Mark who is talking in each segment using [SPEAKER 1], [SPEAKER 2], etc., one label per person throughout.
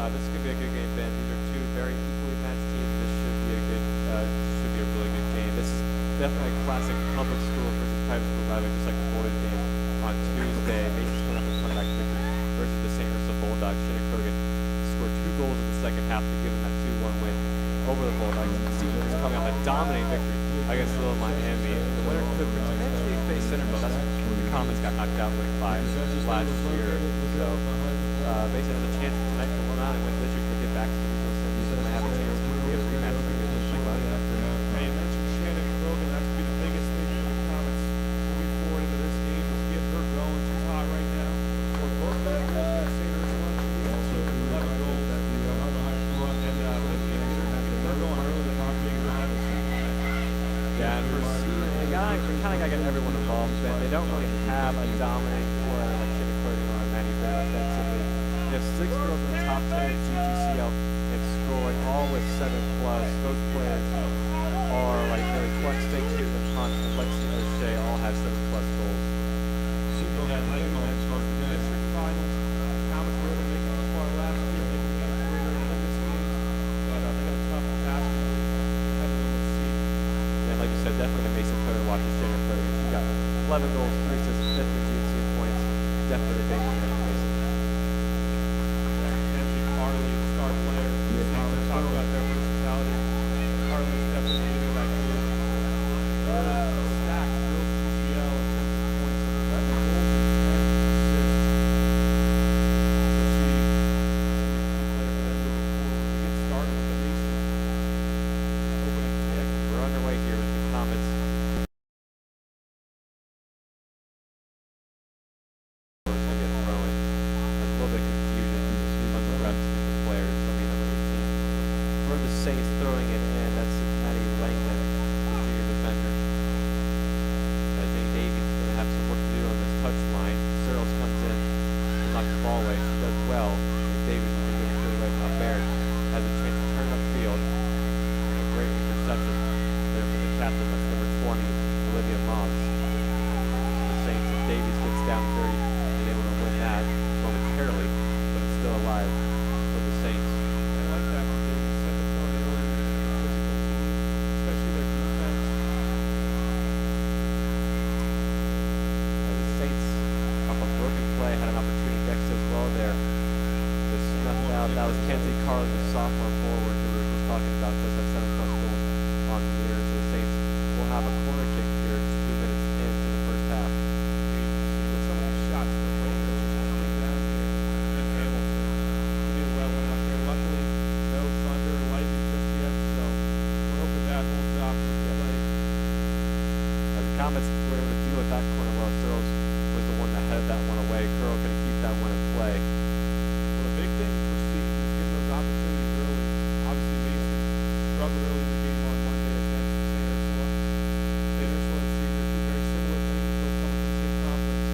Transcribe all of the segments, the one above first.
[SPEAKER 1] This is going to be a good game, Ben. These are two very equally matched teams. This should be a really good game. This is definitely a classic public school versus private school rivalry, just like the boys game on Tuesday. Mason's coming up with a comeback victory versus the St. Ursula Bulldogs. Shannon Krogan scored 2 goals in the second half to give them that 2-1 win over the Bulldogs. Seton is coming off a dominating victory against Little Miami. The winner could potentially face Centerville. That's the Commons got knocked out with 5 last year. So Mason has a chance tonight to win out and win the district to get back to the Centerville. So they might have a chance to get a rematch against the Spring.
[SPEAKER 2] And you mentioned Shannon Krogan. That's going to be the biggest thing for the Comets moving forward into this game is get her going. She's hot right now. For both of them, St. Ursula, she also 11 goals. And if you get her going early, they're not being reliable.
[SPEAKER 1] Yeah, and for Seton, they kind of got to get everyone involved. But they don't really have a dominant player like Shannon Krogan or Manny Bear offensively. They have 6 girls in the top 10 at GTCL and scoring, all with 7+. Those players are like really Clark State, Seton Hunt, and Lexi O'Shea all have 7+ goals.
[SPEAKER 2] Seton had district finals. Comets were able to make it this far last year. They can get further in this game. But they got a tough task ahead of them with Seton.
[SPEAKER 1] And like you said, definitely the Mason player to watch is Shannon Krogan. She got 11 goals, 3 assists, 5th in GTC points. Definitely a big one there for Mason.
[SPEAKER 2] Star player. Talk about their versatility. Harlan's definitely leading that group. They're stacked, real CCL in terms of points. 11 goals and 10 assists. So she's a key player for them moving forward. We get started with the Mason opening kick.
[SPEAKER 1] We're underway here with the Comets. Saints throwing it in. That's Maddie Langman, the junior defender. I think Davies is going to have some work to do on this touch line. Searles comes in to knock the ball away. She does well. Davies is going to get it away. Now Baird has a chance to turn upfield. And a great interception there for the captain. That's number 20, Olivia Moggs. The Saints, and Davies gets down dirty and able to win that momentarily, but it's still alive for the Saints.
[SPEAKER 2] I like that.
[SPEAKER 1] Had an opportunity next as well there. Just snuffed out. That was Kenzie Carlin, the sophomore forward who we were just talking about, just had 7+ goals on the year. So the Saints will have a corner kick here just 2 minutes into the first half.
[SPEAKER 2] With some of these shots, the rain is just coming down here in Hamilton. We did well out here. Luckily, no thunder or lightning just yet, so we're hoping that holds off for the play.
[SPEAKER 1] The Comets were able to deal with that corner well. Searles was the one that headed that one away. Curl going to keep that one in play.
[SPEAKER 2] Well, the big thing for Seton is getting those opportunities early. Obviously, Mason struggled early in the game on Monday against St. Ursula. St. Ursula and Seton are two very similar teams, both coming from the same conference.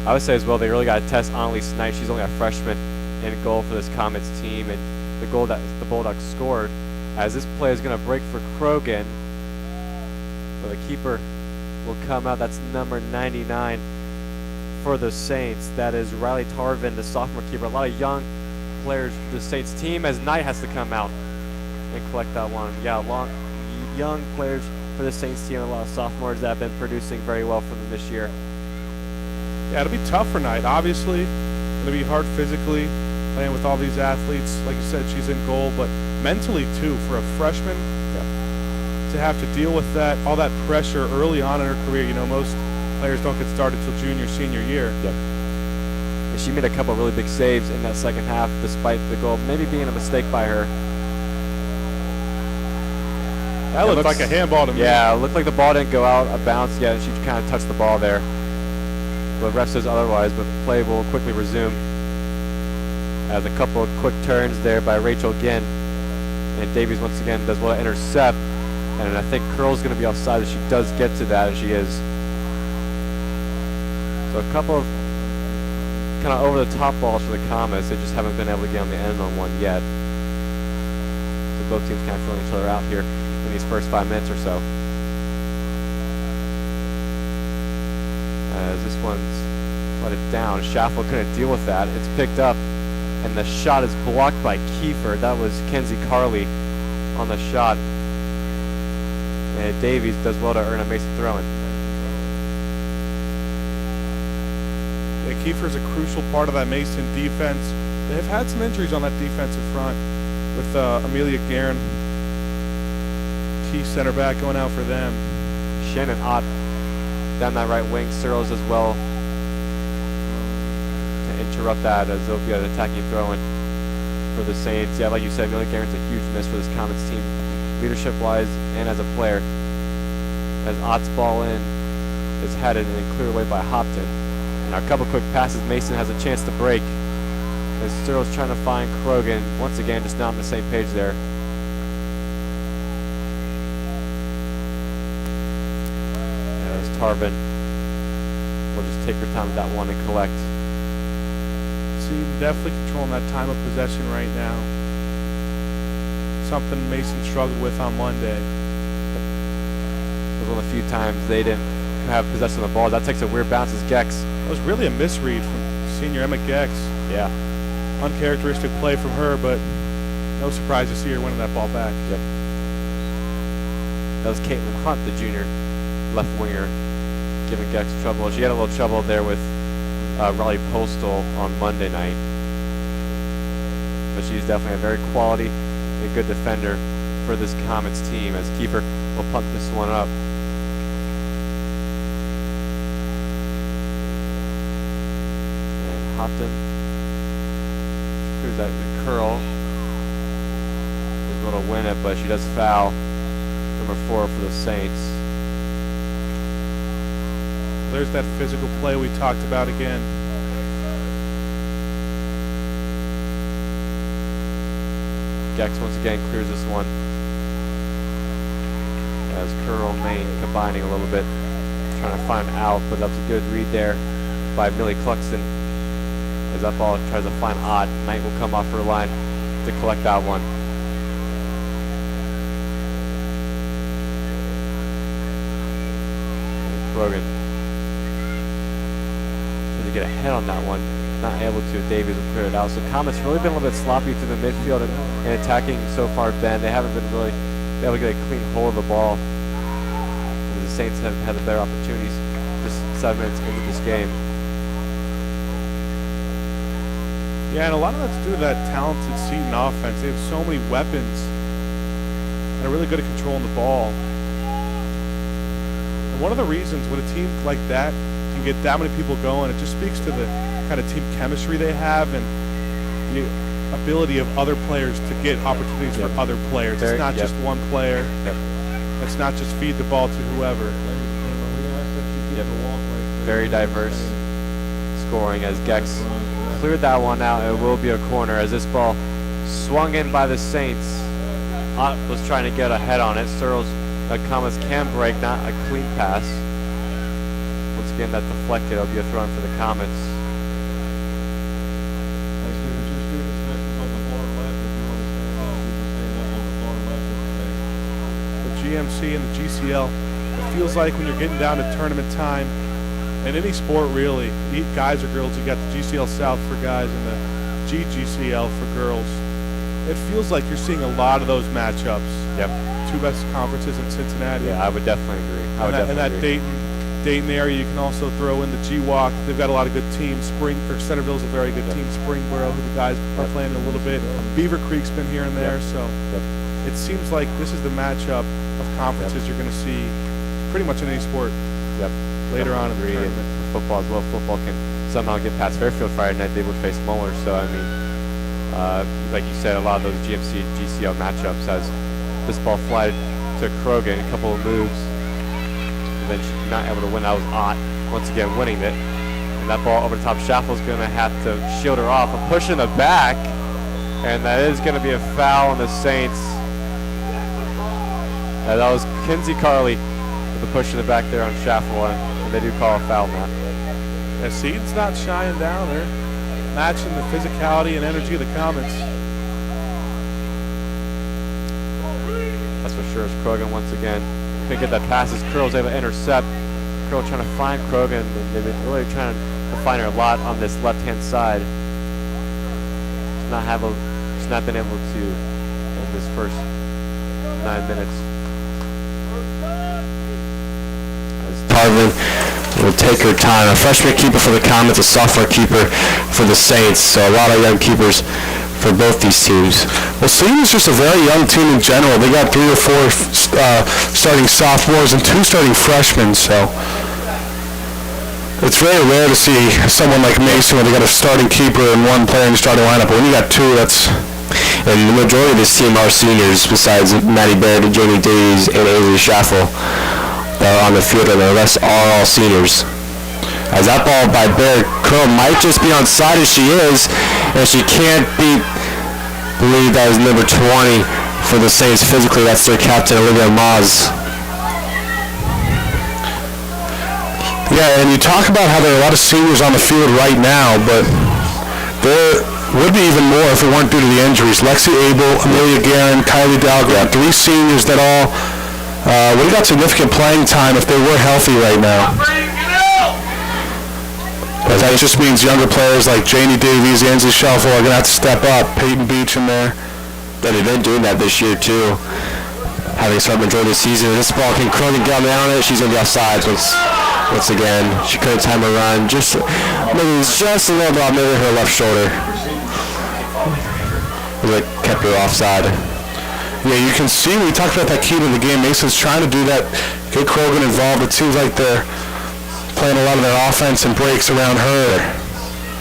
[SPEAKER 1] I would say as well, they really got to test Annalise Knight. She's only a freshman in goal for this Comets team, and the goal that the Bulldogs scored, as this play is going to break for Krogan, but the keeper will come out. That's number 99 for the Saints. That is Riley Tarvin, the sophomore keeper. A lot of young players for the Saints team, as Knight has to come out and collect that one. Yeah, young players for the Saints team. A lot of sophomores that have been producing very well for them this year.
[SPEAKER 2] Yeah, it'll be tough for Knight. Obviously, it's going to be hard physically playing with all these athletes. Like you said, she's in goal, but mentally too for a freshman. To have to deal with that, all that pressure early on in her career. You know, most players don't get started till junior, senior year.
[SPEAKER 1] Yep. And she made a couple really big saves in that second half, despite the goal maybe being a mistake by her.
[SPEAKER 2] That looked like a handball to me.
[SPEAKER 1] Yeah, it looked like the ball didn't go out of bounds yet, and she kind of touched the ball there. But ref says otherwise, but play will quickly resume. As a couple of quick turns there by Rachel again. And Davies once again does well to intercept. And I think Curl's going to be offside if she does get to that, and she is. So a couple of kind of over-the-top balls for the Comets. They just haven't been able to get on the end on one yet. So both teams kind of filling each other out here in these first 5 minutes or so. As this one's let it down. Schaffel couldn't deal with that. It's picked up, and the shot is blocked by Kiefer. That was Kenzie Carley on the shot. And Davies does well to earn a Mason throw-in.
[SPEAKER 2] Yeah, Kiefer's a crucial part of that Mason defense. They have had some injuries on that defensive front with Amelia Guerin, key center back, going out for them.
[SPEAKER 1] Shannon Ott down that right wing. Searles as well to interrupt that, as there'll be an attacking throw-in for the Saints. Yeah, like you said, Amelia Guerin's a huge miss for this Comets team, leadership-wise and as a player. As Ott's ball in is headed and cleared away by Hopton. And our couple quick passes, Mason has a chance to break. As Searles trying to find Krogan, once again, just not on the same page there. As Tarvin will just take her time with that one and collect.
[SPEAKER 2] See, definitely controlling that time of possession right now. Something Mason struggled with on Monday.
[SPEAKER 1] It was one of the few times they didn't have possession of the ball. That takes a weird bounce as Gex.
[SPEAKER 2] It was really a misread from senior Emma Gex.
[SPEAKER 1] Yeah.
[SPEAKER 2] Uncharacteristic play from her, but no surprise to see her winning that ball back.
[SPEAKER 1] Yep. That was Caitlin Hunt, the junior left winger, giving Gex trouble. She had a little trouble there with Raleigh Postal on Monday night. But she's definitely a very quality and good defender for this Comets team, as Kiefer will punt this one up. And Hopton clears that curl. Is going to win it, but she does foul number 4 for the Saints.
[SPEAKER 2] There's that physical play we talked about again.
[SPEAKER 1] Gex once again clears this one. As Curl and Maine combining a little bit, trying to find out, but that was a good read there by Millie Cluxton. As that ball tries to find Ott, Knight will come off her line to collect that one. Brogan trying to get ahead on that one, not able to. Davies will clear it out. So Comets really been a little bit sloppy through the midfield and attacking so far, Ben. They haven't been really able to get a clean hold of the ball. The Saints have had the better opportunities just 7 minutes into this game.
[SPEAKER 2] Yeah, and a lot of that's due to that talented Seton offense. They have so many weapons and are really good at controlling the ball. And one of the reasons when a team like that can get that many people going, it just speaks to the kind of team chemistry they have and the ability of other players to get opportunities for other players. It's not just one player. It's not just feed the ball to whoever.
[SPEAKER 1] Very diverse scoring, as Gex cleared that one out. It will be a corner as this ball swung in by the Saints. Ott was trying to get ahead on it. Searles, Comets can break, not a clean pass. Once again, that deflected. It'll be a throw-in for the Comets.
[SPEAKER 2] The GMC and the GCL, it feels like when you're getting down to tournament time, in any sport really, guys or girls, you got the GCL South for guys and the GGCL for girls. It feels like you're seeing a lot of those matchups.
[SPEAKER 1] Yep.
[SPEAKER 2] 2 best conferences in Cincinnati.
[SPEAKER 1] Yeah, I would definitely agree.
[SPEAKER 2] In that Dayton area, you can also throw in the GWalk. They've got a lot of good teams. Centerville's a very good team. Springboro, who the guys are playing a little bit. Beaver Creek's been here and there. So it seems like this is the matchup of conferences you're going to see pretty much in any sport. Later on in the tournament.
[SPEAKER 1] Football as well. Football can somehow get past Fairfield Friday night, they would face Muller. So I mean, like you said, a lot of those GMC GCL matchups as this ball fly to Krogan, a couple of moves, and then she's not able to win. That was Ott once again winning it. And that ball over the top, Schaffel's going to have to shield her off. A push in the back, and that is going to be a foul on the Saints. That was Kinsey Carley with the push in the back there on Schaffel, and they do call a foul now.
[SPEAKER 2] Yeah, Seton's not shying down there, matching the physicality and energy of the Comets.
[SPEAKER 1] That's for sure. As Krogan once again couldn't get that pass as Curl's able to intercept. Curl trying to find Krogan, and they've been really trying to find her a lot on this left-hand side. She's not been able to in this first 9 minutes.
[SPEAKER 3] Harlan will take her time. A freshman keeper for the Comets, a sophomore keeper for the Saints. So a lot of young keepers for both these teams.
[SPEAKER 4] Well, Seton's just a very young team in general. They got 3 or 4 starting sophomores and 2 starting freshmen. So it's very rare to see someone like Mason where they got a starting keeper and 1 player in the starting lineup. But when you got 2, that's...
[SPEAKER 3] And the majority of this team are seniors, besides Maddie Baird, Jamie Davies, and Avery Schaffel. On the field, and the rest are all seniors. As that ball by Baird, Curl might just be onside as she is, and she can't believe that is number 20 for the Saints physically. That's their captain, Olivia Maz.
[SPEAKER 4] Yeah, and you talk about how there are a lot of seniors on the field right now, but there would be even more if it weren't due to the injuries. Lexi Abel, Amelia Guerin, Kylie Dahlgren, 3 seniors that all would have got significant playing time if they were healthy right now. But that just means younger players like Janie Davies, Ansley Schaffel are going to have to step up. Peyton Beach in there.
[SPEAKER 3] But they've been doing that this year too. Having started the majority of the season. This ball can Krogan get on it. She's going to be offside once again. She couldn't time her run. Maybe just a little bit off, maybe her left shoulder. It kept her offside.
[SPEAKER 4] Yeah, you can see, we talked about that key to the game. Mason's trying to do that, get Krogan involved. It seems like they're playing a lot of their offense and breaks around her.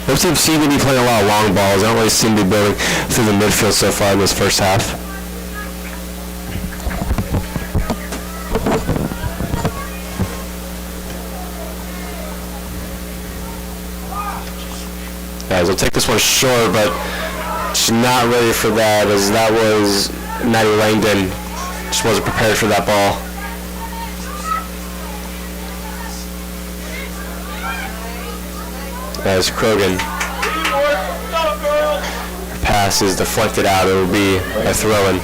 [SPEAKER 3] They seem to be playing a lot of long balls. They don't really seem to be building through the midfield so far in this first half. Guys, we'll take this one short, but she's not ready for that, as that was Maddie Langdon. Just wasn't prepared for that ball. As Krogan. Her pass is deflected out. It will be a throw-in.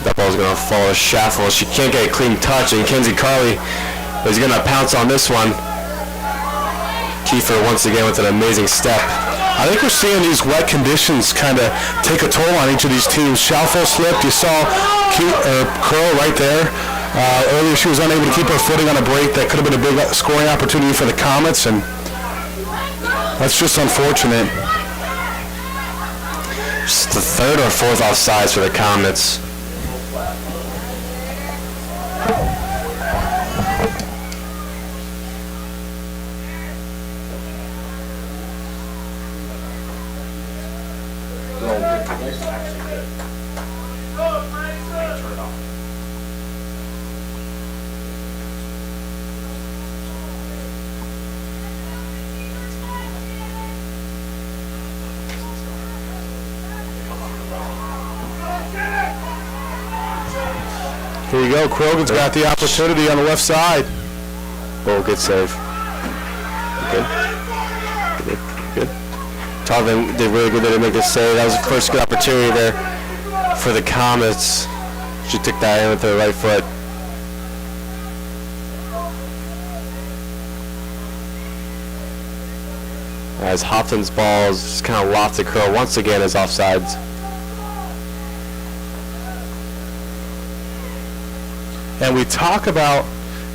[SPEAKER 3] That ball's going to fall to Schaffel. She can't get a clean touch, and Kinsey Carley is going to pounce on this one. Kiefer once again with an amazing step.
[SPEAKER 4] I think we're seeing these wet conditions kind of take a toll on each of these teams. Schaffel slipped. You saw Curl right there. Earlier she was unable to keep her footing on a break. That could have been a big scoring opportunity for the Comets, and that's just unfortunate.
[SPEAKER 3] Just the 3rd or 4th offsides for the Comets.
[SPEAKER 4] Here you go. Krogan's got the opportunity on the left side.
[SPEAKER 3] Oh, good save. Good. Tarvin did really good there to make this save. That was the first good opportunity there for the Comets. She took that in with her right foot. As Hopton's balls just kind of loft to Curl once again as offsides.
[SPEAKER 4] And we talk about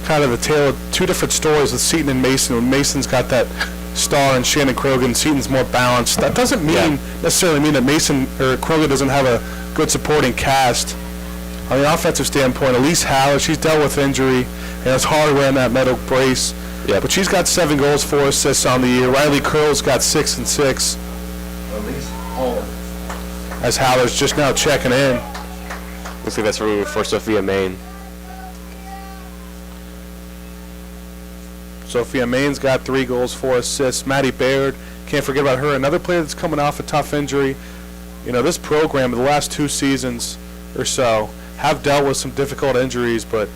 [SPEAKER 4] kind of the tale of 2 different stories with Seton and Mason. When Mason's got that star and Shannon Krogan, Seton's more balanced. That doesn't necessarily mean that Mason or Krogan doesn't have a good supporting cast. on the offensive standpoint, Elise Haller, she's dealt with injury, and it's hard wearing that metal brace.
[SPEAKER 3] Yep.
[SPEAKER 4] But she's got 7 goals, 4 assists on the year. Riley Curl's got 6 and 6.
[SPEAKER 5] Elise Haller.
[SPEAKER 4] As Haller's just now checking in.
[SPEAKER 3] Looks like that's for Sophia Main.
[SPEAKER 4] Sophia Main's got 3 goals, 4 assists. Maddie Baird, can't forget about her. Another player that's coming off a tough injury. You know, this program, the last 2 seasons or so, have dealt with some difficult injuries, but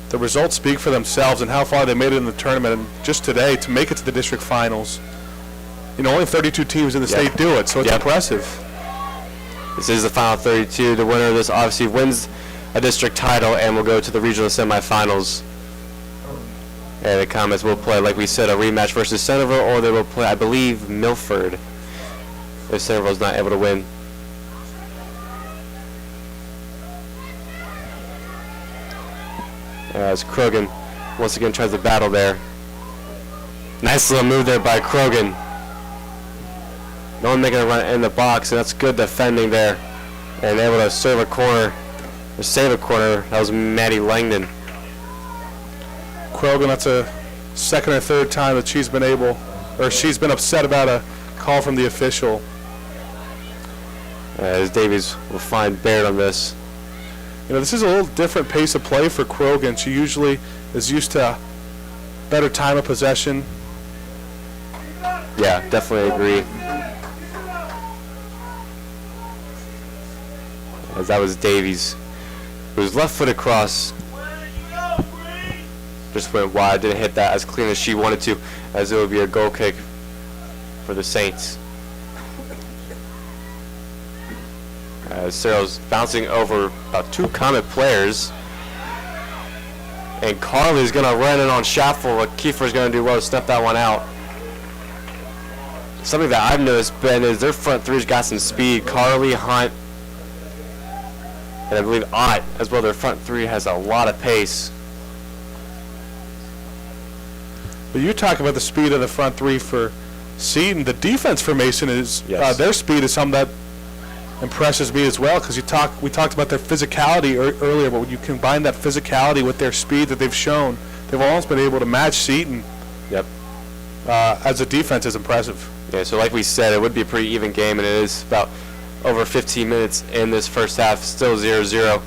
[SPEAKER 4] the results speak for themselves and how far they made it in the tournament. And just today, to make it to the district finals, you know, only 32 teams in the state do it, so it's impressive.
[SPEAKER 3] This is the final 32. The winner of this obviously wins a district title and will go to the regional semifinals. And the Comets will play, like we said, a rematch versus Centerville, or they will play, I believe, Milford, if Centerville is not able to win. As Krogan once again tries to battle there. Nice little move there by Krogan. No one making a run in the box, and that's good defending there. And able to serve a corner, or save a corner. That was Maddie Langdon.
[SPEAKER 4] Krogan, that's a second or third time that she's been upset about a call from the official.
[SPEAKER 3] As Davies will find Baird on this.
[SPEAKER 4] You know, this is a little different pace of play for Krogan. She usually is used to better time of possession.
[SPEAKER 3] Yeah, definitely agree. As that was Davies, whose left-footed cross just went wide, didn't hit that as clean as she wanted to, as it would be a goal kick for the Saints. As Cyril's bouncing over about 2 Comet players. And Carly's going to run in on Schaffel. What Kiefer's going to do well to snuff that one out. Something that I've noticed, Ben, is their front three's got some speed. Carly, Hunt, and I believe Ott as well. Their front three has a lot of pace.
[SPEAKER 4] But you talk about the speed of the front three for Seton. The defense for Mason is their speed is something that impresses me as well, because we talked about their physicality earlier, but when you combine that physicality with their speed that they've shown, they've almost been able to match Seton.
[SPEAKER 3] Yep.
[SPEAKER 4] As a defense is impressive.
[SPEAKER 3] Yeah, so like we said, it would be a pretty even game, and it is about over 15 minutes in this first half, still 0-0.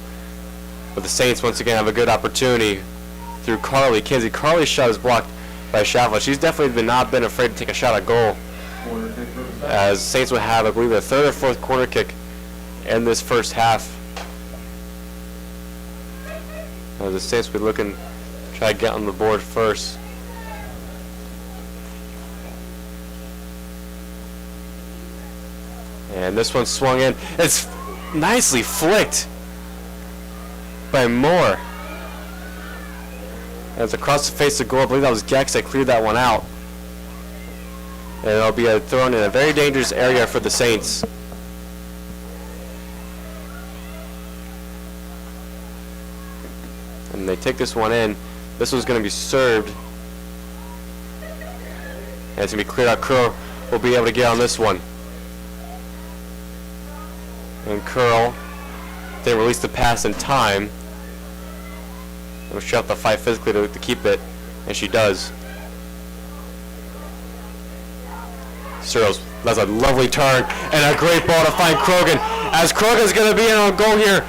[SPEAKER 3] But the Saints once again have a good opportunity through Carly. Kinsey, Carly's shot is blocked by Schaffel. She's definitely not been afraid to take a shot at goal. As Saints would have, I believe, the 3rd or 4th corner kick in this first half. As the Saints would be looking to try to get on the board first. And this one swung in. It's nicely flicked by Moore. And it's across the face of goal. I believe that was Gex that cleared that one out. And it'll be thrown in a very dangerous area for the Saints. And they take this one in. This one's going to be served. And it's going to be cleared out. Curl will be able to get on this one. And Curl, they release the pass in time. And she'll have to fight physically to keep it, and she does. Cyril's, that's a lovely turn, and a great ball to find Krogan. As Krogan's going to be in on goal here.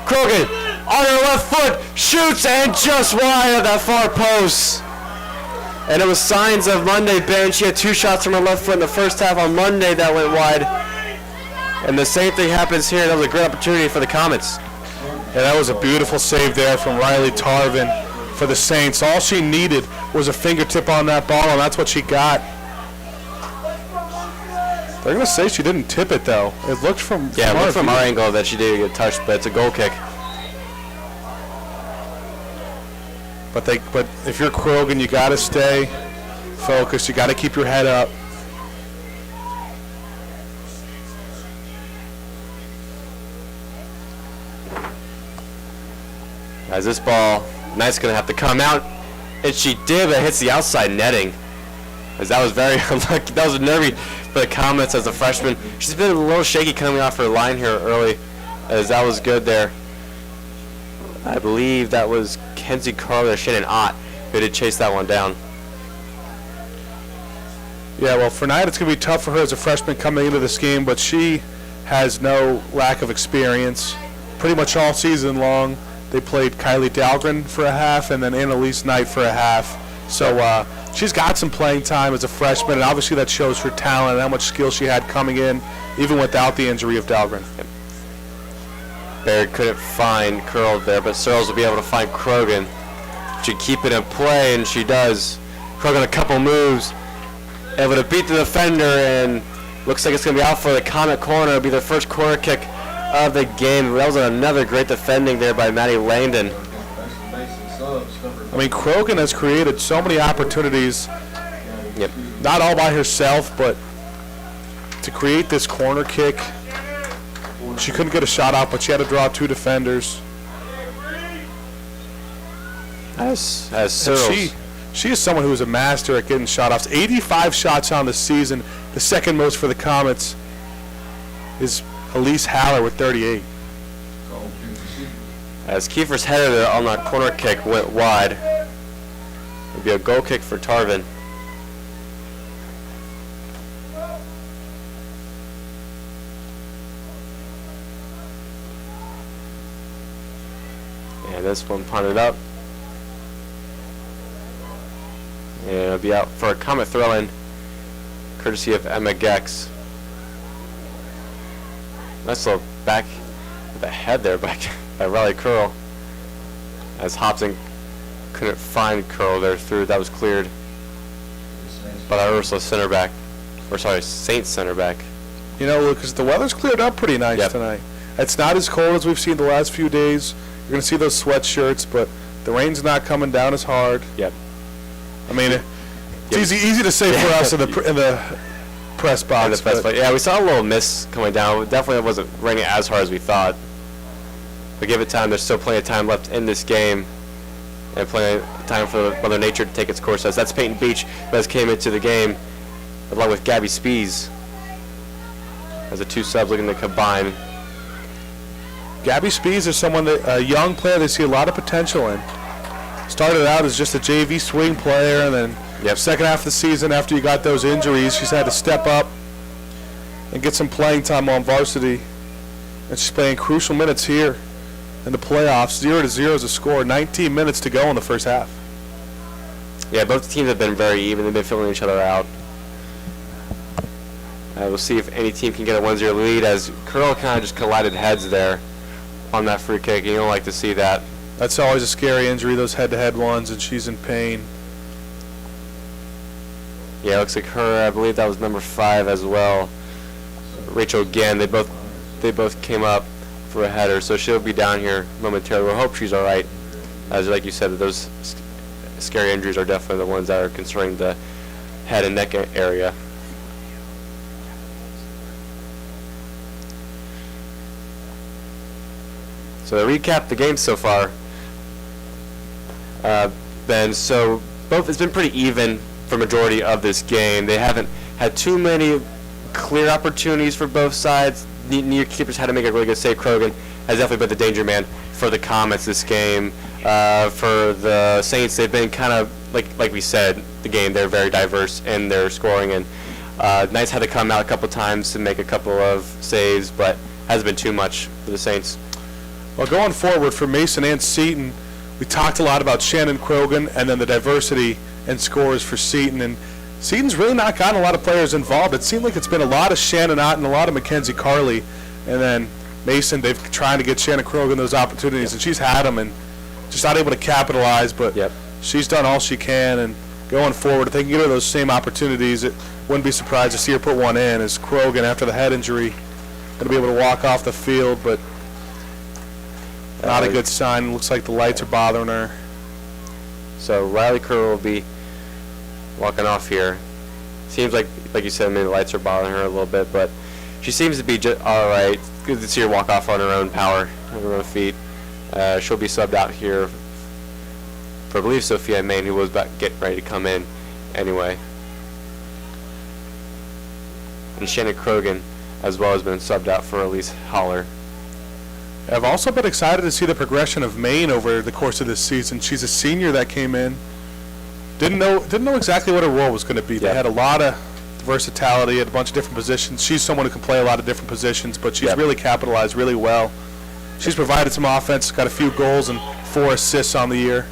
[SPEAKER 3] Krogan, on her left foot, shoots, and just wide of that far post. And it was signs of Monday, Ben. She had 2 shots from her left foot in the first half on Monday that went wide. And the same thing happens here. That was a great opportunity for the Comets.
[SPEAKER 4] Yeah, that was a beautiful save there from Riley Tarvin for the Saints. All she needed was a fingertip on that ball, and that's what she got. They're going to say she didn't tip it, though. It looked from
[SPEAKER 3] our angle that she did get touched, but it's a goal kick.
[SPEAKER 4] But if you're Krogan, you got to stay focused. You got to keep your head up.
[SPEAKER 3] As this ball, Knight's going to have to come out, and she did, but it hits the outside netting. as that was very unlucky. That was nervy for the Comets as a freshman. She's been a little shaky coming off her line here early, as that was good there. I believe that was Kenzie Carter, Shannon Ott, who did chase that one down.
[SPEAKER 4] Yeah, well, for Knight, it's going to be tough for her as a freshman coming into this game, but she has no lack of experience. Pretty much all season long, they played Kylie Dahlgren for a half and then Annalise Knight for a half. So she's got some playing time as a freshman, and obviously that shows her talent and how much skill she had coming in, even without the injury of Dahlgren.
[SPEAKER 3] Baird couldn't find Curl there, but Searles will be able to find Krogan. She keep it in play, and she does. Krogan a couple moves, able to beat the defender, and looks like it's going to be out for the Comet corner. It'll be the first corner kick of the game. That was another great defending there by Maddie Langdon.
[SPEAKER 4] I mean, Krogan has created so many opportunities,
[SPEAKER 3] Yep.
[SPEAKER 4] not all by herself, but to create this corner kick. She couldn't get a shot out, but she had to draw 2 defenders.
[SPEAKER 3] As
[SPEAKER 4] And
[SPEAKER 3] Searles.
[SPEAKER 4] she is someone who is a master at getting shot offs. 85 shots on the season. The second most for the Comets is Elise Haller with 38.
[SPEAKER 3] As Kiefer's header there on that corner kick went wide. It'll be a goal kick for Tarvin. And this one punted up. And it'll be out for a Comet throw-in, courtesy of Emma Gex. Nice little back with the head there by Riley Curl. As Hobson couldn't find Curl there through, that was cleared by the Ursula center back, or sorry, Saints center back.
[SPEAKER 4] You know, Lucas, the weather's cleared up pretty nice
[SPEAKER 3] Yep.
[SPEAKER 4] tonight. It's not as cold as we've seen the last few days. You're going to see those sweatshirts, but the rain's not coming down as hard.
[SPEAKER 3] Yep.
[SPEAKER 4] I mean, it's easy to say for us in the press box. but
[SPEAKER 3] Yeah, we saw a little mist coming down. It definitely wasn't raining as hard as we thought. But give it time. There's still plenty of time left in this game, and plenty of time for Mother Nature to take its course. As that's Peyton Beach who has came into the game, along with Gabby Spees, as the 2 subs looking to combine.
[SPEAKER 4] Gabby Spees is someone that a young player they see a lot of potential in. Started out as just a JV swing player, and then second half of the season, after you got those injuries, she's had to step up and get some playing time on varsity. And she's playing crucial minutes here in the playoffs. 0-0 is a score. 19 minutes to go in the first half.
[SPEAKER 3] Yeah, both teams have been very even. They've been filling each other out. We'll see if any team can get a 1-0 lead, as Curl kind of just collided heads there on that free kick. You don't like to see that.
[SPEAKER 4] That's always a scary injury, those head-to-head ones, and she's in pain.
[SPEAKER 3] Yeah, it looks like her, I believe that was number 5 as well. Rachel again, they both came up for a header, so she'll be down here momentarily. We'll hope she's all right. As like you said, those scary injuries are definitely the ones that are concerning the head and neck area. So to recap the game so far, Ben, so it's been pretty even for majority of this game. They haven't had too many clear opportunities for both sides. Near keepers had to make a really good save. Krogan has definitely been the danger man for the Comets this game. For the Saints, they've been kind of, like we said, the game, they're very diverse in their scoring, and Knights had to come out a couple times to make a couple of saves, but hasn't been too much for the Saints.
[SPEAKER 4] Well, going forward for Mason and Seton, we talked a lot about Shannon Krogan and then the diversity and scores for Seton. And Seton's really not gotten a lot of players involved. It seemed like it's been a lot of Shannon Ott and a lot of Mackenzie Carley. And then Mason, they've trying to get Shannon Krogan those opportunities, and she's had them and just not able to capitalize. But she's done all she can. And going forward, if they can get her those same opportunities, it wouldn't be surprised to see her put one in, as Krogan, after the head injury, going to be able to walk off the field. But not a good sign. Looks like the lights are bothering her.
[SPEAKER 3] So Riley Curl will be walking off here. Seems like you said, maybe the lights are bothering her a little bit, but she seems to be all right. Good to see her walk off on her own power, on her own feet. She'll be subbed out here for, I believe, Sophia Main, who was getting ready to come in anyway. and Shannon Krogan as well has been subbed out for Elise Holler.
[SPEAKER 4] I've also been excited to see the progression of Maine over the course of this season. She's a senior that came in. Didn't know exactly what her role was going to be. They had a lot of versatility at a bunch of different positions. She's someone who can play a lot of different positions, but she's really capitalized really well. She's provided some offense, got a few goals and 4 assists on the year.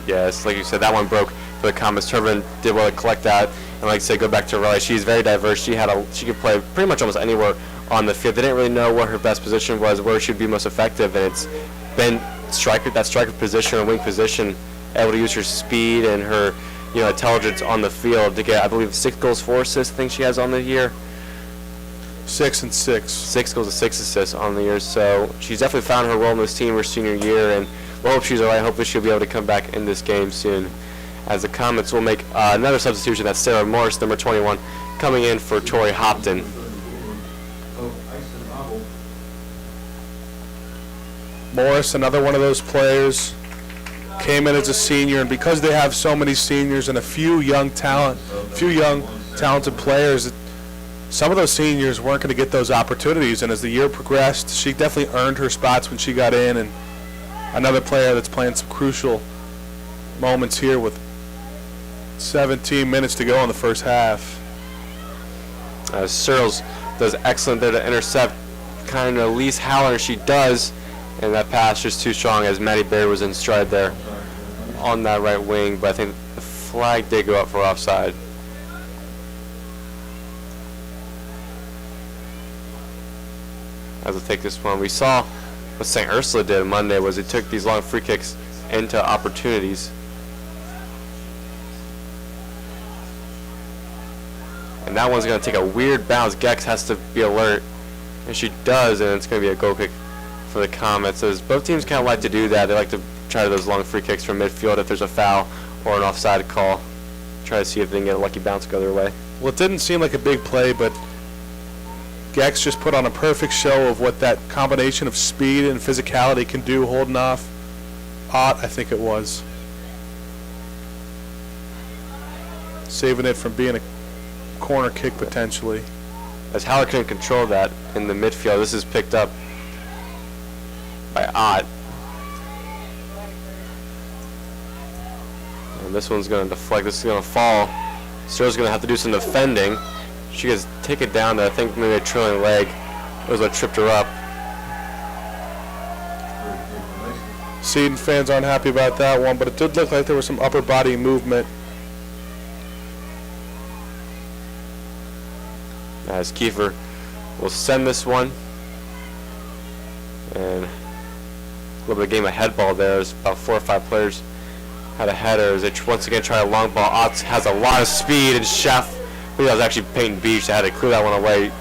[SPEAKER 3] Yes, like you said, that one broke for the Comets. Turbin did well to collect that, and like I said, go back to Riley. She's very diverse. She could play pretty much almost anywhere on the field. They didn't really know what her best position was, where she would be most effective, and it's been that striker position or wing position, able to use her speed and her intelligence on the field to get, I believe, 6 goals, 4 assists. I think she has on the year.
[SPEAKER 4] 6 and 6.
[SPEAKER 3] 6 goals and 6 assists on the year. So she's definitely found her role in this team her senior year, and we'll hope she's all right. Hopefully she'll be able to come back in this game soon. As the Comets will make another substitution, that's Sarah Morris, number 21, coming in for Tori Hopton.
[SPEAKER 4] Morris, another one of those players, came in as a senior, and because they have so many seniors and a few young talented players, some of those seniors weren't going to get those opportunities. And as the year progressed, she definitely earned her spots when she got in. And another player that's playing some crucial moments here with 17 minutes to go in the first half.
[SPEAKER 3] Searles does excellent there to intercept kind of Elise Howler. She does, and that pass just too strong as Maddie Baird was in stride there on that right wing, but I think the flag did go up for offside. As we'll take this one, we saw what St. Ursula did Monday was they took these long free kicks into opportunities. And that one's going to take a weird bounce. Gex has to be alert, and she does, and it's going to be a goal kick for the Comets. As both teams kind of like to do that. They like to try those long free kicks from midfield if there's a foul or an offside call. Try to see if they can get a lucky bounce go their way.
[SPEAKER 4] Well, it didn't seem like a big play, but Gex just put on a perfect show of what that combination of speed and physicality can do, holding off Ott, I think it was. Saving it from being a corner kick potentially.
[SPEAKER 3] As Howard couldn't control that in the midfield, this is picked up by Ott. And this one's going to deflect. This is going to fall. Sterl's going to have to do some defending. She gets taken down to, I think, maybe a trailing leg. It was what tripped her up.
[SPEAKER 4] Seton fans aren't happy about that one, but it did look like there was some upper body movement.
[SPEAKER 3] As Kiefer will send this one. And a little bit of game of head ball there. There's about 4 or 5 players had a header as they once again try a long ball. Otts has a lot of speed, and Chef, I think that was actually Peyton Beach that had to clear that one away.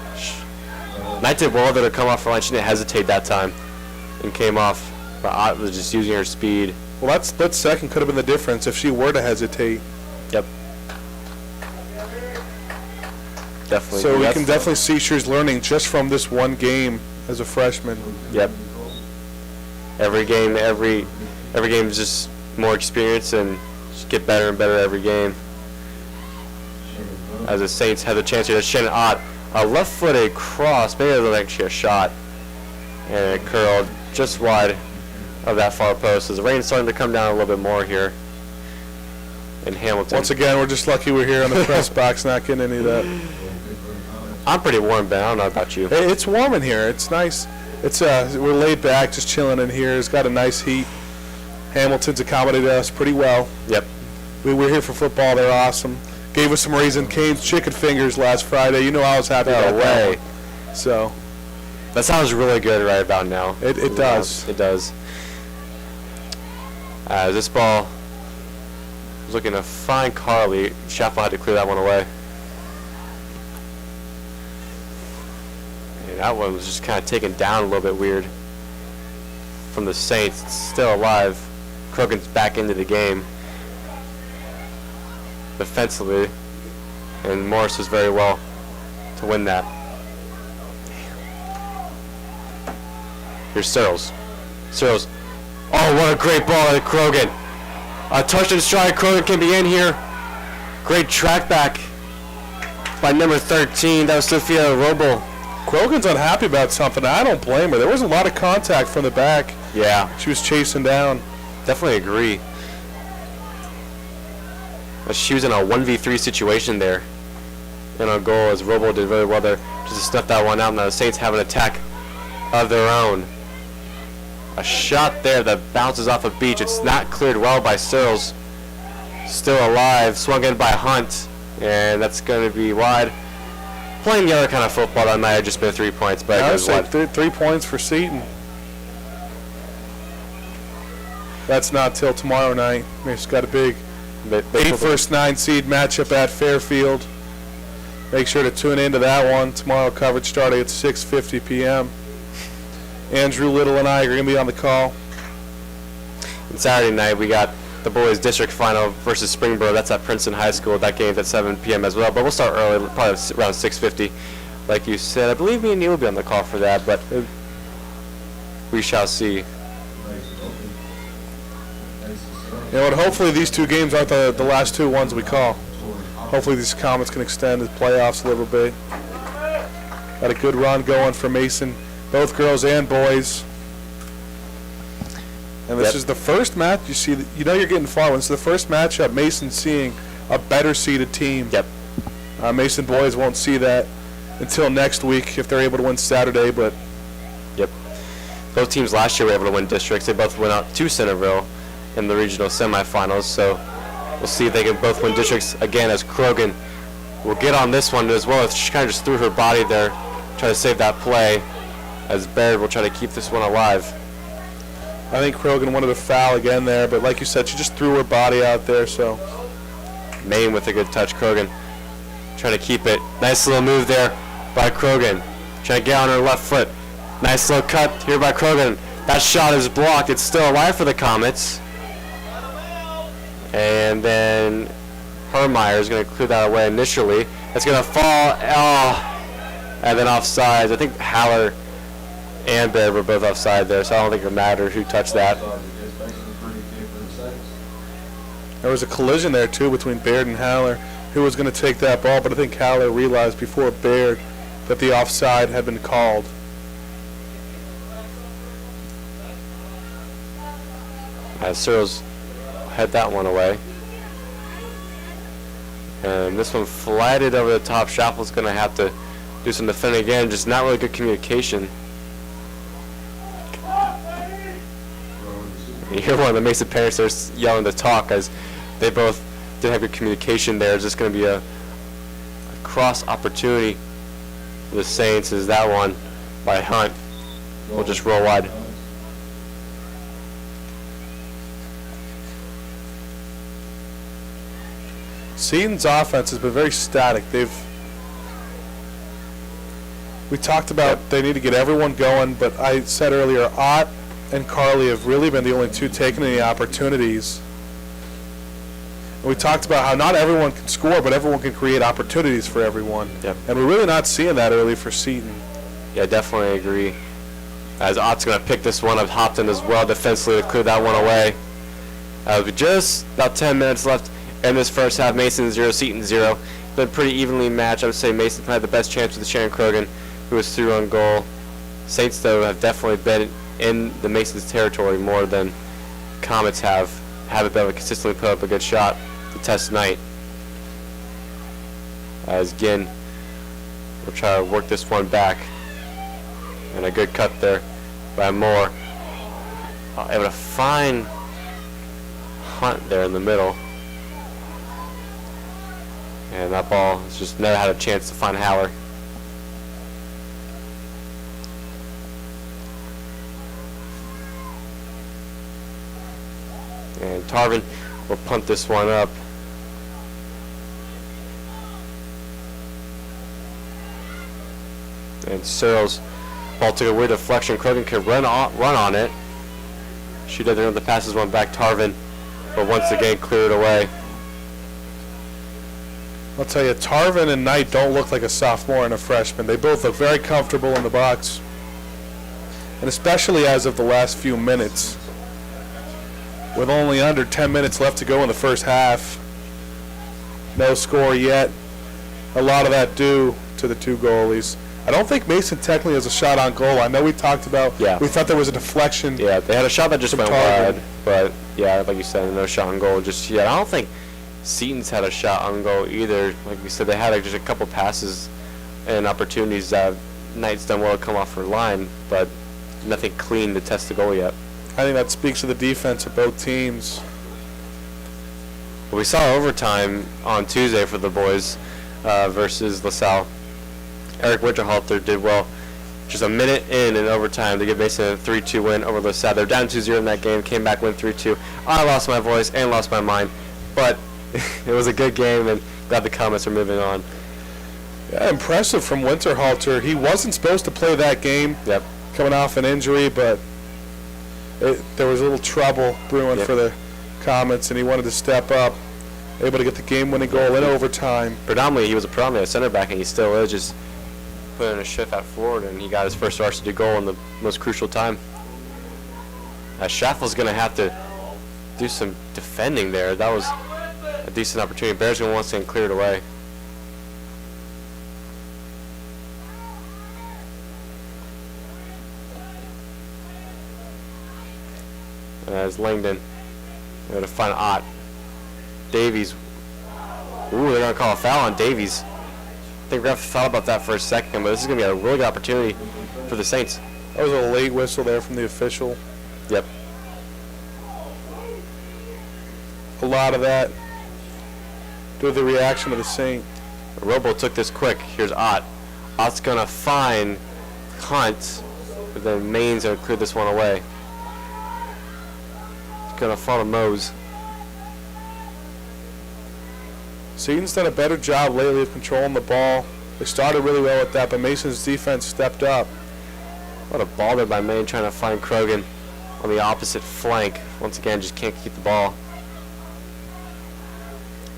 [SPEAKER 3] Knight did well there to come off her line. She didn't hesitate that time and came off. But Ott was just using her speed.
[SPEAKER 4] Well, that split second could have been the difference if she were to hesitate.
[SPEAKER 3] Yep. Definitely.
[SPEAKER 4] So we can definitely see she's learning just from this one game as a freshman.
[SPEAKER 3] Yep. Every game is just more experience and just get better and better every game. As the Saints have the chance here to Shannon Ott, a left-footed cross, maybe it was actually a shot, and it curled just wide of that far post. As the rain's starting to come down a little bit more here in Hamilton.
[SPEAKER 4] Once again, we're just lucky we're here in the press box, not getting any of that.
[SPEAKER 3] I'm pretty warm, Ben. I don't know about you.
[SPEAKER 4] Hey, it's warm in here. It's nice. It's we're laid back, just chilling in here. It's got a nice heat. Hamilton's accommodated us pretty well.
[SPEAKER 3] Yep.
[SPEAKER 4] We were here for football. They're awesome. Gave us some Raising Cane's chicken fingers last Friday. You know I was happy about that one. So
[SPEAKER 3] that sounds really good right about now.
[SPEAKER 4] It does.
[SPEAKER 3] It does. This ball was looking to find Carly. Schaffel had to clear that one away. And that one was just kind of taken down a little bit weird from the Saints. It's still alive. Krogan's back into the game defensively, and Morris does very well to win that. Here's Searles. Searles. Oh, what a great ball at Krogan. A touch and stride. Krogan can be in here. Great track back. by number 13. That was Sophia Roble.
[SPEAKER 4] Krogan's unhappy about something. I don't blame her. There was a lot of contact from the back.
[SPEAKER 3] Yeah,
[SPEAKER 4] She was chasing down.
[SPEAKER 3] definitely agree. But she was in a 1v3 situation there. And on goal, as Roble did really well there, just to snuff that one out. Now the Saints have an attack of their own. A shot there that bounces off a beach. It's not cleared well by Searles. Still alive, swung in by Hunt, and that's going to be wide. Playing the other kind of football, that might have just been 3 points, but
[SPEAKER 4] I
[SPEAKER 3] it
[SPEAKER 4] would
[SPEAKER 3] goes
[SPEAKER 4] say
[SPEAKER 3] wide.
[SPEAKER 4] 3 points for Seton. That's not till tomorrow night. It's got a big 8 versus 9 seed matchup at Fairfield. Make sure to tune into that one. Tomorrow coverage starting at 6:50 p.m. Andrew Little and I are going to be on the call.
[SPEAKER 3] And Saturday night, we got the boys' district final versus Springboro. That's at Princeton High School. That game's at 7 p.m. as well. But we'll start early, probably around 6:50. Like you said, I believe me and Neil will be on the call for that, but we shall see.
[SPEAKER 4] You know what, hopefully these 2 games aren't the last 2 ones we call. Hopefully these comments can extend the playoffs a little bit. Got a good run going for Mason, both girls and boys. And this is the first match, you see, you know you're getting far when it's the first matchup, Mason seeing a better seeded team.
[SPEAKER 3] Yep.
[SPEAKER 4] Mason boys won't see that until next week if they're able to win Saturday, but
[SPEAKER 3] Yep. Both teams last year were able to win districts. They both went out to Centerville in the regional semifinals, so we'll see if they can both win districts again, as Krogan will get on this one as well. She kind of just threw her body there, try to save that play, as Baird will try to keep this one alive.
[SPEAKER 4] I think Krogan wanted to foul again there, but like you said, she just threw her body out there, so.
[SPEAKER 3] Maine with a good touch. Krogan trying to keep it. Nice little move there by Krogan. Trying to get on her left foot. Nice little cut here by Krogan. That shot is blocked. It's still alive for the Comets. And then Hermeyer is going to clear that away initially. It's going to fall. Oh, and then offsides. I think Haller and Baird were both offside there, so I don't think it mattered who touched that.
[SPEAKER 4] There was a collision there, too, between Baird and Haller, who was going to take that ball, but I think Haller realized before Baird that the offside had been called.
[SPEAKER 3] As Searles head that one away. And this one flighted over the top. Schafffel's going to have to do some defending again. Just not really good communication. You hear one of the Mason parents there yelling to talk, as they both didn't have good communication there. It's just going to be a cross opportunity for the Saints, as that one by Hunt will just roll wide.
[SPEAKER 4] Seton's offense has been very static. We talked about they need to get everyone going, but I said earlier, Ott and Carly have really been the only 2 taking any opportunities. And we talked about how not everyone can score, but everyone can create opportunities for everyone.
[SPEAKER 3] Yep.
[SPEAKER 4] And we're really not seeing that early for Seton.
[SPEAKER 3] Yeah, definitely agree. As Ott's going to pick this one up, Hopton as well defensively to clear that one away. With just about 10 minutes left in this first half, Mason 0, Seton 0. Been pretty evenly matched. I would say Mason had the best chance with Sharon Krogan, who was through on goal. Saints, though, have definitely been in the Masons' territory more than Comets haven't been able to consistently put up a good shot to test night. As again, we'll try to work this one back. And a good cut there by Moore. Able to find Hunt there in the middle. And that ball has just never had a chance to find Haller. And Tarvin will punt this one up. And Searles, ball took a weird deflection. Krogan could run on it. She did the passes one back. Tarvin, but once again cleared away.
[SPEAKER 4] I'll tell you, Tarvin and Knight don't look like a sophomore and a freshman. They both look very comfortable in the box. And especially as of the last few minutes. With only under 10 minutes left to go in the first half. No score yet. a lot of that due to the two goalies. I don't think Mason technically has a shot on goal. I know we talked about,
[SPEAKER 3] Yeah.
[SPEAKER 4] we thought there was a deflection.
[SPEAKER 3] Yeah, they had a shot that just went
[SPEAKER 4] Target.
[SPEAKER 3] wide, but yeah, like you said, no shot on goal just yet. I don't think Seton's had a shot on goal either. Like we said, they had just a couple passes and opportunities that Knight's done well to come off her line, but nothing clean to test the goal yet.
[SPEAKER 4] I think that speaks to the defense of both teams.
[SPEAKER 3] We saw overtime on Tuesday for the boys versus LaSalle. Eric Winterhalter did well. Just a minute in overtime to give Mason a 3-2 win over LaSalle. They're down 2-0 in that game, came back, win 3-2. I lost my voice and lost my mind, but it was a good game, and glad the comments are moving on.
[SPEAKER 4] Yeah, impressive from Winterhalter. He wasn't supposed to play that game,
[SPEAKER 3] Yep.
[SPEAKER 4] coming off an injury, but there was a little trouble brewing
[SPEAKER 3] Yep.
[SPEAKER 4] for the Comets, and he wanted to step up, able to get the game-winning goal in overtime.
[SPEAKER 3] Predominantly, he was a center back, and he still is, just putting a shift out forward, and he got his first varsity goal in the most crucial time. Schaffel's going to have to do some defending there. That was a decent opportunity. Bears going to want to clear it away. As Langdon going to find Ott. Davies. Ooh, they're going to call a foul on Davies. I think we're going to have to thought about that for a second, but this is going to be a really good opportunity for the Saints.
[SPEAKER 4] That was a late whistle there from the official.
[SPEAKER 3] Yep.
[SPEAKER 4] A lot of that due to the reaction of the Saint.
[SPEAKER 3] Robo took this quick. Here's Ott. Ott's going to find Hunt, but then Maine's going to clear this one away. He's going to fall to Mose.
[SPEAKER 4] Seton's done a better job lately of controlling the ball. They started really well with that, but Mason's defense stepped up.
[SPEAKER 3] What a ball there by Maine, trying to find Krogan on the opposite flank. Once again, just can't keep the ball.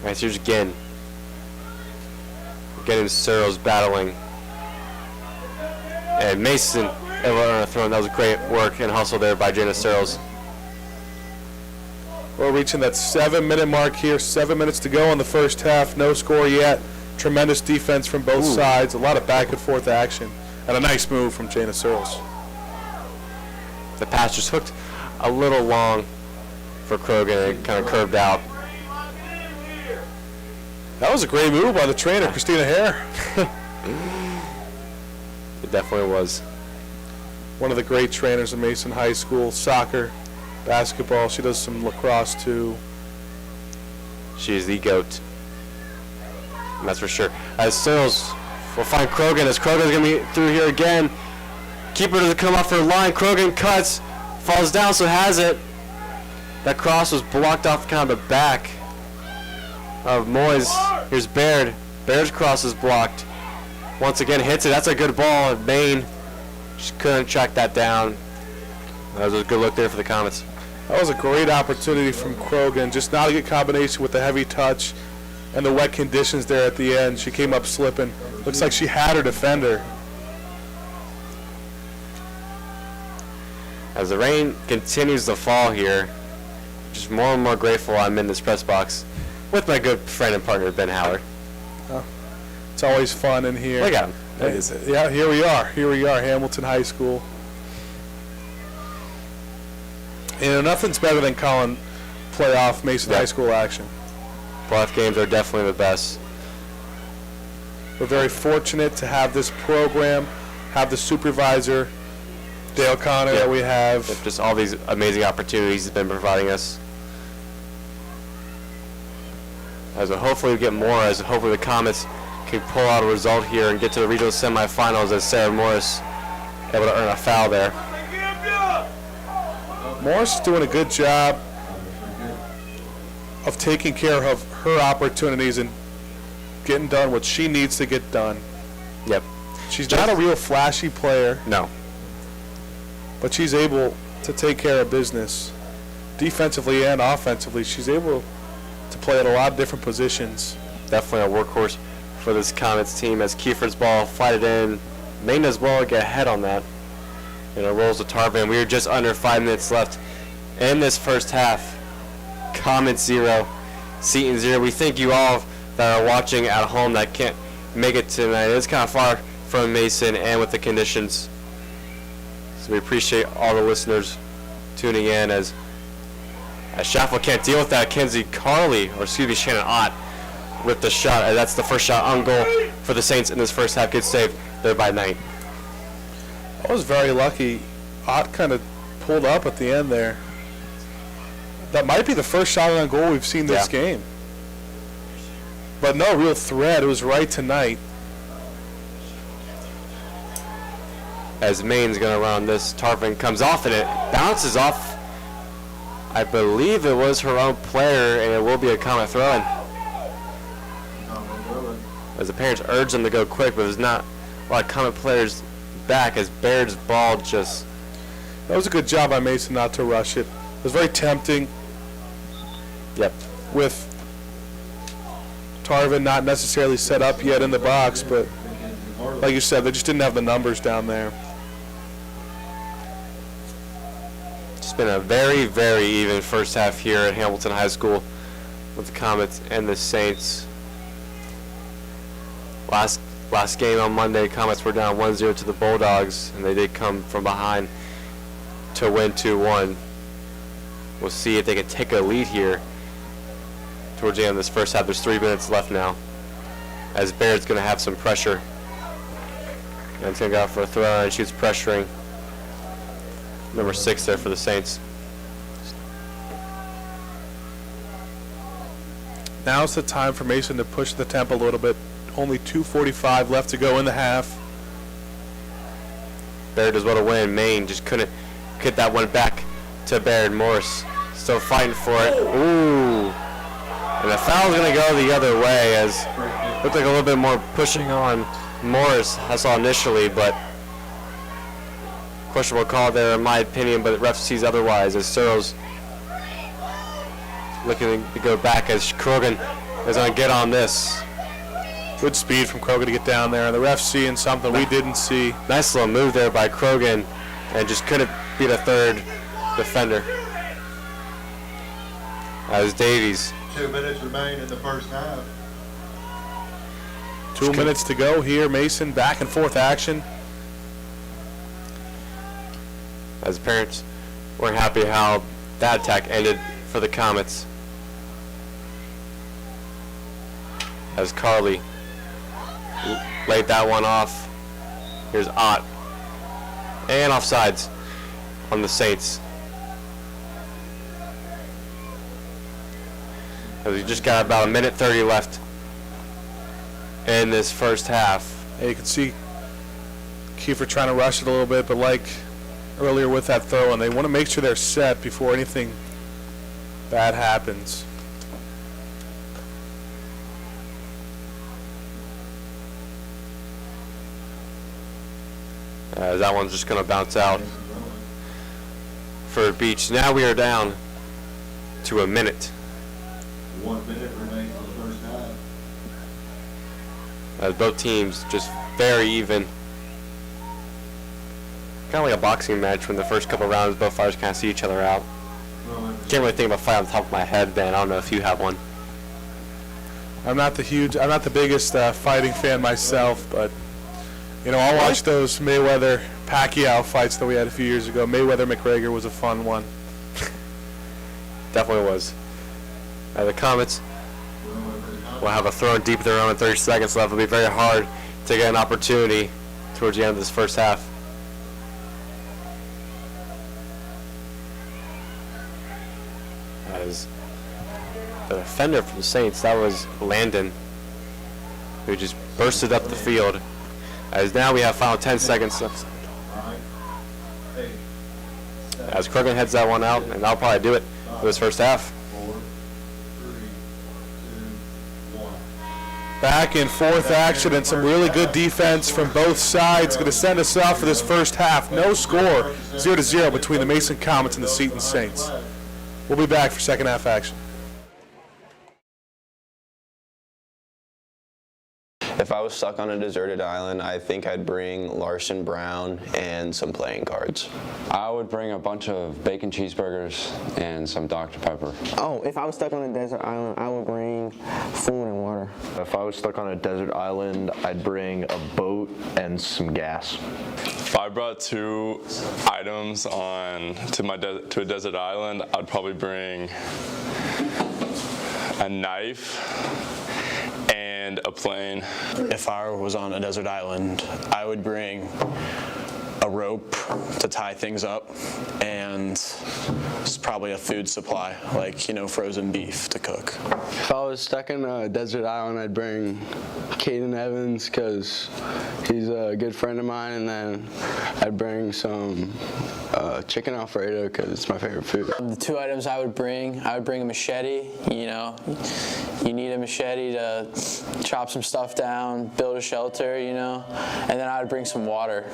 [SPEAKER 3] All right, so here's again. Getting Searles battling. And Mason able to earn a throw. That was great work and hustle there by Jana Searles.
[SPEAKER 4] We're reaching that 7-minute mark here. 7 minutes to go in the first half. No score yet. Tremendous defense from both sides. A lot of back and forth action. And a nice move from Jana Searles.
[SPEAKER 3] The pass just hooked a little long for Krogan and kind of curved out.
[SPEAKER 4] That was a great move by the trainer, Christina Hare.
[SPEAKER 3] It definitely was.
[SPEAKER 4] One of the great trainers in Mason High School. Soccer, basketball. She does some lacrosse too.
[SPEAKER 3] She is the GOAT. And that's for sure. As Searles will find Krogan, as Krogan's going to be through here again. Keeper doesn't come off her line. Krogan cuts, falls down, so has it. That cross was blocked off kind of the back of Moyes. Here's Baird. Baird's cross is blocked. Once again hits it. That's a good ball. Maine just couldn't track that down. That was a good look there for the Comets.
[SPEAKER 4] That was a great opportunity from Krogan. Just not a good combination with the heavy touch and the wet conditions there at the end. She came up slipping. Looks like she had her defender.
[SPEAKER 3] As the rain continues to fall here, just more and more grateful I'm in this press box with my good friend and partner, Ben Howard.
[SPEAKER 4] It's always fun in here.
[SPEAKER 3] Look at him.
[SPEAKER 4] Yeah, here we are. Here we are, Hamilton High School. You know, nothing's better than calling playoff Mason High School action.
[SPEAKER 3] Playoff games are definitely the best.
[SPEAKER 4] We're very fortunate to have this program, have the supervisor, Dale Connor, that we have.
[SPEAKER 3] Just all these amazing opportunities he's been providing us. As hopefully we get more, as hopefully the Comets can pull out a result here and get to the regional semifinals, as Sarah Morris able to earn a foul there.
[SPEAKER 4] Morris is doing a good job of taking care of her opportunities and getting done what she needs to get done.
[SPEAKER 3] Yep.
[SPEAKER 4] She's not a real flashy player,
[SPEAKER 3] No.
[SPEAKER 4] but she's able to take care of business. Defensively and offensively, she's able to play at a lot of different positions.
[SPEAKER 3] Definitely a workhorse for this Comets team, as Kiefer's ball fight it in. Maine does well to get ahead on that. And it rolls to Tarvin. We are just under 5 minutes left in this first half. Comets 0, Seton 0. We thank you all that are watching at home that can't make it tonight. It's kind of far from Mason and with the conditions. So we appreciate all the listeners tuning in as Schaffel can't deal with that. Kenzie Carley, or excuse me, Shannon Ott with the shot. That's the first shot on goal for the Saints in this first half. Good save there by Knight.
[SPEAKER 4] I was very lucky. Ott kind of pulled up at the end there. That might be the first shot on goal we've seen this game. But no real threat. It was right to Knight.
[SPEAKER 3] As Maine's going to run this, Tarvin comes off and it bounces off. I believe it was her own player, and it will be a Comet throw-in. As the parents urge them to go quick, but there's not a lot of Comet players back as Baird's ball just...
[SPEAKER 4] That was a good job by Mason not to rush it. It was very tempting.
[SPEAKER 3] Yep.
[SPEAKER 4] With Tarvin not necessarily set up yet in the box, but like you said, they just didn't have the numbers down there.
[SPEAKER 3] It's been a very, very even first half here at Hamilton High School with the Comets and the Saints. Last game on Monday, Comets were down 1-0 to the Bulldogs, and they did come from behind to win 2-1. We'll see if they can take a lead here towards the end of this first half. There's 3 minutes left now, as Baird's going to have some pressure. And it's going to go out for a throw, and shoots pressuring number 6 there for the Saints.
[SPEAKER 4] Now's the time for Mason to push the tempo a little bit. Only 2:45 left to go in the half.
[SPEAKER 3] Baird does well to win. Maine just couldn't get that one back to Baird. Morris still fighting for it. Ooh. And the foul's going to go the other way, as looked like a little bit more pushing on Morris I saw initially, but questionable call there in my opinion, but the ref sees otherwise as Searles looking to go back as Krogan is going to get on this.
[SPEAKER 4] Good speed from Krogan to get down there, and the ref seeing something we didn't see.
[SPEAKER 3] Nice little move there by Krogan, and just couldn't beat a third defender. As Davies.
[SPEAKER 5] 2 minutes remain in the first half.
[SPEAKER 4] 2 minutes to go here. Mason back and forth action.
[SPEAKER 3] As parents weren't happy how that attack ended for the Comets. As Carly laid that one off. Here's Ott. And offsides on the Saints. As we just got about 1:30 left in this first half.
[SPEAKER 4] And you can see Kiefer trying to rush it a little bit, but like earlier with that throw, and they want to make sure they're set before anything bad happens.
[SPEAKER 3] That one's just going to bounce out for Beach. Now we are down to a minute.
[SPEAKER 5] 1 minute remains in the first half.
[SPEAKER 3] As both teams just very even. Kind of like a boxing match when the first couple rounds both fighters kind of see each other out. Can't really think of a fight on top of my head, Ben. I don't know if you have one.
[SPEAKER 4] I'm not the biggest fighting fan myself, but you know, I'll watch those Mayweather-Pacquiao fights that we had a few years ago. Mayweather-McGregor was a fun one.
[SPEAKER 3] Definitely was. The Comets will have a throw deep of their own with 30 seconds left. It'll be very hard to get an opportunity towards the end of this first half. As the defender from the Saints, that was Landon, who just bursted up the field. As now we have final 10 seconds left.
[SPEAKER 5] 9, 8, 7,
[SPEAKER 3] As Krogan heads that one out, and that'll probably do it for this first half.
[SPEAKER 5] 4, 3, 2, 1.
[SPEAKER 4] Back and forth action and some really good defense from both sides. Going to send us off for this first half. No score, 0-0 between the Mason Comets and the Seton Saints. We'll be back for second half action.
[SPEAKER 6] If I was stuck on a deserted island, I think I'd bring Larson Brown and some playing cards.
[SPEAKER 7] I would bring a bunch of bacon cheeseburgers and some Dr. Pepper.
[SPEAKER 8] Oh, if I was stuck on a desert island, I would bring food and water.
[SPEAKER 9] If I was stuck on a desert island, I'd bring a boat and some gas.
[SPEAKER 10] If I brought 2 items to a desert island, I'd probably bring a knife and a plane.
[SPEAKER 11] If I was on a desert island, I would bring a rope to tie things up and probably a food supply, like, frozen beef to cook.
[SPEAKER 12] If I was stuck in a desert island, I'd bring Caden Evans because he's a good friend of mine, and then I'd bring some chicken Alfredo because it's my favorite food.
[SPEAKER 13] The 2 items I would bring a machete. You need a machete to chop some stuff down, build a shelter, and then I would bring some water.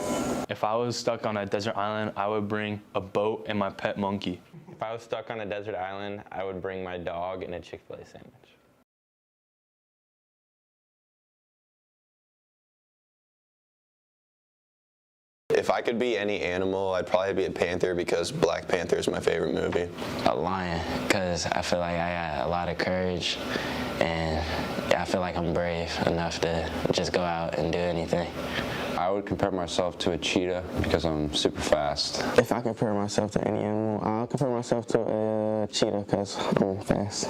[SPEAKER 2] If I was stuck on a desert island, I would bring a boat and my pet monkey.
[SPEAKER 14] If I was stuck on a desert island, I would bring my dog and a Chick-fil-A sandwich.
[SPEAKER 6] If I could be any animal, I'd probably be a panther because Black Panther is my favorite movie.
[SPEAKER 15] A lion, because I feel like I got a lot of courage, and I feel like I'm brave enough to just go out and do anything.
[SPEAKER 7] I would compare myself to a cheetah because I'm super fast.
[SPEAKER 8] If I compare myself to any animal, I'll compare myself to a cheetah because I'm fast.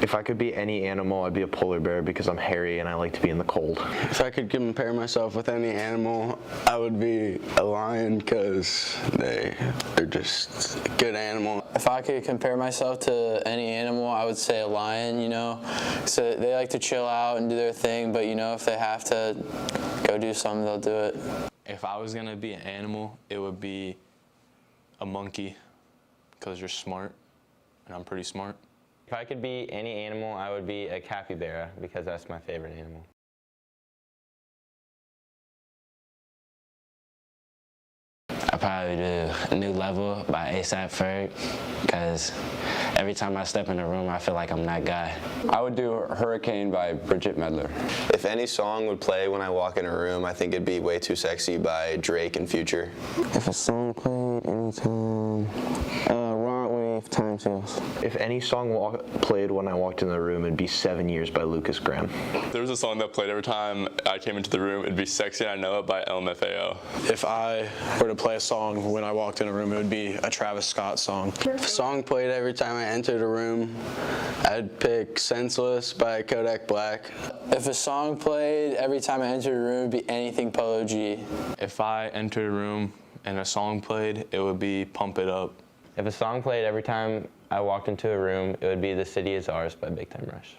[SPEAKER 9] If I could be any animal, I'd be a polar bear because I'm hairy and I like to be in the cold.
[SPEAKER 12] If I could compare myself with any animal, I would be a lion because they're just a good animal.
[SPEAKER 13] If I could compare myself to any animal, I would say a lion, So they like to chill out and do their thing, but if they have to go do something, they'll do it.
[SPEAKER 2] If I was gonna be an animal, it would be a monkey because you're smart, and I'm pretty smart.
[SPEAKER 14] If I could be any animal, I would be a capybara because that's my favorite animal.
[SPEAKER 15] I probably do A New Level by A$AP Ferg, because every time I step in a room, I feel like I'm that guy.
[SPEAKER 7] I would do Hurricane by Bridget Medler.
[SPEAKER 6] If any song would play when I walk in a room, I think it'd be Way Too Sexy by Drake and Future.
[SPEAKER 8] If a song played anytime, Wrong Wave, Time Seals.
[SPEAKER 9] If any song played when I walked in the room, it'd be 7 Years by Lucas Graham.
[SPEAKER 10] If there was a song that played every time I came into the room, it'd be Sexy and I Know It by LMFAO.
[SPEAKER 11] If I were to play a song when I walked in a room, it would be a Travis Scott song.
[SPEAKER 12] If a song played every time I entered a room, I'd pick Senseless by Kodak Black.
[SPEAKER 13] If a song played every time I entered a room, it'd be anything Polo G.
[SPEAKER 2] If I entered a room and a song played, it would be Pump It Up.
[SPEAKER 14] If a song played every time I walked into a room, it would be The City Is Ours by Big Time Rush.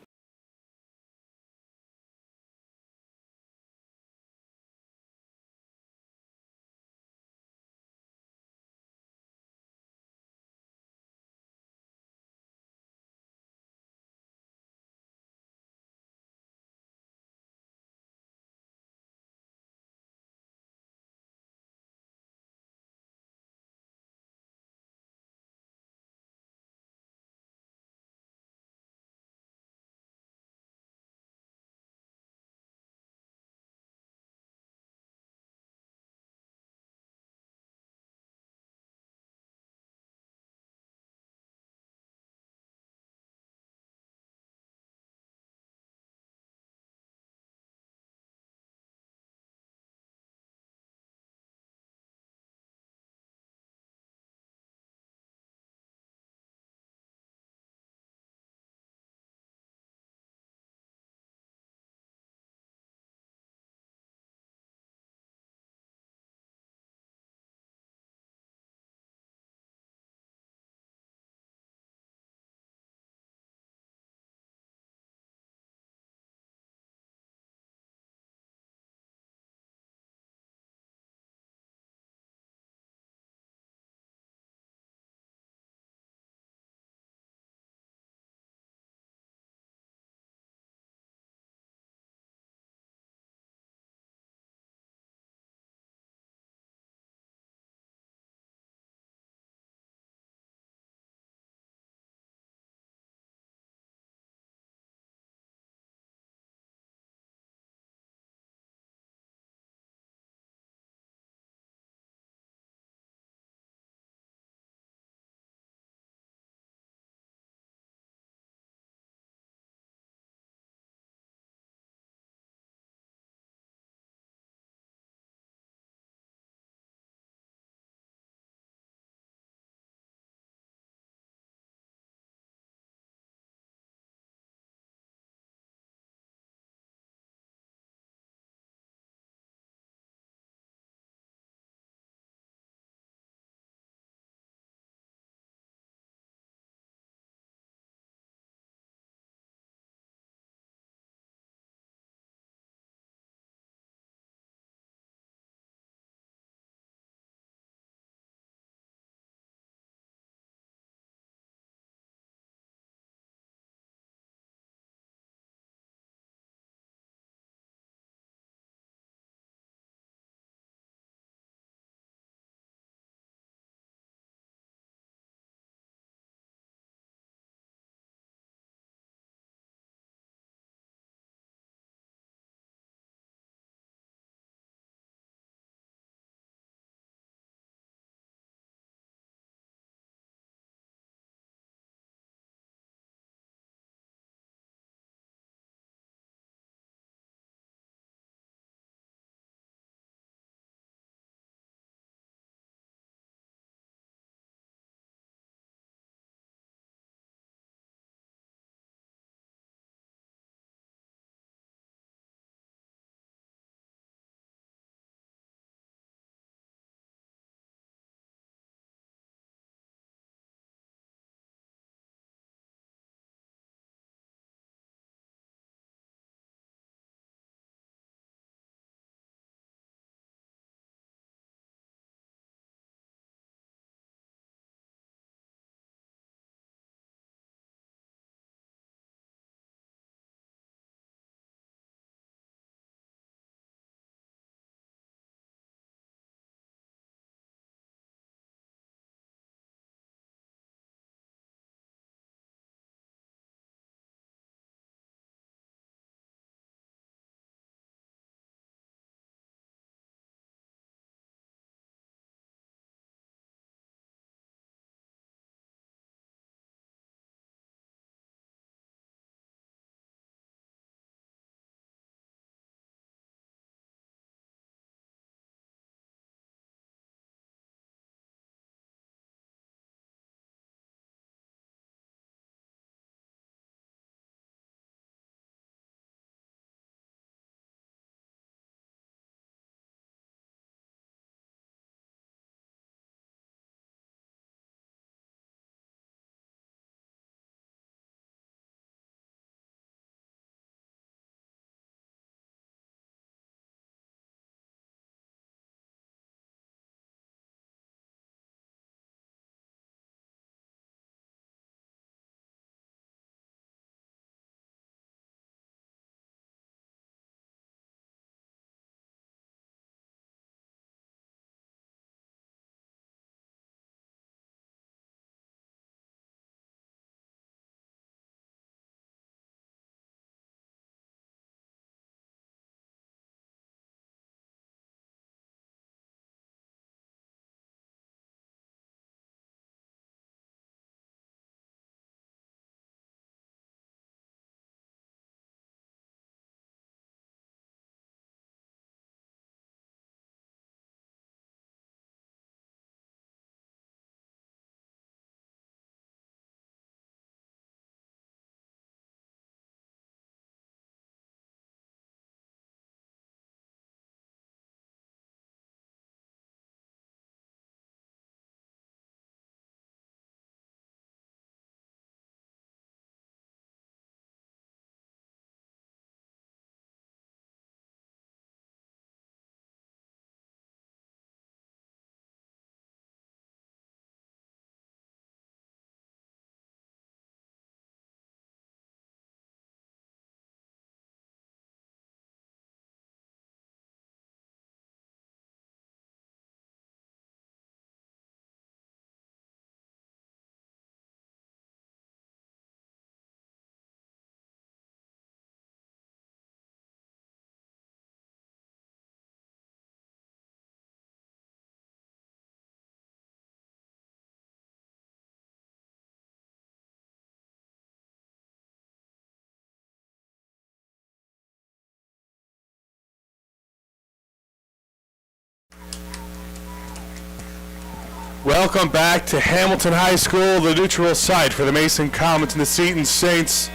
[SPEAKER 4] Welcome back to Hamilton High School, the neutral site for the Mason Comets and the Seton Saints.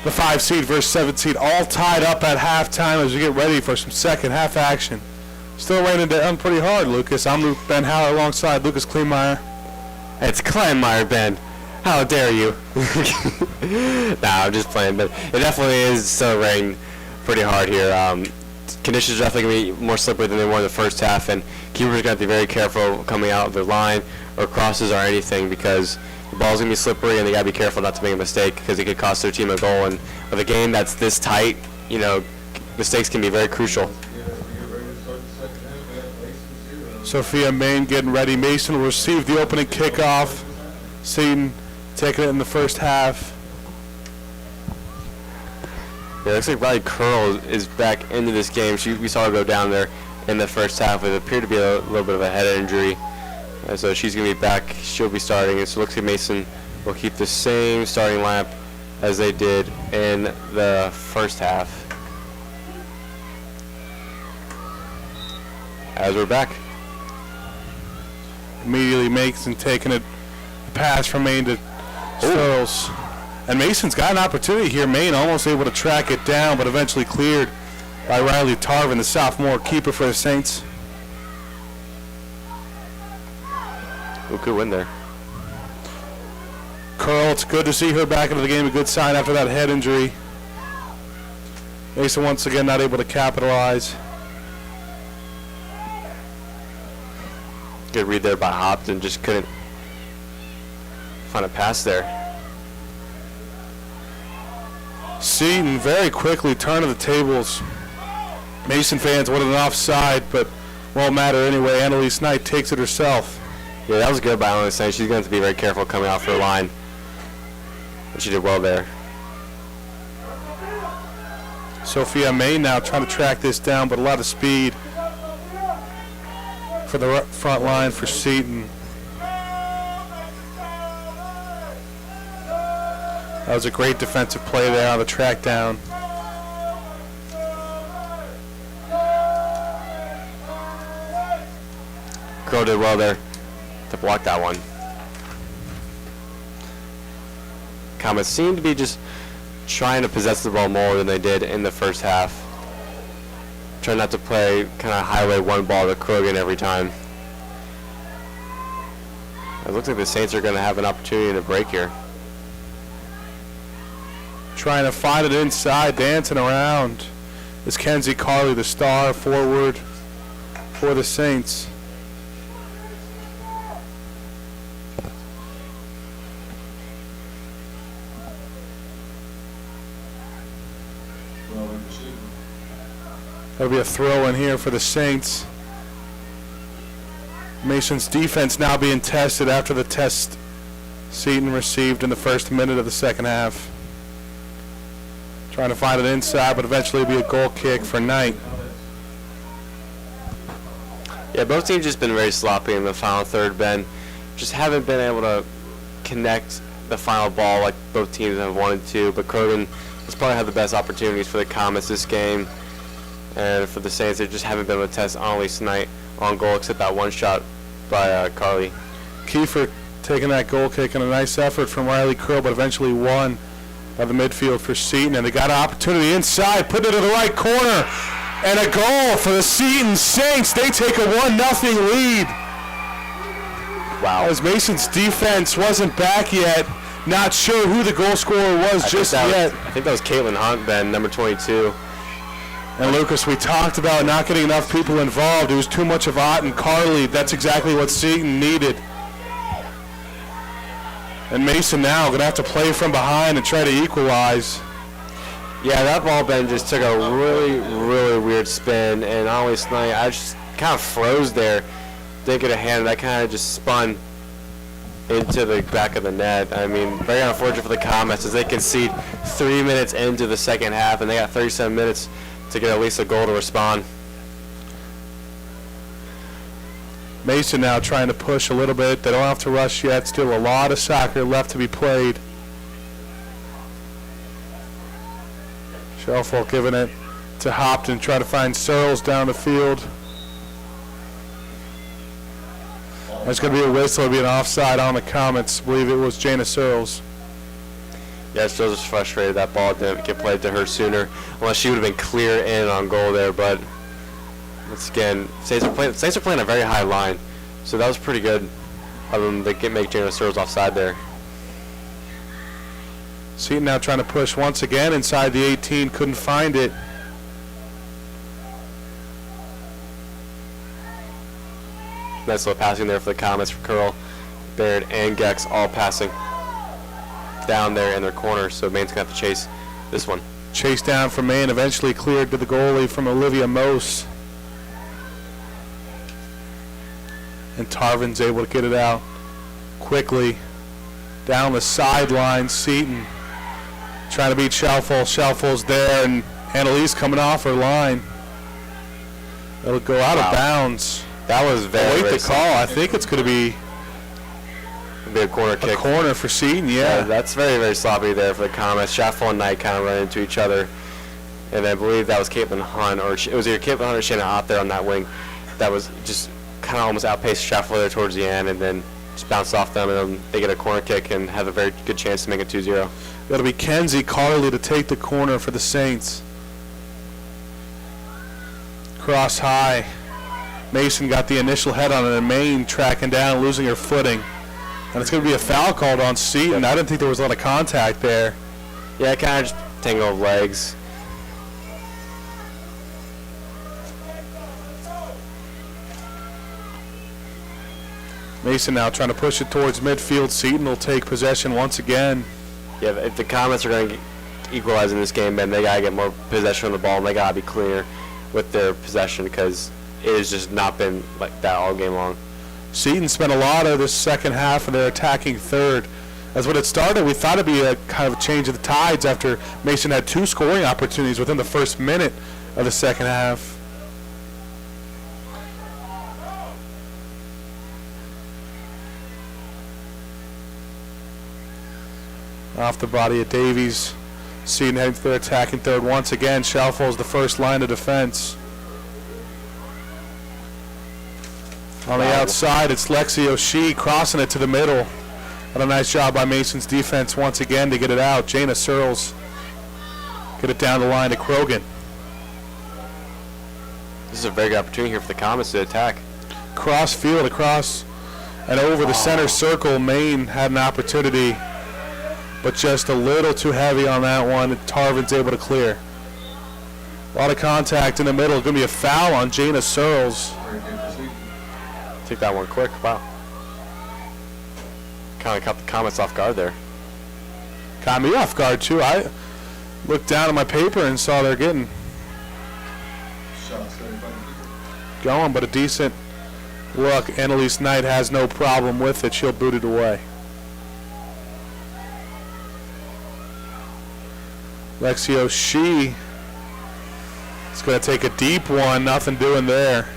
[SPEAKER 4] The 5 seed versus 7 seed all tied up at halftime as we get ready for some second half action. Still raining down pretty hard, Lucas. I'm Ben Howard alongside Lucas Kleinmeyer.
[SPEAKER 3] It's Kleinmeyer, Ben. How dare you? Nah, I'm just playing, but it definitely is still raining pretty hard here. Conditions are definitely going to be more slippery than they were in the first half, and keepers are going to have to be very careful coming out of their line or crosses or anything, because the ball's going to be slippery and they got to be careful not to make a mistake, because it could cost their team a goal. And with a game that's this tight, you know, mistakes can be very crucial.
[SPEAKER 4] Sophia Main getting ready. Mason will receive the opening kickoff. Seton taking it in the first half.
[SPEAKER 3] Yeah, it looks like Riley Curl is back into this game. We saw her go down there in the first half. It appeared to be a little bit of a head injury. So she's going to be back. She'll be starting. And so it looks like Mason will keep the same starting lineup as they did in the first half. As we're back.
[SPEAKER 4] Immediately Mason taking it, a pass from Maine to Searles. And Mason's got an opportunity here. Maine almost able to track it down, but eventually cleared by Riley Tarvin, the sophomore keeper for the Saints.
[SPEAKER 3] Who could win there?
[SPEAKER 4] Curl, it's good to see her back into the game. A good sign after that head injury. Mason once again not able to capitalize.
[SPEAKER 3] Good read there by Hopton, just couldn't find a pass there.
[SPEAKER 4] Seton very quickly turning the tables. Mason fans wanted an offside, but won't matter anyway. Annalise Knight takes it herself.
[SPEAKER 3] Yeah, that was good by Annalise Knight. She's going to be very careful coming off her line. And she did well there.
[SPEAKER 4] Sophia May now trying to track this down, but a lot of speed for the front line for Seton. That was a great defensive play there on the track down.
[SPEAKER 3] Crow did well there to block that one. Comets seem to be just trying to possess the ball more than they did in the first half. Trying not to play kind of highway one ball to Krogan every time. It looks like the Saints are going to have an opportunity to break here.
[SPEAKER 4] Trying to find it inside, dancing around, is Kenzie Carley, the star forward for the Saints. There'll be a throw in here for the Saints. Mason's defense now being tested after the test Seton received in the first minute of the second half. Trying to find it inside, but eventually it'll be a goal kick for Knight.
[SPEAKER 3] Yeah, both teams just been very sloppy in the final third, Ben. Just haven't been able to connect the final ball like both teams have wanted to, but Krogan has probably had the best opportunities for the Comets this game. And for the Saints, they just haven't been able to test Annalise Knight on goal, except that one shot by Carly.
[SPEAKER 4] Kiefer taking that goal kick and a nice effort from Riley Curl, but eventually won by the midfield for Seton. And they got an opportunity inside, put it to the right corner, and a goal for the Seton Saints. They take a 1-0 lead.
[SPEAKER 3] Wow.
[SPEAKER 4] As Mason's defense wasn't back yet, not sure who the goal scorer was just yet.
[SPEAKER 3] I think that was Caitlin Hunt, Ben, number 22.
[SPEAKER 4] And Lucas, we talked about not getting enough people involved. It was too much of Ott and Carly. That's exactly what Seton needed. And Mason now going to have to play from behind and try to equalize.
[SPEAKER 3] Yeah, that ball, Ben, just took a really, really weird spin. And Annalise Knight, I just kind of froze there. Didn't get a hand. That kind of just spun into the back of the net. I mean, very unfortunate for the Comets as they concede 3 minutes into the second half, and they got 37 minutes to get at least a goal to respond.
[SPEAKER 4] Mason now trying to push a little bit. They don't have to rush yet. Still a lot of soccer left to be played. Shelfel giving it to Hopton, trying to find Searles down the field. There's going to be a whistle. It'll be an offside on the Comets. I believe it was Jana Searles.
[SPEAKER 3] Yeah, Searles was frustrated that ball didn't get played to her sooner, unless she would have been clear in on goal there. But once again, Saints are playing a very high line, so that was pretty good of them to make Jana Searles offside there.
[SPEAKER 4] Seton now trying to push once again inside the 18. Couldn't find it.
[SPEAKER 3] Nice little passing there for the Comets for Curl, Baird, and Gex all passing down there in their corner, so Maine's going to have to chase this one.
[SPEAKER 4] Chase down from Maine, eventually cleared to the goalie from Olivia Mose. And Tarvin's able to get it out quickly. Down the sideline, Seton trying to beat Shalfol. Shalfol's there, and Annalise coming off her line. It'll go out of bounds.
[SPEAKER 3] That was very,
[SPEAKER 4] Wait the call. I think it's going to be
[SPEAKER 3] a corner kick.
[SPEAKER 4] A corner for Seton, yeah.
[SPEAKER 3] That's very, very sloppy there for the Comets. Schaffel and Knight kind of run into each other. And I believe that was Caitlin Hunt, or it was either Caitlin Hunt or Shannon out there on that wing. That was just kind of almost outpaced Schaffel there towards the end, and then just bounced off them, and then they get a corner kick and have a very good chance to make it 2-0.
[SPEAKER 4] It'll be Kenzie Carley to take the corner for the Saints. Cross high. Mason got the initial head on it, and Maine tracking down, losing her footing. And it's going to be a foul called on Seton. I didn't think there was a lot of contact there.
[SPEAKER 3] Yeah, kind of just tangle of legs.
[SPEAKER 4] Mason now trying to push it towards midfield. Seton will take possession once again.
[SPEAKER 3] Yeah, if the Comets are going to equalize in this game, then they got to get more possession of the ball, and they got to be cleaner with their possession, because it has just not been like that all game long.
[SPEAKER 4] Seton spent a lot of the second half of their attacking third. That's when it started. We thought it'd be a kind of a change of the tides after Mason had 2 scoring opportunities within the first minute of the second half. Off the body of Davies. Seton heading to their attacking third once again. Shalfol's the first line of defense. On the outside, it's Lexi O'Shea crossing it to the middle. And a nice job by Mason's defense once again to get it out. Jana Searles get it down the line to Krogan.
[SPEAKER 3] This is a very good opportunity here for the Comets to attack.
[SPEAKER 4] Cross field, across and over the center circle. Maine had an opportunity, but just a little too heavy on that one. Tarvin's able to clear. A lot of contact in the middle. Going to be a foul on Jana Searles.
[SPEAKER 3] Take that one quick. Wow. Kind of caught the Comets off guard there.
[SPEAKER 4] Caught me off guard too. I looked down at my paper and saw they're getting going, but a decent look. Annalise Knight has no problem with it. She'll boot it away. Lexi O'Shea is going to take a deep one. Nothing doing there.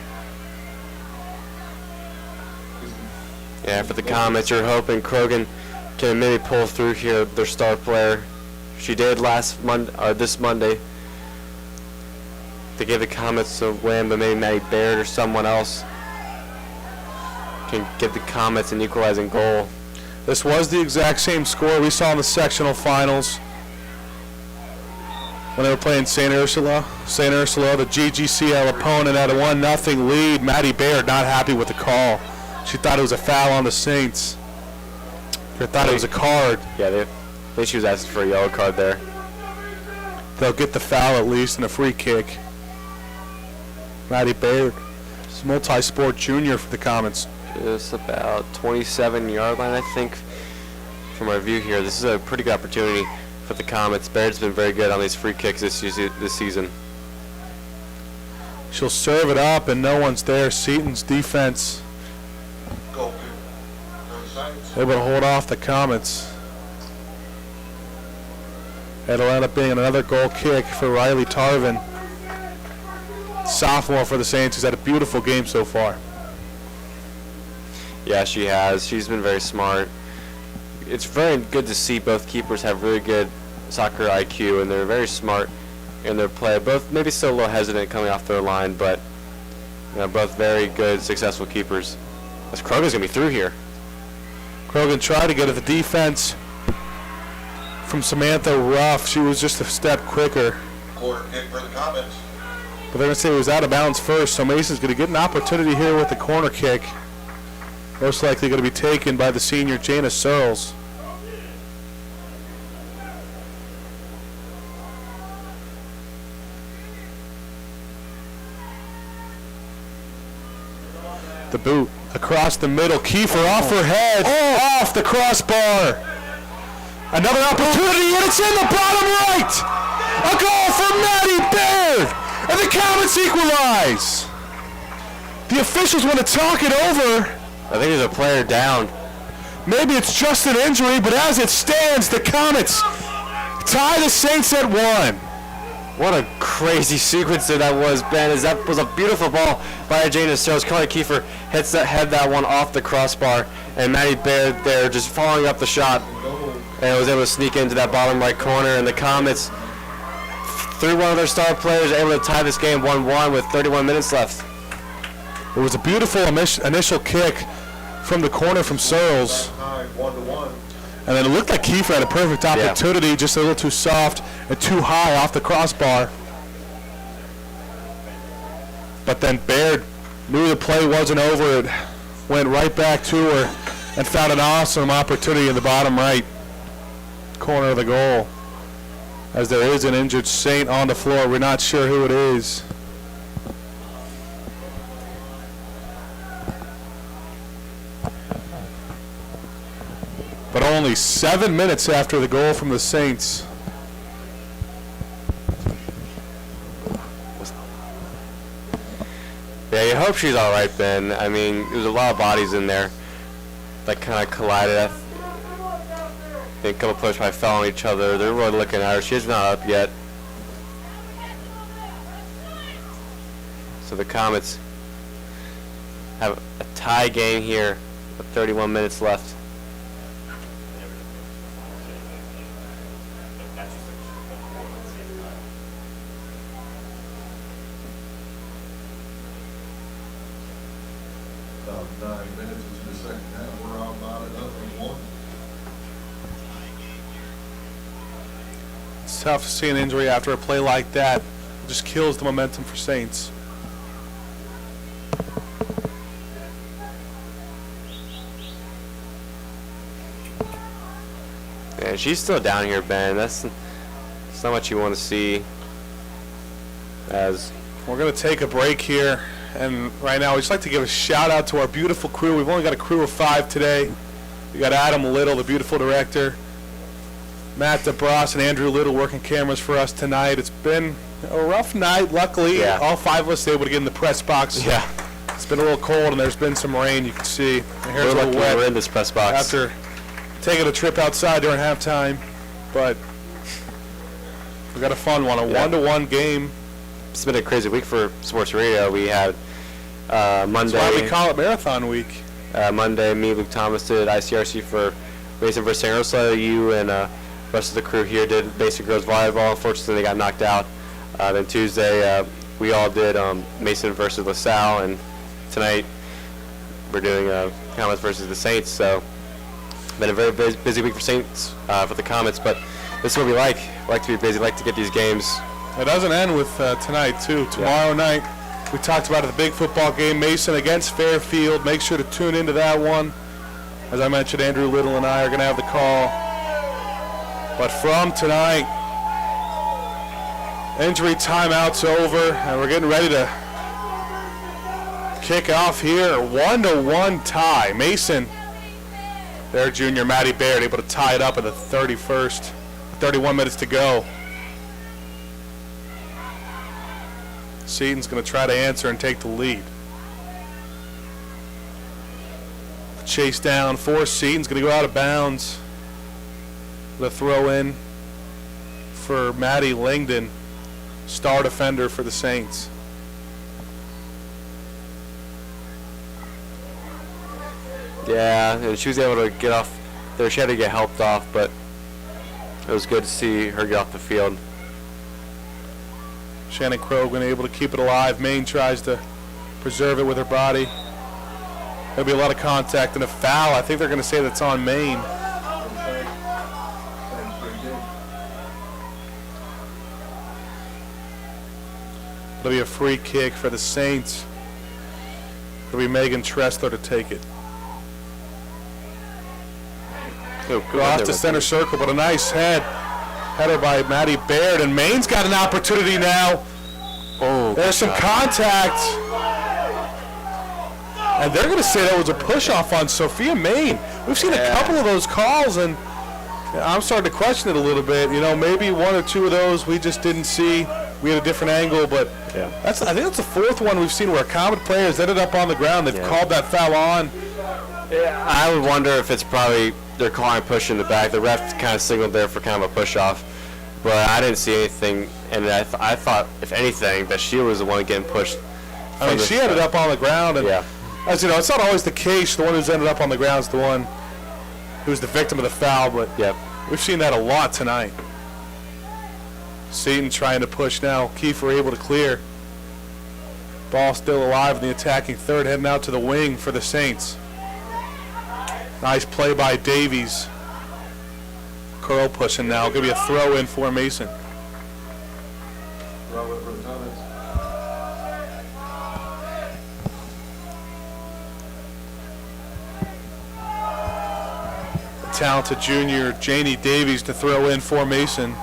[SPEAKER 3] Yeah, for the Comets, you're hoping Krogan can maybe pull through here, their star player. She did this Monday. They gave the Comets a win, but maybe Maddie Baird or someone else can get the Comets an equalizing goal.
[SPEAKER 4] This was the exact same score we saw in the sectional finals when they were playing St. Ursula. St. Ursula, the GGCL opponent, had a 1-0 lead. Maddie Baird not happy with the call. She thought it was a foul on the Saints. Or thought it was a card.
[SPEAKER 3] Yeah, I think she was asking for a yellow card there.
[SPEAKER 4] They'll get the foul at least and a free kick. Maddie Baird, multi-sport junior for the Comets.
[SPEAKER 3] Just about 27-yard line, I think, from our view here. This is a pretty good opportunity for the Comets. Baird's been very good on these free kicks this season.
[SPEAKER 4] She'll serve it up, and no one's there. Seton's defense able to hold off the Comets. It'll end up being another goal kick for Riley Tarvin, sophomore for the Saints, who's had a beautiful game so far.
[SPEAKER 3] Yeah, she has. She's been very smart. It's very good to see both keepers have really good soccer IQ, and they're very smart in their play. Both maybe still a little hesitant coming off their line, but both very good, successful keepers. This Krogan's going to be through here.
[SPEAKER 4] Krogan tried to get at the defense from Samantha Ruff. She was just a step quicker.
[SPEAKER 5] Corner kick for the Comets.
[SPEAKER 4] But they're going to say he was out of bounds first, so Mason's going to get an opportunity here with the corner kick. Most likely going to be taken by the senior Jana Searles. The boot across the middle. Kiefer off her head. Oh, off the crossbar. Another opportunity, and it's in the bottom right. A goal for Maddie Baird, and the Comets equalize. The officials want to talk it over.
[SPEAKER 3] I think there's a player down.
[SPEAKER 4] Maybe it's just an injury, but as it stands, the Comets tie the Saints at 1.
[SPEAKER 3] What a crazy sequence that was, Ben. That was a beautiful ball by Jana Searles. Carly Kiefer head that one off the crossbar, and Maddie Baird there just following up the shot, and was able to sneak into that bottom right corner. And the Comets, through one of their star players, able to tie this game 1-1 with 31 minutes left.
[SPEAKER 4] It was a beautiful initial kick from the corner from Searles.
[SPEAKER 5] 1-1.
[SPEAKER 4] And then it looked like Kiefer had a perfect opportunity, just a little too soft and too high off the crossbar. But then Baird knew the play wasn't over. It went right back to her and found an awesome opportunity in the bottom right corner of the goal. As there is an injured Saint on the floor. We're not sure who it is. But only 7 minutes after the goal from the Saints.
[SPEAKER 3] Yeah, you hope she's all right, Ben. I mean, there's a lot of bodies in there that kind of collided. I think a couple players probably fell on each other. They're really looking at her. She's not up yet. So the Comets have a tie game here with 31 minutes left.
[SPEAKER 5] About 9 minutes into the second half. We're all knotted up in 1.
[SPEAKER 4] It's tough to see an injury after a play like that. It just kills the momentum for Saints.
[SPEAKER 3] Yeah, she's still down here, Ben. That's not what you want to see. As
[SPEAKER 4] we're going to take a break here, and right now we'd just like to give a shout out to our beautiful crew. We've only got a crew of 5 today. We got Adam Little, the beautiful director, Matt DeBross and Andrew Little working cameras for us tonight. It's been a rough night. Luckily, all 5 of us able to get in the press box.
[SPEAKER 3] Yeah.
[SPEAKER 4] It's been a little cold, and there's been some rain, you can see. The hair's
[SPEAKER 3] we're
[SPEAKER 4] a little
[SPEAKER 3] lucky
[SPEAKER 4] wet
[SPEAKER 3] we're in this press box.
[SPEAKER 4] after taking a trip outside during halftime, but we got a fun one, a 1-1 game.
[SPEAKER 3] It's been a crazy week for sports radio. We had Monday.
[SPEAKER 4] That's why we call it Marathon Week.
[SPEAKER 3] Monday, me, Luke Thomas did ICRC for Mason versus San Rosa. You and the rest of the crew here did basic girls volleyball. Unfortunately, they got knocked out. Then Tuesday, we all did Mason versus LaSalle, and tonight we're doing Comets versus the Saints. So been a very busy week for Saints for the Comets, but this is what we like. We like to be busy, like to get these games.
[SPEAKER 4] It doesn't end with tonight, too. Tomorrow night, we talked about it, the big football game, Mason against Fairfield. Make sure to tune into that one. As I mentioned, Andrew Little and I are going to have the call. But from tonight, injury timeout's over, and we're getting ready to kick off here. 1-1 tie. Mason, their junior Maddie Baird, able to tie it up at the 31st. 31 minutes to go. Seton's going to try to answer and take the lead. Chase down for Seton's going to go out of bounds. The throw in for Maddie Langdon, star defender for the Saints.
[SPEAKER 3] Yeah, and she was able to get off there. She had to get helped off, but it was good to see her get off the field.
[SPEAKER 4] Shannon Krogan able to keep it alive. Maine tries to preserve it with her body. There'll be a lot of contact and a foul. I think they're going to say that's on Maine. It'll be a free kick for the Saints. It'll be Megan Tressler to take it. Go off to center circle, but a nice header by Maddie Baird, and Maine's got an opportunity now.
[SPEAKER 3] Oh,
[SPEAKER 4] there's some contact, and they're going to say that was a push-off on Sophia Maine. We've seen a couple of those calls, and I'm starting to question it a little bit. You know, maybe one or two of those we just didn't see. We had a different angle, but I think that's the fourth one we've seen where a Comet player has ended up on the ground. They've called that foul on.
[SPEAKER 3] Yeah, I would wonder if it's probably they're calling a push in the back. The ref kind of signaled there for kind of a push-off, but I didn't see anything, and I thought, if anything, that she was the one getting pushed.
[SPEAKER 4] I mean, she ended up on the ground, and as you know, it's not always the case. The one who's ended up on the ground is the one who's the victim of the foul, but we've seen that a lot tonight. Seton trying to push now. Kiefer able to clear. Ball still alive in the attacking third, heading out to the wing for the Saints. Nice play by Davies. Curl pushing now. Going to be a throw in for Mason.
[SPEAKER 5] Throw it for the Comets.
[SPEAKER 4] Talented junior Janie Davies to throw in for Mason.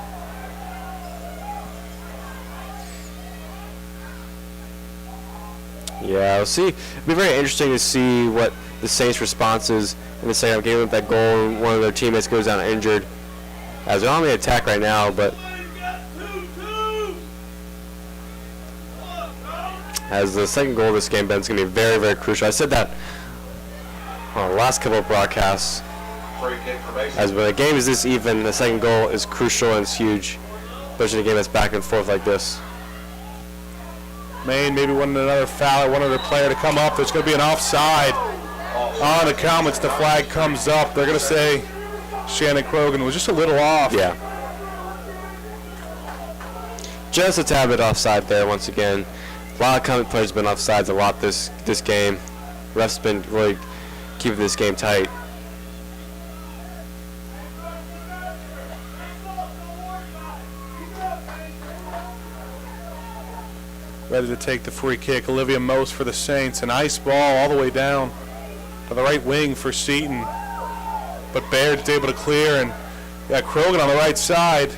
[SPEAKER 3] Yeah, we'll see. It'll be very interesting to see what the Saints' response is in the second game with that goal. One of their teammates goes down injured. As they're on the attack right now, but as the second goal of this game, Ben's going to be very, very crucial. I said that on the last couple of broadcasts. As when a game is this even, the second goal is crucial and it's huge, especially in a game that's back and forth like this.
[SPEAKER 4] Maine maybe wanted another foul, wanted their player to come up. There's going to be an offside on the Comets. The flag comes up. They're going to say Shannon Krogan was just a little off.
[SPEAKER 3] Yeah. Just a tad bit offside there once again. A lot of Comet players have been offsides a lot this game. Refs been really keeping this game tight.
[SPEAKER 4] Ready to take the free kick. Olivia Most for the Saints. An ice ball all the way down to the right wing for Seton. But Baird's able to clear, and Krogan on the right side.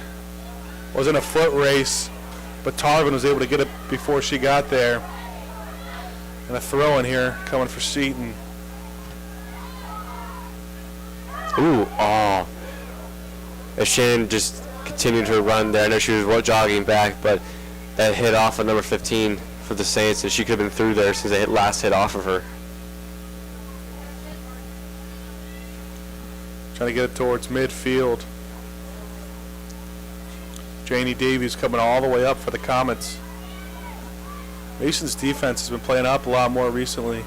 [SPEAKER 4] Wasn't a foot race, but Tarvin was able to get it before she got there. And a throw in here coming for Seton.
[SPEAKER 3] Ooh, oh. If Shannon just continued her run there, I know she was jogging back, but that hit off of number 15 for the Saints, and she could have been through there since they last hit off of her.
[SPEAKER 4] Trying to get it towards midfield. Janie Davies coming all the way up for the Comets. Mason's defense has been playing up a lot more recently.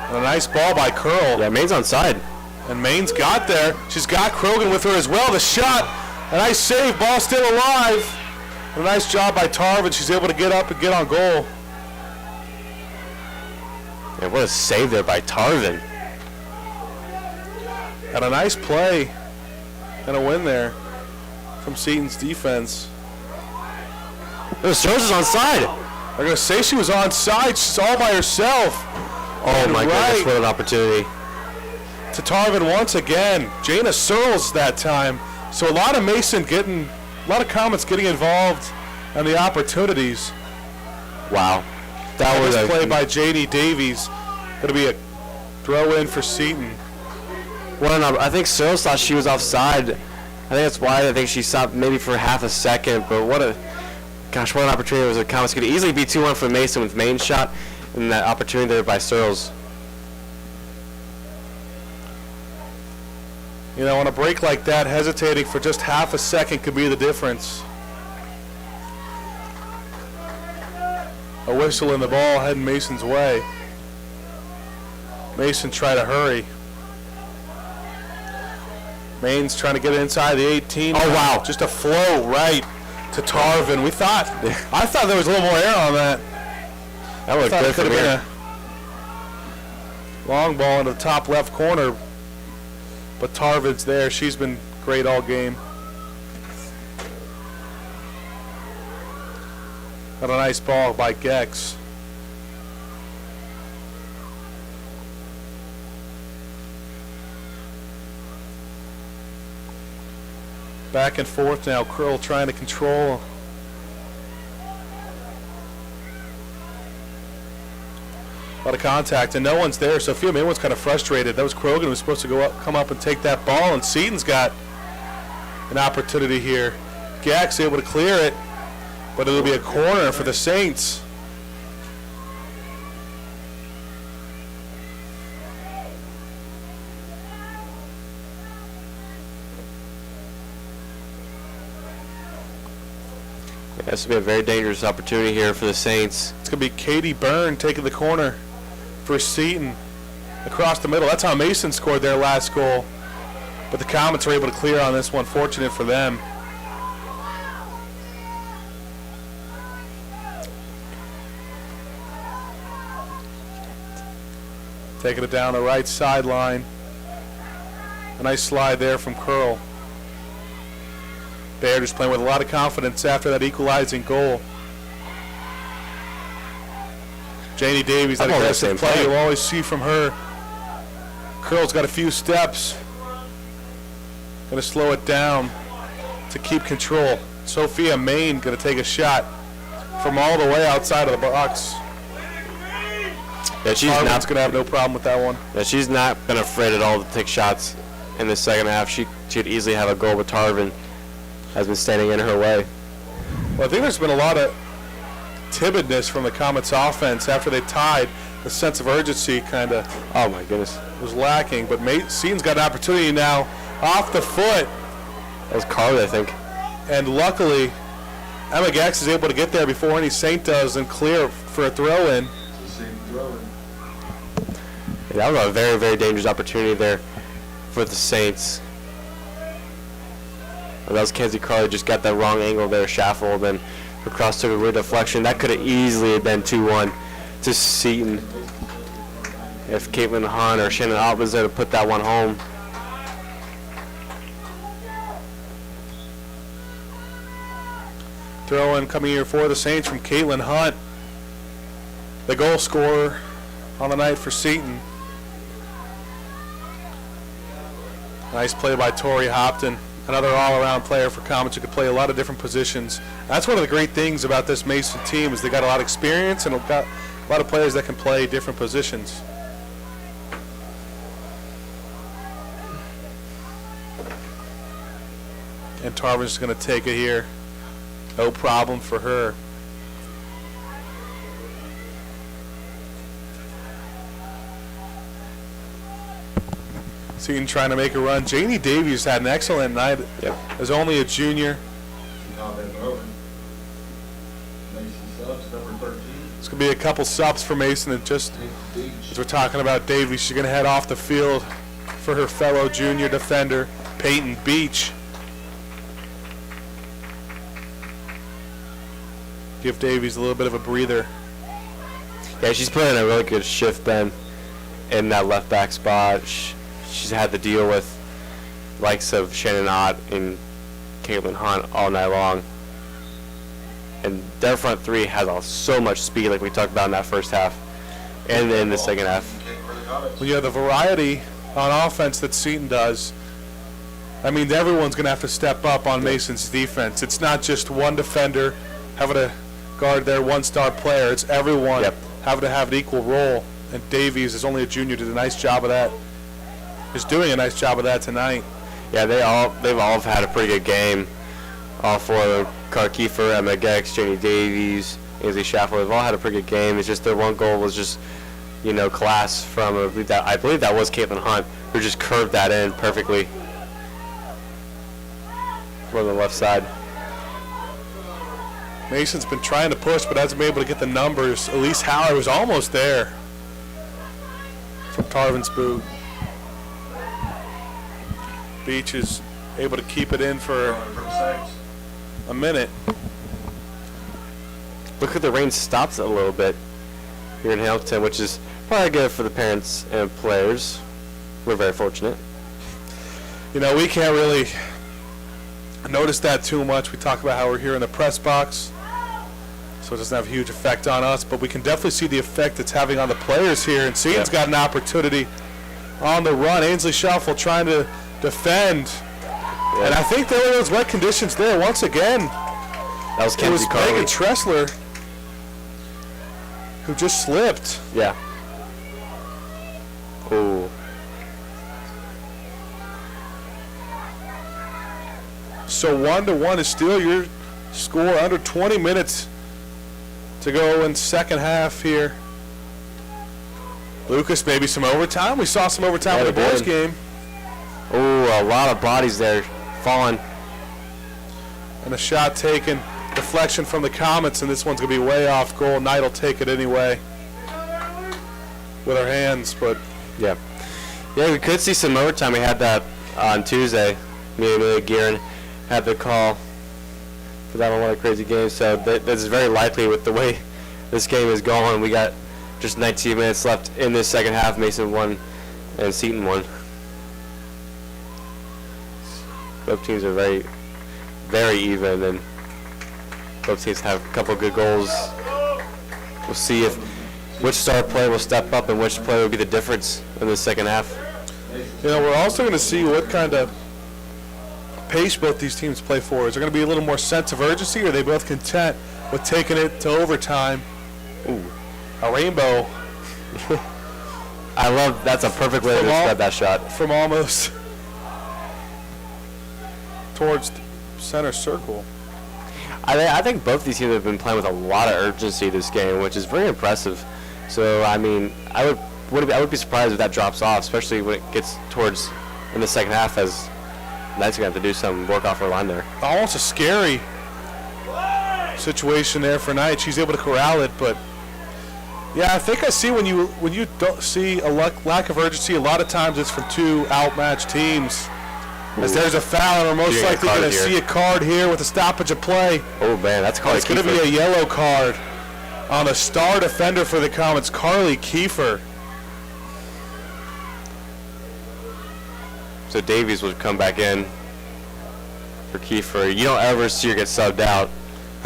[SPEAKER 4] And a nice ball by Curl.
[SPEAKER 3] Yeah, Maine's onside.
[SPEAKER 4] And Maine's got there. She's got Krogan with her as well. The shot, a nice save, ball still alive. A nice job by Tarvin. She's able to get up and get on goal.
[SPEAKER 3] Yeah, what a save there by Tarvin.
[SPEAKER 4] And a nice play and a win there from Seton's defense.
[SPEAKER 3] Searles is onside.
[SPEAKER 4] They're going to say she was onside. She's all by herself.
[SPEAKER 3] Oh my goodness, what an opportunity.
[SPEAKER 4] To Tarvin once again. Jana Searles that time. So a lot of Mason getting, a lot of Comets getting involved and the opportunities.
[SPEAKER 3] Wow. That was
[SPEAKER 4] a play by Janie Davies. Going to be a throw in for Seton.
[SPEAKER 3] I think Searles thought she was offside. I think that's why I think she stopped maybe for half a second. But what an opportunity was. The Comets could easily be 2-1 for Mason with Maine's shot and that opportunity there by Searles.
[SPEAKER 4] You know, on a break like that, hesitating for just half a second could be the difference. A whistle in the ball heading Mason's way. Mason try to hurry. Maine's trying to get it inside the 18.
[SPEAKER 3] Oh, wow.
[SPEAKER 4] Just a flow right to Tarvin. I thought there was a little more air on that.
[SPEAKER 3] That looked good for me.
[SPEAKER 4] Long ball into the top left corner, but Tarvin's there. She's been great all game. Got a nice ball by Gex. Back and forth now. Curl trying to control. A lot of contact, and no one's there. Sophia Maywood's kind of frustrated. That was Krogan who was supposed to come up and take that ball, and Seton's got an opportunity here. Gex able to clear it, but it'll be a corner for the Saints.
[SPEAKER 3] Yeah, this will be a very dangerous opportunity here for the Saints.
[SPEAKER 4] It's going to be Katie Byrne taking the corner for Seton across the middle. That's how Mason scored their last goal. But the Comets are able to clear on this one. Fortunate for them. Taking it down the right sideline. A nice slide there from Curl. Baird is playing with a lot of confidence after that equalizing goal. Janie Davies, that aggressive play you'll always see from her. Curl's got a few steps. Going to slow it down to keep control. Sophia Main going to take a shot from all the way outside of the box.
[SPEAKER 3] Yeah, she's not
[SPEAKER 4] going to have no problem with that one.
[SPEAKER 3] Yeah, she's not been afraid at all to take shots in the second half. She could easily have a goal, but Tarvin has been standing in her way.
[SPEAKER 4] Well, I think there's been a lot of timidness from the Comets offense after they tied. The sense of urgency kind of,
[SPEAKER 3] oh my goodness,
[SPEAKER 4] was lacking. But Seton's got an opportunity now off the foot.
[SPEAKER 3] That was Carly, I think.
[SPEAKER 4] And luckily, Emma Gex is able to get there before any Saint does and clear for a throw-in.
[SPEAKER 3] Yeah, that was a very, very dangerous opportunity there for the Saints. That was Kenzie Carly, just got that wrong angle there, Schaffel, then across took a weird deflection. That could have easily been 2-1 to Seton if Caitlin Hunt or Shannon Ott was there to put that one home.
[SPEAKER 4] Throw-in coming here for the Saints from Caitlin Hunt, the goal scorer on the night for Seton. Nice play by Tori Hopton, another all-around player for Comets who could play a lot of different positions. That's one of the great things about this Mason team is they got a lot of experience and got a lot of players that can play different positions. And Tarvin's going to take it here. No problem for her. Seton trying to make a run. Janie Davies had an excellent night as only a junior. It's going to be a couple subs for Mason, and just as we're talking about Davies, she's going to head off the field for her fellow junior defender, Peyton Beach. Give Davies a little bit of a breather.
[SPEAKER 3] Yeah, she's playing a really good shift then in that left back spot. She's had to deal with likes of Shannon Ott and Caitlin Hunt all night long. And their front three has so much speed like we talked about in that first half and in the second half.
[SPEAKER 4] When you have the variety on offense that Seton does, I mean, everyone's going to have to step up on Mason's defense. It's not just one defender having to guard their one-star player. It's everyone having to have an equal role. And Davies is only a junior, did a nice job of that. Is doing a nice job of that tonight.
[SPEAKER 3] Yeah, they've all had a pretty good game. All four, Carl Kiefer, Emma Gex, Janie Davies, Ainsley Schaffel, they've all had a pretty good game. It's just their one goal was just, class from, I believe that was Caitlin Hunt, who just curved that in perfectly from the left side.
[SPEAKER 4] Mason's been trying to push, but hasn't been able to get the numbers. Elise Howard was almost there from Tarvin's boot. Beach is able to keep it in for a minute.
[SPEAKER 3] Look at the rain stops a little bit here in Hamilton, which is probably good for the parents and players. We're very fortunate.
[SPEAKER 4] You know, we can't really notice that too much. We talk about how we're here in the press box, so it doesn't have a huge effect on us, but we can definitely see the effect it's having on the players here. And Seton's got an opportunity on the run. Ainsley Shuffle trying to defend. And I think there were those wet conditions there once again.
[SPEAKER 3] That was Kenzie Carly.
[SPEAKER 4] Megan Tressler who just slipped.
[SPEAKER 3] Yeah. Ooh.
[SPEAKER 4] So 1-1 is still your score. Under 20 minutes to go in second half here. Lucas, maybe some overtime. We saw some overtime in the boys game.
[SPEAKER 3] Ooh, a lot of bodies there falling.
[SPEAKER 4] And a shot taken. Deflection from the Comets, and this one's going to be way off goal. Knight will take it anyway with her hands, but...
[SPEAKER 3] Yeah. Yeah, we could see some overtime. We had that on Tuesday. Me and Amelia Guerin had the call for that on one of the crazy games, so this is very likely with the way this game is going. We got just 19 minutes left in this second half. Mason won and Seton won. Both teams are very, very even, and both teams have a couple good goals. We'll see if which star player will step up and which player will be the difference in the second half.
[SPEAKER 4] You know, we're also going to see what kind of pace both these teams play for. Is there going to be a little more sense of urgency, or are they both content with taking it to overtime?
[SPEAKER 3] Ooh.
[SPEAKER 4] A rainbow.
[SPEAKER 3] I love, that's a perfect way to describe that shot.
[SPEAKER 4] From almost towards center circle.
[SPEAKER 3] I think both these teams have been playing with a lot of urgency this game, which is very impressive. So, I mean, I would be surprised if that drops off, especially when it gets towards in the second half, as Knight's going to have to do some work off her line there.
[SPEAKER 4] Almost a scary situation there for Knight. She's able to corral it, but yeah, I think I see when you don't see a lack of urgency, a lot of times it's from two outmatched teams. As there's a foul, and we're most likely going to see a card here with a stoppage of play.
[SPEAKER 3] Oh, man, that's Carly
[SPEAKER 4] It's going to be a yellow card on a star defender for the Comets, Carly Kiefer.
[SPEAKER 3] So Davies would come back in for Kiefer. You don't ever see her get subbed out.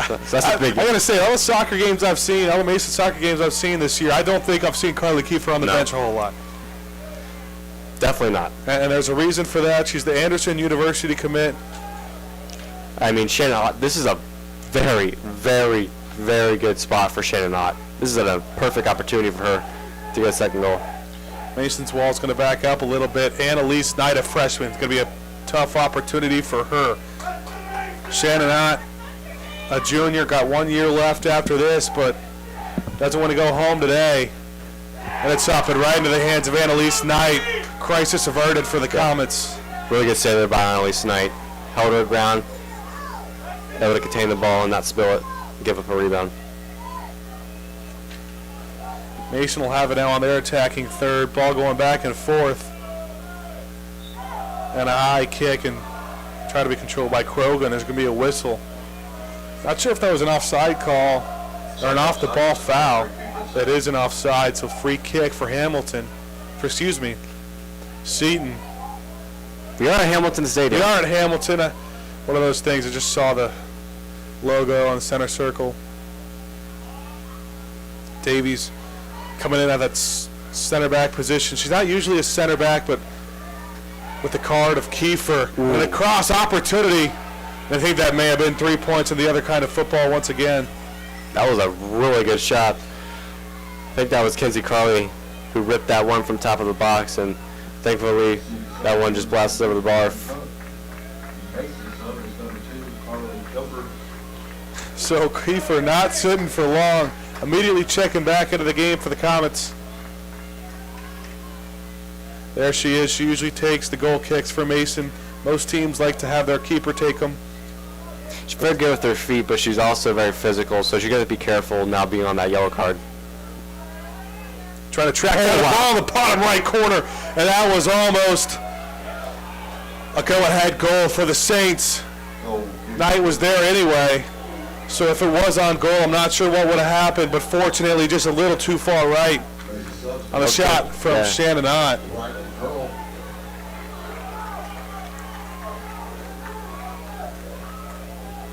[SPEAKER 3] So that's a big.
[SPEAKER 4] I got to say, all the soccer games I've seen, all the Mason soccer games I've seen this year, I don't think I've seen Carly Kiefer on the bench a whole lot.
[SPEAKER 3] Definitely not.
[SPEAKER 4] And there's a reason for that. She's the Anderson University commit.
[SPEAKER 3] I mean, Shannon Ott, this is a very, very, very good spot for Shannon Ott. This is a perfect opportunity for her to get a second goal.
[SPEAKER 4] Mason's wall's going to back up a little bit. Annalise Knight, a freshman. It's going to be a tough opportunity for her. Shannon Ott, a junior, got 1 year left after this, but doesn't want to go home today. And it's up and right into the hands of Annalise Knight. Crisis averted for the Comets.
[SPEAKER 3] Really good save there by Annalise Knight. Held her ground, able to contain the ball and not spill it, give up a rebound.
[SPEAKER 4] Mason will have it now on their attacking third. Ball going back and forth. And a high kick and try to be controlled by Krogan. There's going to be a whistle. Not sure if that was an offside call or an off-the-ball foul. That is an offside, so free kick for Hamilton. Seton.
[SPEAKER 3] We are at Hamilton Stadium.
[SPEAKER 4] We are at Hamilton. One of those things, I just saw the logo on the center circle. Davies coming in at that center back position. She's not usually a center back, but with the card of Kiefer. Ooh. And a cross opportunity. I think that may have been 3 points in the other kind of football once again.
[SPEAKER 3] That was a really good shot. I think that was Kenzie Carly who ripped that one from top of the box, and thankfully that one just blasted over the bar.
[SPEAKER 4] So Kiefer not sitting for long. Immediately checking back into the game for the Comets. There she is. She usually takes the goal kicks for Mason. Most teams like to have their keeper take them.
[SPEAKER 3] She's very good with her feet, but she's also very physical, so she's got to be careful now being on that yellow card.
[SPEAKER 4] Trying to track down the ball in the bottom right corner, and that was almost a go-ahead goal for the Saints. Knight was there anyway, so if it was on goal, I'm not sure what would have happened, but fortunately just a little too far right. on a shot from Shannon Ott.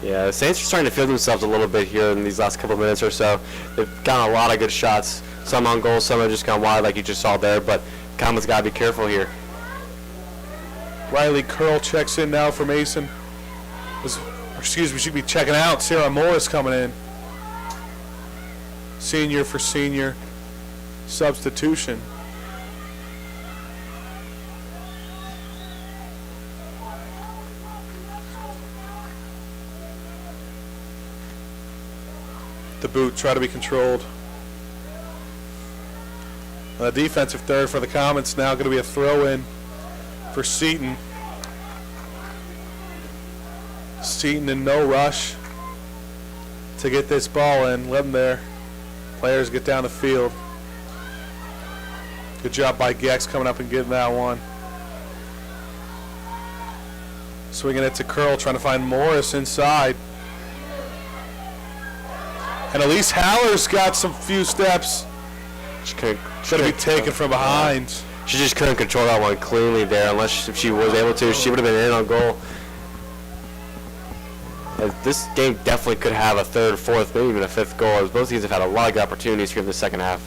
[SPEAKER 3] Yeah, the Saints are starting to feel themselves a little bit here in these last couple minutes or so. They've gotten a lot of good shots, some on goal, some have just gone wide like you just saw there, but Common's got to be careful here.
[SPEAKER 4] Riley Curl checks in now for Mason. Excuse me, should be checking out. Sarah Morris coming in. Senior for senior substitution. The boot, try to be controlled. The defensive third for the Comets now going to be a throw-in for Seton. Seton in no rush to get this ball in. Let them there. Players get down the field. Good job by Gex coming up and getting that one. Swinging it to Curl, trying to find Morris inside. And Elise Haller's got some few steps. Going to be taken from behind.
[SPEAKER 3] She just couldn't control that one cleanly there. Unless if she was able to, she would have been in on goal. This game definitely could have a third, fourth, maybe even a fifth goal, as both teams have had a lot of good opportunities here in the second half.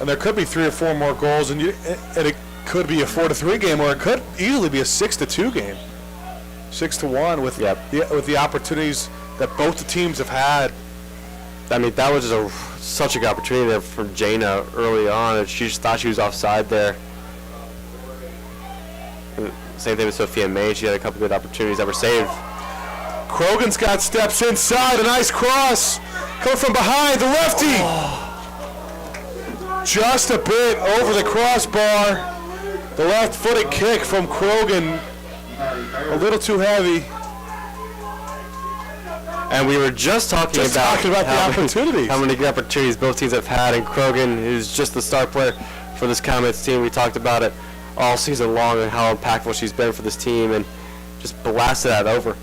[SPEAKER 4] And there could be 3 or 4 more goals, and it could be a 4-3 game, or it could easily be a 6-2 game. 6-1 with the opportunities that both the teams have had.
[SPEAKER 3] I mean, that was just such a good opportunity there for Jaina early on, and she just thought she was offside there. And same thing with Sophia May. She had a couple good opportunities that were saved.
[SPEAKER 4] Krogan's got steps inside. A nice cross. Coming from behind. The lefty. Just a bit over the crossbar. The left-footed kick from Krogan. A little too heavy.
[SPEAKER 3] And we were just talking about
[SPEAKER 4] the opportunities.
[SPEAKER 3] How many good opportunities both teams have had. And Krogan, who's just the star player for this Comets team, we talked about it all season long and how impactful she's been for this team, and just blasted that over.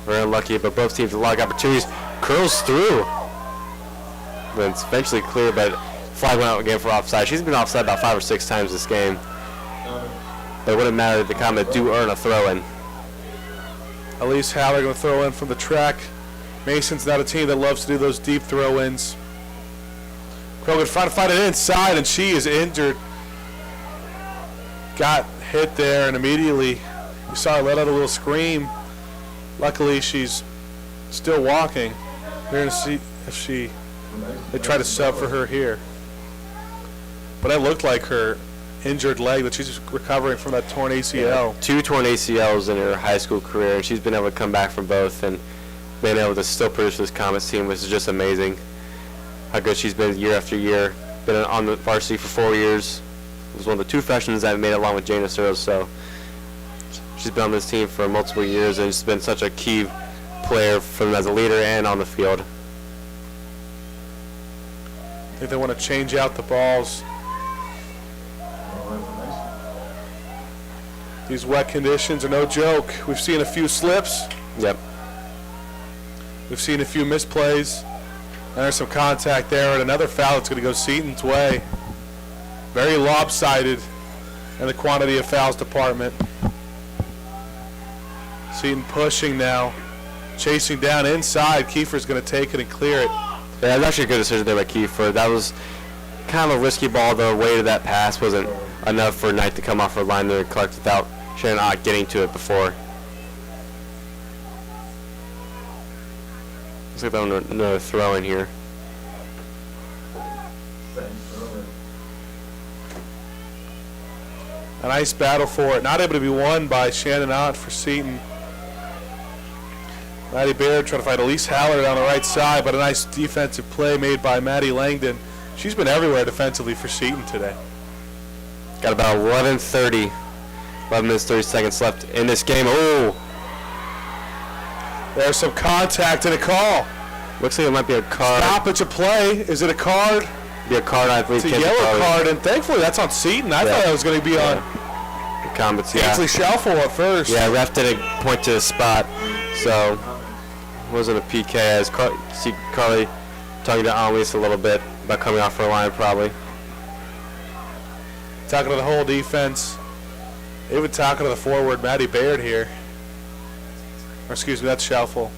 [SPEAKER 3] Very unlucky, but both teams have a lot of opportunities. Curls through. But it's eventually clear, but flag went out again for offside. She's been offside about 5 or 6 times this game. But it wouldn't matter if the Comets do earn a throw-in.
[SPEAKER 4] Elise Haller going to throw in from the track. Mason's not a team that loves to do those deep throw-ins. Krogan trying to find it inside, and she is injured. Got hit there, and immediately you saw her let out a little scream. Luckily, she's still walking. We're going to see if they try to sub for her here. But it looked like her injured leg, that she's recovering from that torn ACL.
[SPEAKER 3] Yeah, 2 torn ACLs in her high school career, and she's been able to come back from both and being able to still produce this Comets team, which is just amazing. How good she's been year after year. Been on the varsity for 4 years. Was one of the 2 freshmen that made it along with Jaina Searles, so she's been on this team for multiple years, and she's been such a key player for them as a leader and on the field.
[SPEAKER 4] I think they want to change out the balls. These wet conditions are no joke. We've seen a few slips.
[SPEAKER 3] Yep.
[SPEAKER 4] We've seen a few misplays. And there's some contact there, and another foul that's going to go Seton's way. Very lopsided in the quantity of fouls department. Seton pushing now, chasing down inside. Kiefer's going to take it and clear it.
[SPEAKER 3] Yeah, that was actually a good decision there by Kiefer. That was kind of a risky ball. The weight of that pass wasn't enough for Knight to come off her line there and collect without Shannon Ott getting to it before. Looks like they're another throw in here.
[SPEAKER 4] A nice battle for it. Not able to be won by Shannon Ott for Seton. Maddie Baird trying to fight Elise Haller down the right side, but a nice defensive play made by Maddie Langdon. She's been everywhere defensively for Seton today.
[SPEAKER 3] Got about 11 minutes, 30 seconds left in this game. Oh!
[SPEAKER 4] There's some contact and a call.
[SPEAKER 3] Looks like it might be a card.
[SPEAKER 4] Stoppage of play. Is it a card?
[SPEAKER 3] Be a card, I believe.
[SPEAKER 4] It's a yellow card, and thankfully that's on Seton. I thought it was going to be on
[SPEAKER 3] the Comets.
[SPEAKER 4] Ainsley Shalfo at first.
[SPEAKER 3] Yeah, ref didn't point to the spot, so wasn't a PK, as see Carly talking to Almis a little bit about coming off her line probably.
[SPEAKER 4] Talking to the whole defense. Even talking to the forward, Maddie Baird here. Or excuse me, that's Schaufel.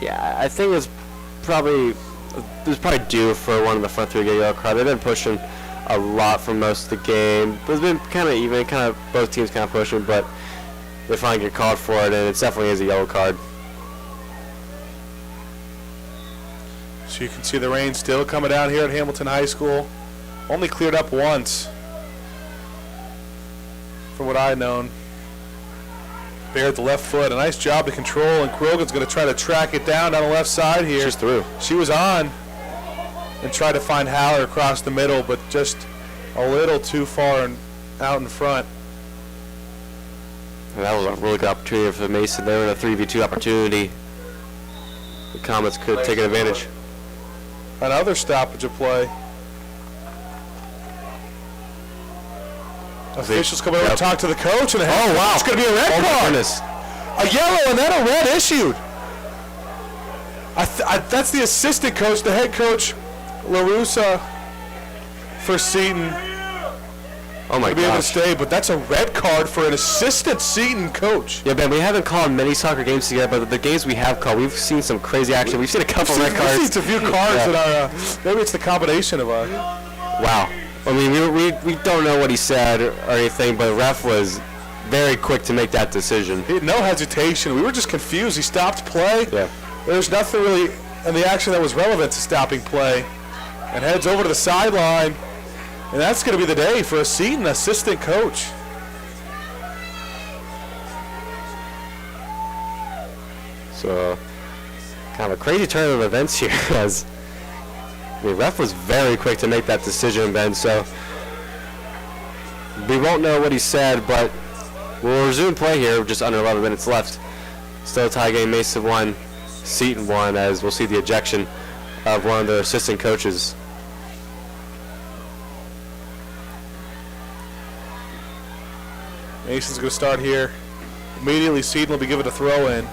[SPEAKER 3] Yeah, I think it was probably due for one of the front three to get a yellow card. They've been pushing a lot for most of the game. It's been kind of even, both teams kind of pushing, but they finally get called for it, and it definitely is a yellow card.
[SPEAKER 4] So you can see the rain still coming down here at Hamilton High School. Only cleared up once, from what I've known. Baird the left foot, a nice job to control, and Krogan's going to try to track it down the left side here.
[SPEAKER 3] She's through.
[SPEAKER 4] She was on and tried to find Haller across the middle, but just a little too far and out in front.
[SPEAKER 3] And that was a really good opportunity for Mason. They were in a 3v2 opportunity. The Comets could take advantage.
[SPEAKER 4] Another stoppage of play. Officials come over to talk to the coach, and wow, it's going to be a red card.
[SPEAKER 3] Goodness.
[SPEAKER 4] A yellow and then a red issued. That's the assistant coach, the head coach, LaRussa, for Seton.
[SPEAKER 3] Oh my
[SPEAKER 4] to be able to
[SPEAKER 3] gosh.
[SPEAKER 4] stay, but that's a red card for an assistant Seton coach.
[SPEAKER 3] Yeah, Ben, we haven't called many soccer games together, but the games we have called, we've seen some crazy action. We've seen a couple red cards.
[SPEAKER 4] We've seen a few cards that are, maybe it's the combination of our.
[SPEAKER 3] Wow. I mean, we don't know what he said or anything, but the ref was very quick to make that decision.
[SPEAKER 4] He had no hesitation. We were just confused. He stopped play.
[SPEAKER 3] Yeah.
[SPEAKER 4] There's nothing really in the action that was relevant to stopping play. And heads over to the sideline. And that's going to be the day for a Seton assistant coach.
[SPEAKER 3] So, kind of a crazy turn of events here, as the ref was very quick to make that decision, Ben. So, we won't know what he said, but we'll resume play here, just under 11 minutes left. Still a tie game, Mason 1, Seton 1, as we'll see the ejection of one of their assistant coaches.
[SPEAKER 4] Mason's going to start here. Immediately, Seton will be given a throw in.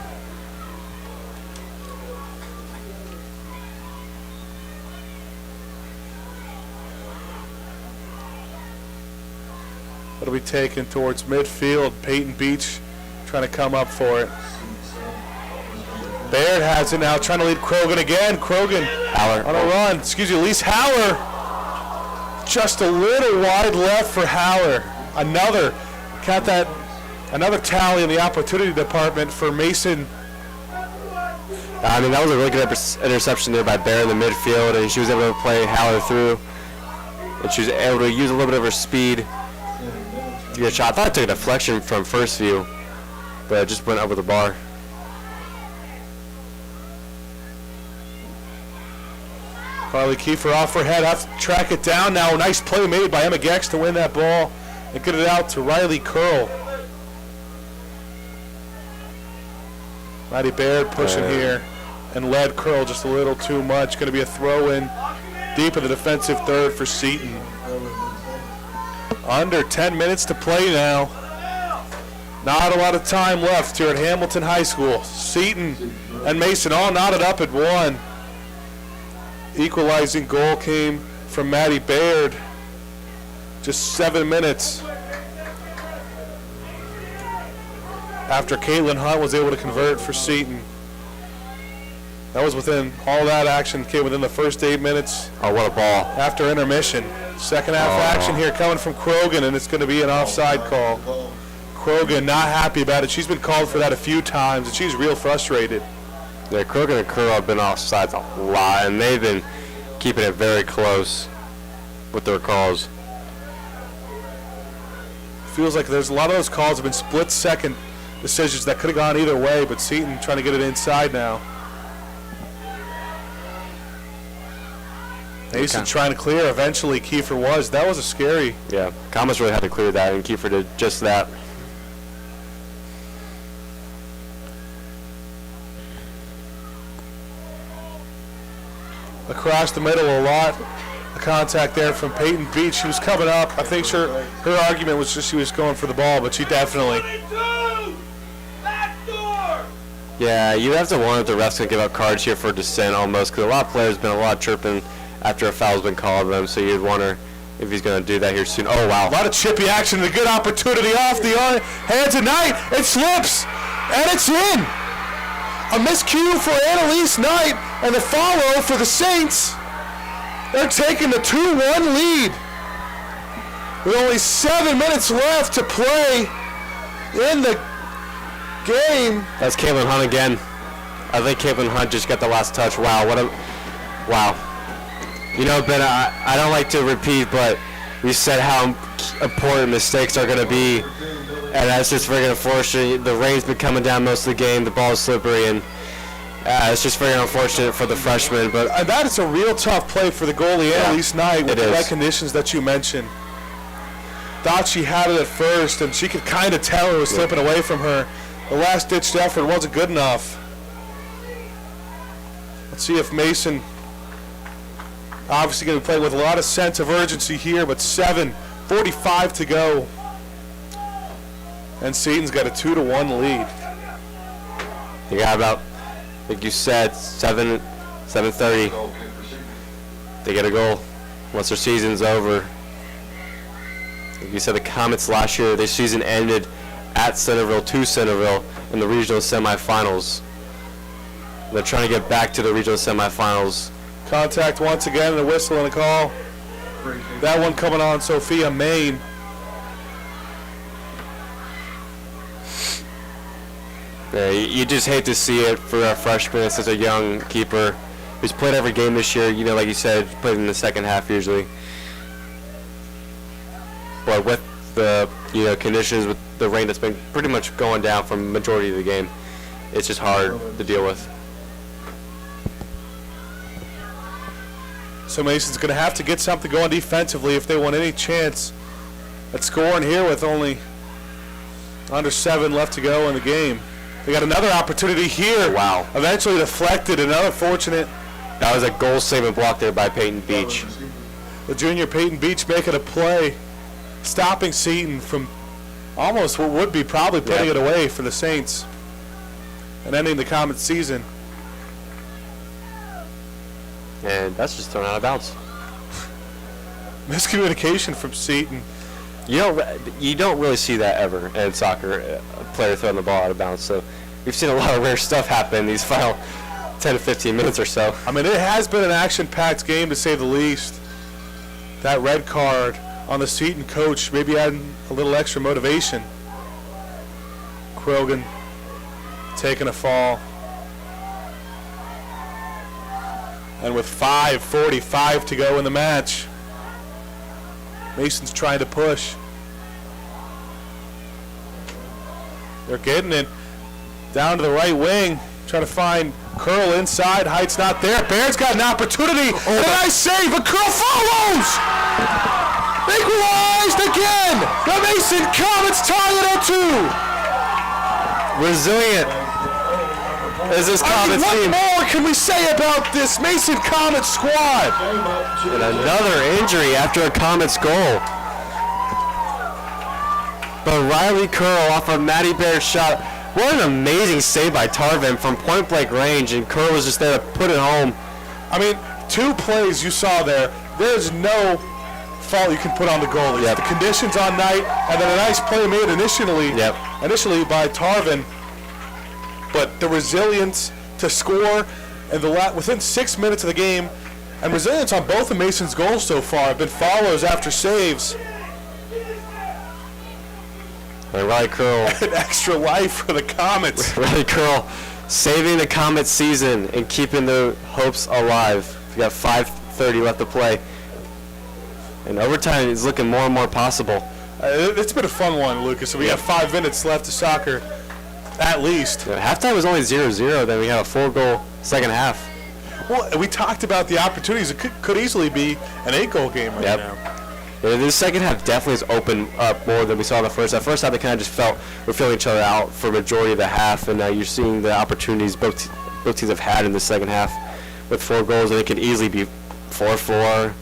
[SPEAKER 4] It'll be taken towards midfield. Peyton Beach trying to come up for it. Baird has it now, trying to lead Krogan again. Krogan
[SPEAKER 3] Haller
[SPEAKER 4] on a run. Excuse me, Elise Haller. Just a little wide left for Haller. Another tally in the opportunity department for Mason.
[SPEAKER 3] I mean, that was a really good interception there by Baird in the midfield, and she was able to play Haller through. And she was able to use a little bit of her speed. Good shot. I thought it took a deflection from first view, but it just went over the bar.
[SPEAKER 4] Carly Kiefer off her head, have to track it down now. Nice play made by Emma Gex to win that ball and get it out to Riley Curl. Maddie Baird pushing here and led Curl just a little too much. Going to be a throw in deep in the defensive third for Seton. Under 10 minutes to play now. Not a lot of time left here at Hamilton High School. Seton and Mason all knotted up at 1. Equalizing goal came from Maddie Baird. Just 7 minutes after Caitlin Hunt was able to convert for Seton. That was within, all that action came within the first 8 minutes.
[SPEAKER 3] Oh, what a ball.
[SPEAKER 4] After intermission. Second half action here coming from Krogan, and it's going to be an offside call. Krogan not happy about it. She's been called for that a few times, and she's real frustrated.
[SPEAKER 3] Yeah, Krogan and Curl have been offsides a lot, and they've been keeping it very close with their calls.
[SPEAKER 4] Feels like there's a lot of those calls have been split-second decisions that could have gone either way, but Seton trying to get it inside now. Mason trying to clear. Eventually, Kiefer was. That was a scary.
[SPEAKER 3] Yeah, Comets really had to clear that, and Kiefer did just that.
[SPEAKER 4] Across the middle, a lot of contact there from Peyton Beach. She was coming up. I think her argument was just she was going for the ball, but she definitely
[SPEAKER 3] Yeah, you have to wonder if the refs going to give out cards here for dissent almost, because a lot of players been a lot of chirping after a foul's been called on them, so you'd wonder if he's going to do that here soon. Oh, wow.
[SPEAKER 4] A lot of chippy action and a good opportunity off the hands of Knight. It slips, and it's in. A miscue for Annalise Knight, and the follow for the Saints. They're taking the 2-1 lead. With only 7 minutes left to play in the game.
[SPEAKER 3] That's Caitlin Hunt again. I think Caitlin Hunt just got the last touch. Wow, wow. You know, Ben, I don't like to repeat, but we said how important mistakes are going to be, and that's just very unfortunate. The rain's been coming down most of the game. The ball is slippery, and it's just very unfortunate for the freshman. But
[SPEAKER 4] that is a real tough play for the goalie, Annalise Knight, with the wet conditions that you mentioned. Thought she had it at first, and she could kind of tell it was slipping away from her. The last-ditched effort wasn't good enough. Let's see if Mason, obviously going to play with a lot of sense of urgency here, but 7:45 to go. And Seton's got a 2-1 lead.
[SPEAKER 3] You got about, like you said, 7:30. They get a goal once their season's over. Like you said, the Comets last year, their season ended at Centerville to Centerville in the regional semifinals. They're trying to get back to the regional semifinals.
[SPEAKER 4] Contact once again, and a whistle and a call. That one coming on Sophia Main.
[SPEAKER 3] Yeah, you just hate to see it for a freshman, such a young keeper who's played every game this year. You know, like you said, played in the second half usually. But with the conditions, with the rain that's been pretty much going down for the majority of the game, it's just hard to deal with.
[SPEAKER 4] So Mason's going to have to get something going defensively if they want any chance at scoring here with only under 7 left to go in the game. They got another opportunity here.
[SPEAKER 3] Wow.
[SPEAKER 4] Eventually deflected. Another fortunate.
[SPEAKER 3] That was a goal-saving block there by Peyton Beach.
[SPEAKER 4] The junior Peyton Beach making a play, stopping Seton from almost what would be probably putting it away for the Saints and ending the Comet season.
[SPEAKER 3] And that's just thrown out of bounds.
[SPEAKER 4] Miscommunication from Seton.
[SPEAKER 3] You don't really see that ever in soccer, a player throwing the ball out of bounds. So we've seen a lot of rare stuff happen in these final 10 to 15 minutes or so.
[SPEAKER 4] I mean, it has been an action-packed game to say the least. That red card on the Seton coach, maybe adding a little extra motivation. Quilgan taking a fall. And with 5:45 to go in the match, Mason's trying to push. They're getting it down to the right wing, trying to find Curl inside. Height's not there. Baird's got an opportunity. And a nice save, but Curl follows! Equalized again! The Mason Comets tie it at 2.
[SPEAKER 3] Resilient is this Comets team.
[SPEAKER 4] What more can we say about this Mason Comets squad?
[SPEAKER 3] And another injury after a Comets goal. But Riley Curl off of Maddie Baird's shot. What an amazing save by Tarvin from point-blank range, and Curl was just there to put it home.
[SPEAKER 4] I mean, 2 plays you saw there. There's no fault you can put on the goalie.
[SPEAKER 3] Yep.
[SPEAKER 4] The conditions on night, and then a nice play made initially by Tarvin. But the resilience to score and within 6 minutes of the game, and resilience on both of Mason's goals so far have been follows after saves.
[SPEAKER 3] And Riley Curl.
[SPEAKER 4] An extra life for the Comets.
[SPEAKER 3] Riley Curl saving the Comets season and keeping the hopes alive. We got 5:30 left to play. And overtime is looking more and more possible.
[SPEAKER 4] It's been a fun one, Lucas. So we got 5 minutes left of soccer, at least.
[SPEAKER 3] Yeah, halftime was only 0-0. Then we had a 4-goal second half.
[SPEAKER 4] Well, we talked about the opportunities. It could easily be an 8-goal game right now.
[SPEAKER 3] Yeah, the second half definitely has opened up more than we saw in the first half. First half, they kind of just we're feeling each other out for a majority of the half, and now you're seeing the opportunities both teams have had in the second half with 4 goals, and it could easily be 4-4,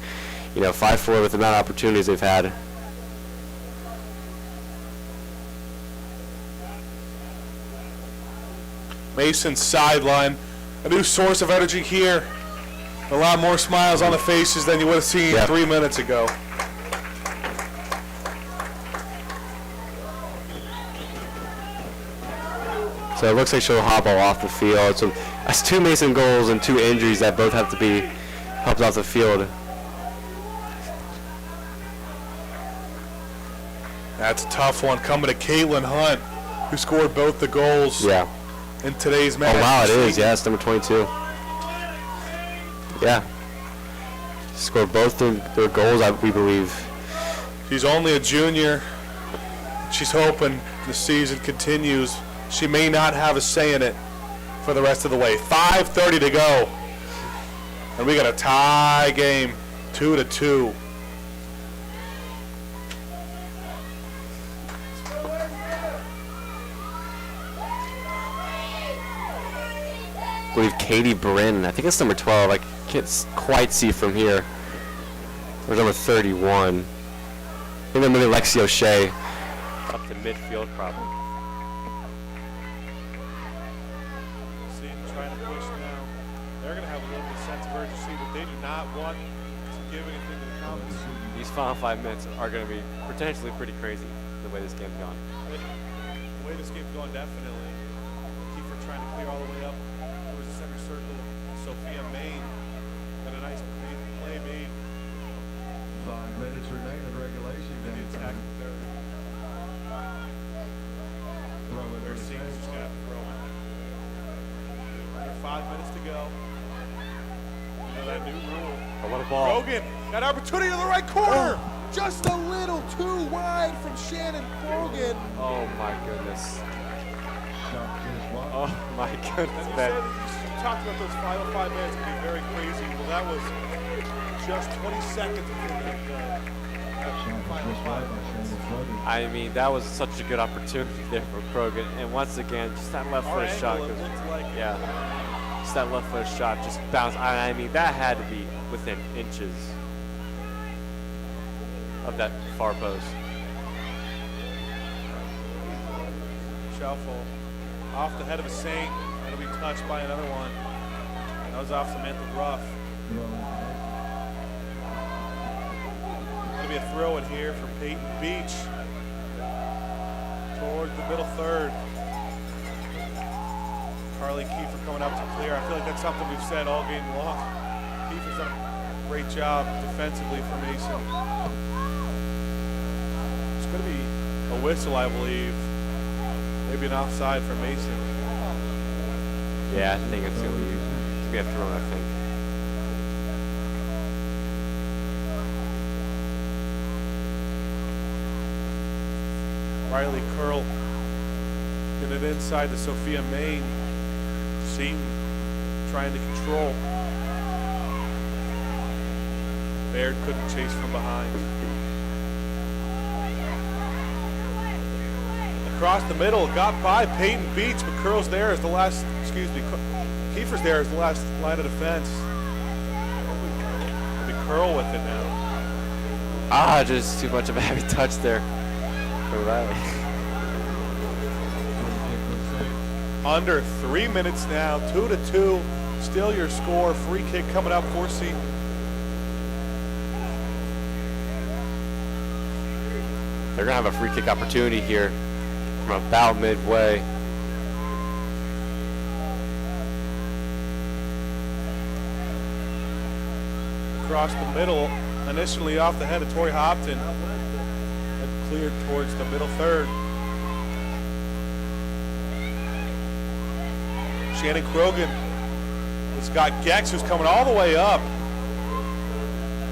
[SPEAKER 3] 5-4 with the amount of opportunities they've had.
[SPEAKER 4] Mason's sideline. A new source of energy here. A lot more smiles on the faces than you would have seen 3 minutes ago.
[SPEAKER 3] So it looks like she'll hobble off the field. So that's 2 Mason goals and 2 injuries that both have to be helped off the field.
[SPEAKER 4] That's a tough one coming to Caitlin Hunt, who scored both the goals in today's match.
[SPEAKER 3] Oh, wow, it is. Yeah, it's number 22. Yeah. Scored both their goals, we believe.
[SPEAKER 4] She's only a junior. She's hoping the season continues. She may not have a say in it for the rest of the way. 5:30 to go. And we got a tie game, 2-2.
[SPEAKER 3] I believe Katie Brin. I think it's number 12. I can't quite see from here. Or number 31. I think maybe Lexi O'Shea.
[SPEAKER 1] Up to midfield, probably.
[SPEAKER 2] Seton trying to push now. They're going to have a little bit of sense of urgency, but they do not want to give anything to the Comets.
[SPEAKER 1] These final 5 minutes are going to be potentially pretty crazy, the way this game's gone.
[SPEAKER 2] The way this game's going, definitely. Kiefer trying to clear all the way up towards the center circle. Sophia Main got a nice play made.
[SPEAKER 5] 5 minutes remain in regulation.
[SPEAKER 2] The attack there. Their seniors just got to throw it. Under 5 minutes to go. You know that new rule.
[SPEAKER 1] Oh, what a ball.
[SPEAKER 2] Krogan got opportunity to the right corner. Just a little too wide from Shannon Krogan.
[SPEAKER 1] Oh my goodness. Oh my goodness, Ben.
[SPEAKER 2] You talked about those final 5 minutes being very crazy. Well, that was just 20 seconds before the final 5 minutes.
[SPEAKER 1] I mean, that was such a good opportunity there for Krogan. And once again, just that left foot shot. Just that left foot shot just bounced. I mean, that had to be within inches of that far post.
[SPEAKER 2] Shuffle off the head of a Saint. It'll be touched by another one. That was off Samantha Ruff. It'll be a throw in here for Peyton Beach towards the middle third. Carly Kiefer coming up to clear. I feel like that's something we've said all game long. Kiefer's done a great job defensively for Mason. It's going to be a whistle, I believe. Maybe an offside for Mason.
[SPEAKER 1] Yeah, I think it's going to be a throw, I think.
[SPEAKER 2] Riley Curl getting it inside to Sophia Main. Seton trying to control. Baird couldn't chase from behind. Across the middle, got by Peyton Beach, but Curl's there as the last, Kiefer's there as the last line of defense. It'll be Curl with it now.
[SPEAKER 1] Just too much of a heavy touch there for Riley.
[SPEAKER 2] Under 3 minutes now, 2-2. Still your score. Free kick coming up for Seton.
[SPEAKER 1] They're going to have a free kick opportunity here from about midway.
[SPEAKER 2] Across the middle, initially off the head of Tori Hopton, and cleared towards the middle third. Shannon Krogan has got Gex, who's coming all the way up.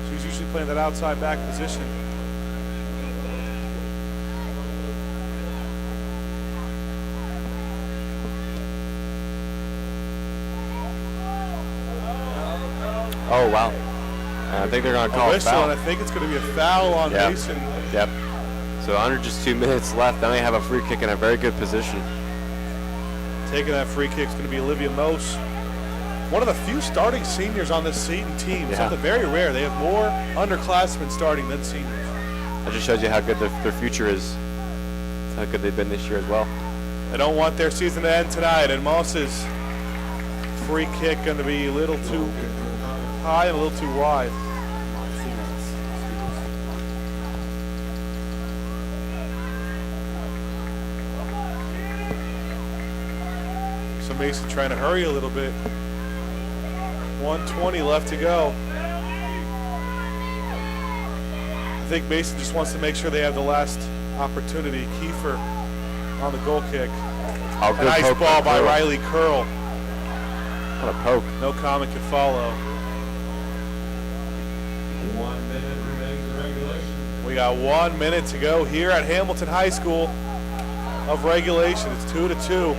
[SPEAKER 2] She's usually playing that outside back position.
[SPEAKER 1] Oh, wow. I think they're going to call a foul.
[SPEAKER 2] And I think it's going to be a foul on Mason.
[SPEAKER 1] Yep. So under just 2 minutes left, then they have a free kick in a very good position.
[SPEAKER 2] Taking that free kick is going to be Olivia Mose. One of the few starting seniors on this Seton team. Something very rare. They have more underclassmen starting than seniors.
[SPEAKER 1] That just shows you how good their future is. How good they've been this year as well.
[SPEAKER 2] They don't want their season to end tonight, and Moss's free kick going to be a little too high and a little too wide. So Mason trying to hurry a little bit. 1:20 left to go. I think Mason just wants to make sure they have the last opportunity. Kiefer on the goal kick. A nice ball by Riley Curl.
[SPEAKER 1] What a poke.
[SPEAKER 2] No comment can follow.
[SPEAKER 5] 1 minute remains in regulation.
[SPEAKER 2] We got 1 minute to go here at Hamilton High School of regulation. It's 2-2.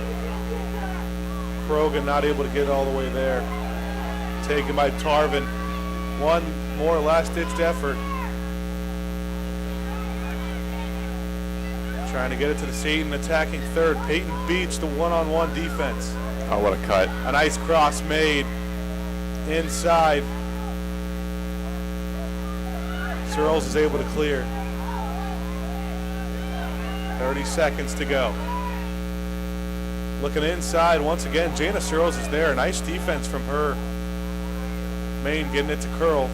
[SPEAKER 2] Krogan not able to get all the way there. Taken by Tarvin. One more last-ditched effort. Trying to get it to the Seton attacking third. Peyton Beach, the one-on-one defense.
[SPEAKER 1] Oh, what a cut.
[SPEAKER 2] A nice cross made inside. Searles is able to clear. 30 seconds to go. Looking inside once again, Jana Searles is there. Nice defense from her. Main getting it to Curl.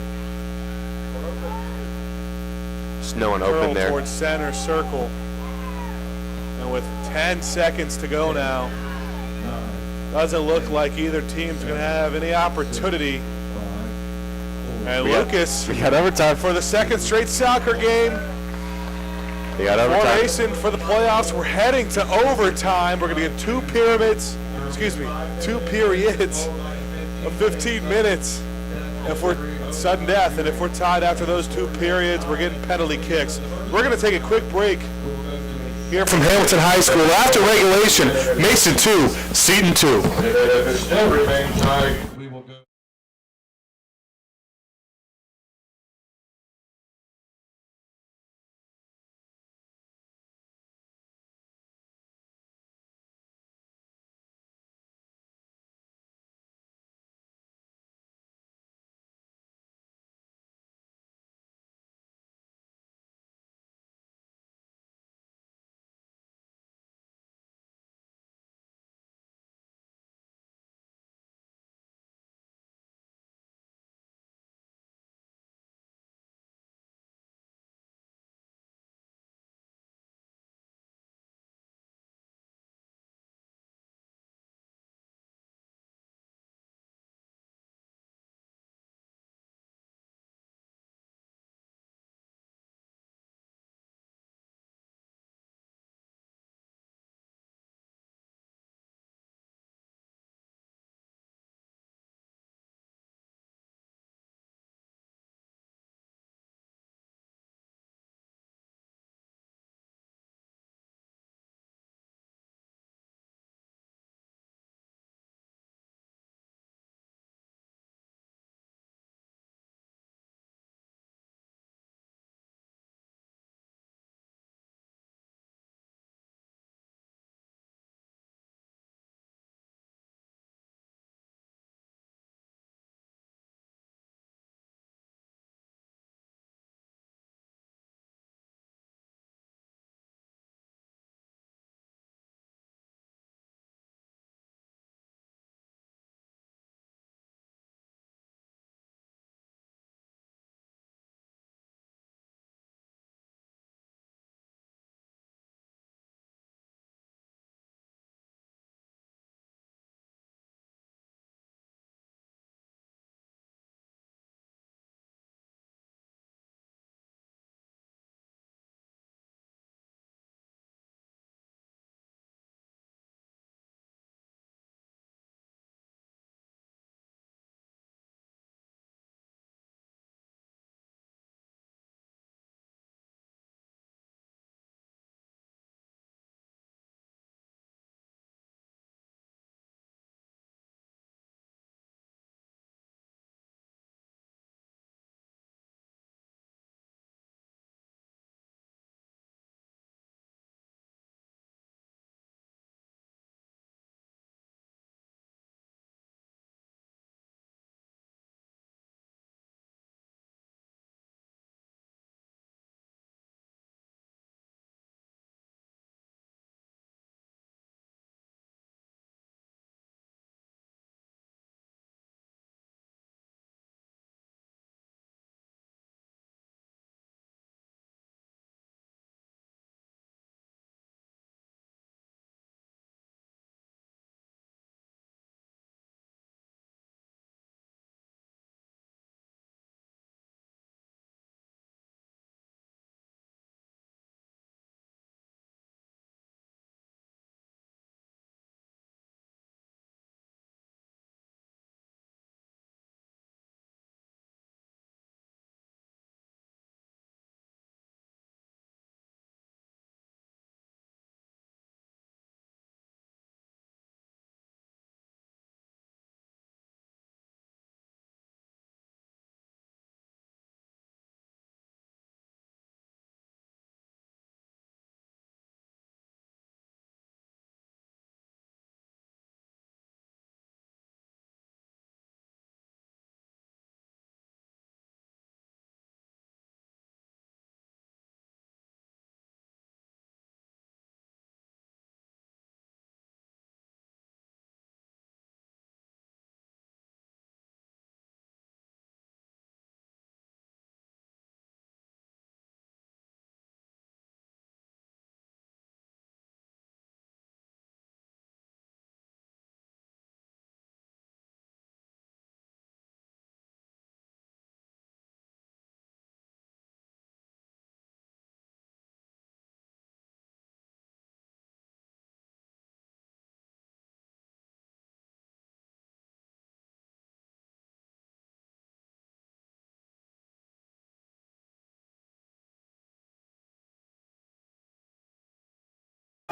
[SPEAKER 1] There's no one
[SPEAKER 2] Curl
[SPEAKER 1] open there.
[SPEAKER 2] towards center circle. And with 10 seconds to go now, doesn't look like either team's going to have any opportunity. And
[SPEAKER 1] We got overtime
[SPEAKER 2] for the second straight soccer game.
[SPEAKER 1] We got overtime.
[SPEAKER 2] Formation for the playoffs. We're heading to overtime. We're going to get two periods of 15 minutes. If we're sudden death, and if we're tied after those 2 periods, we're getting penalty kicks. We're going to take a quick break.
[SPEAKER 4] Here from Hamilton High School, after regulation, Mason 2, Seton 2.
[SPEAKER 5] If it still remains tied,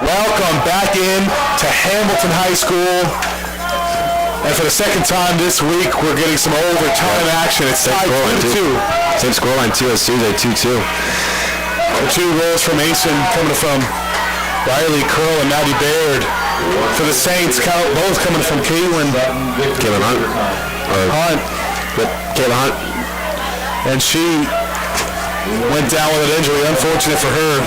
[SPEAKER 4] Welcome back in to Hamilton High School. And for the second time this week, we're getting some overtime action. It's tied 2-2.
[SPEAKER 3] Same scoreline too as Tuesday, 2-2.
[SPEAKER 4] The two goals from Mason coming from Riley Curl and Maddie Baird. For the Saints, both coming from Caitlin Hunt.
[SPEAKER 3] Yep, Caitlin Hunt.
[SPEAKER 4] And she went down with an injury. Unfortunate for her.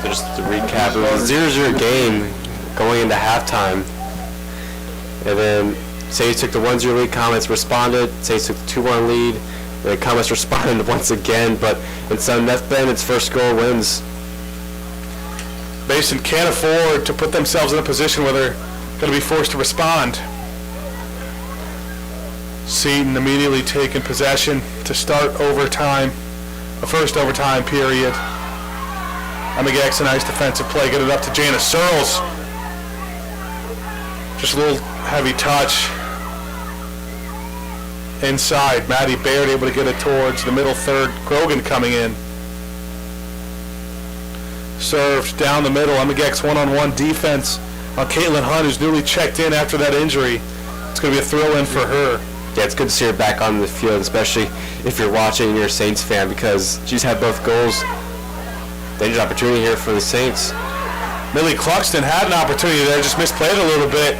[SPEAKER 3] So just to recap, it was a 0-0 game going into halftime. And then Saints took the 1-0 lead, Comets responded. Saints took the 2-1 lead. And then Comets responded once again, but instead of Bennett's first goal wins.
[SPEAKER 4] Mason can't afford to put themselves in a position where they're going to be forced to respond. Seton immediately taking possession to start overtime, the first overtime period. Amigax a nice defensive play, get it up to Jana Searles. Just a little heavy touch. Inside, Maddie Baird able to get it towards the middle third. Grogan coming in. Served down the middle. Amigax one-on-one defense on Caitlin Hunt, who's newly checked in after that injury. It's going to be a thrill-in for her.
[SPEAKER 3] Yeah, it's good to see her back on the field, especially if you're watching and you're a Saints fan, because she's had both goals. Dangerous opportunity here for the Saints.
[SPEAKER 4] Millie Cluxton had an opportunity there, just misplayed it a little bit,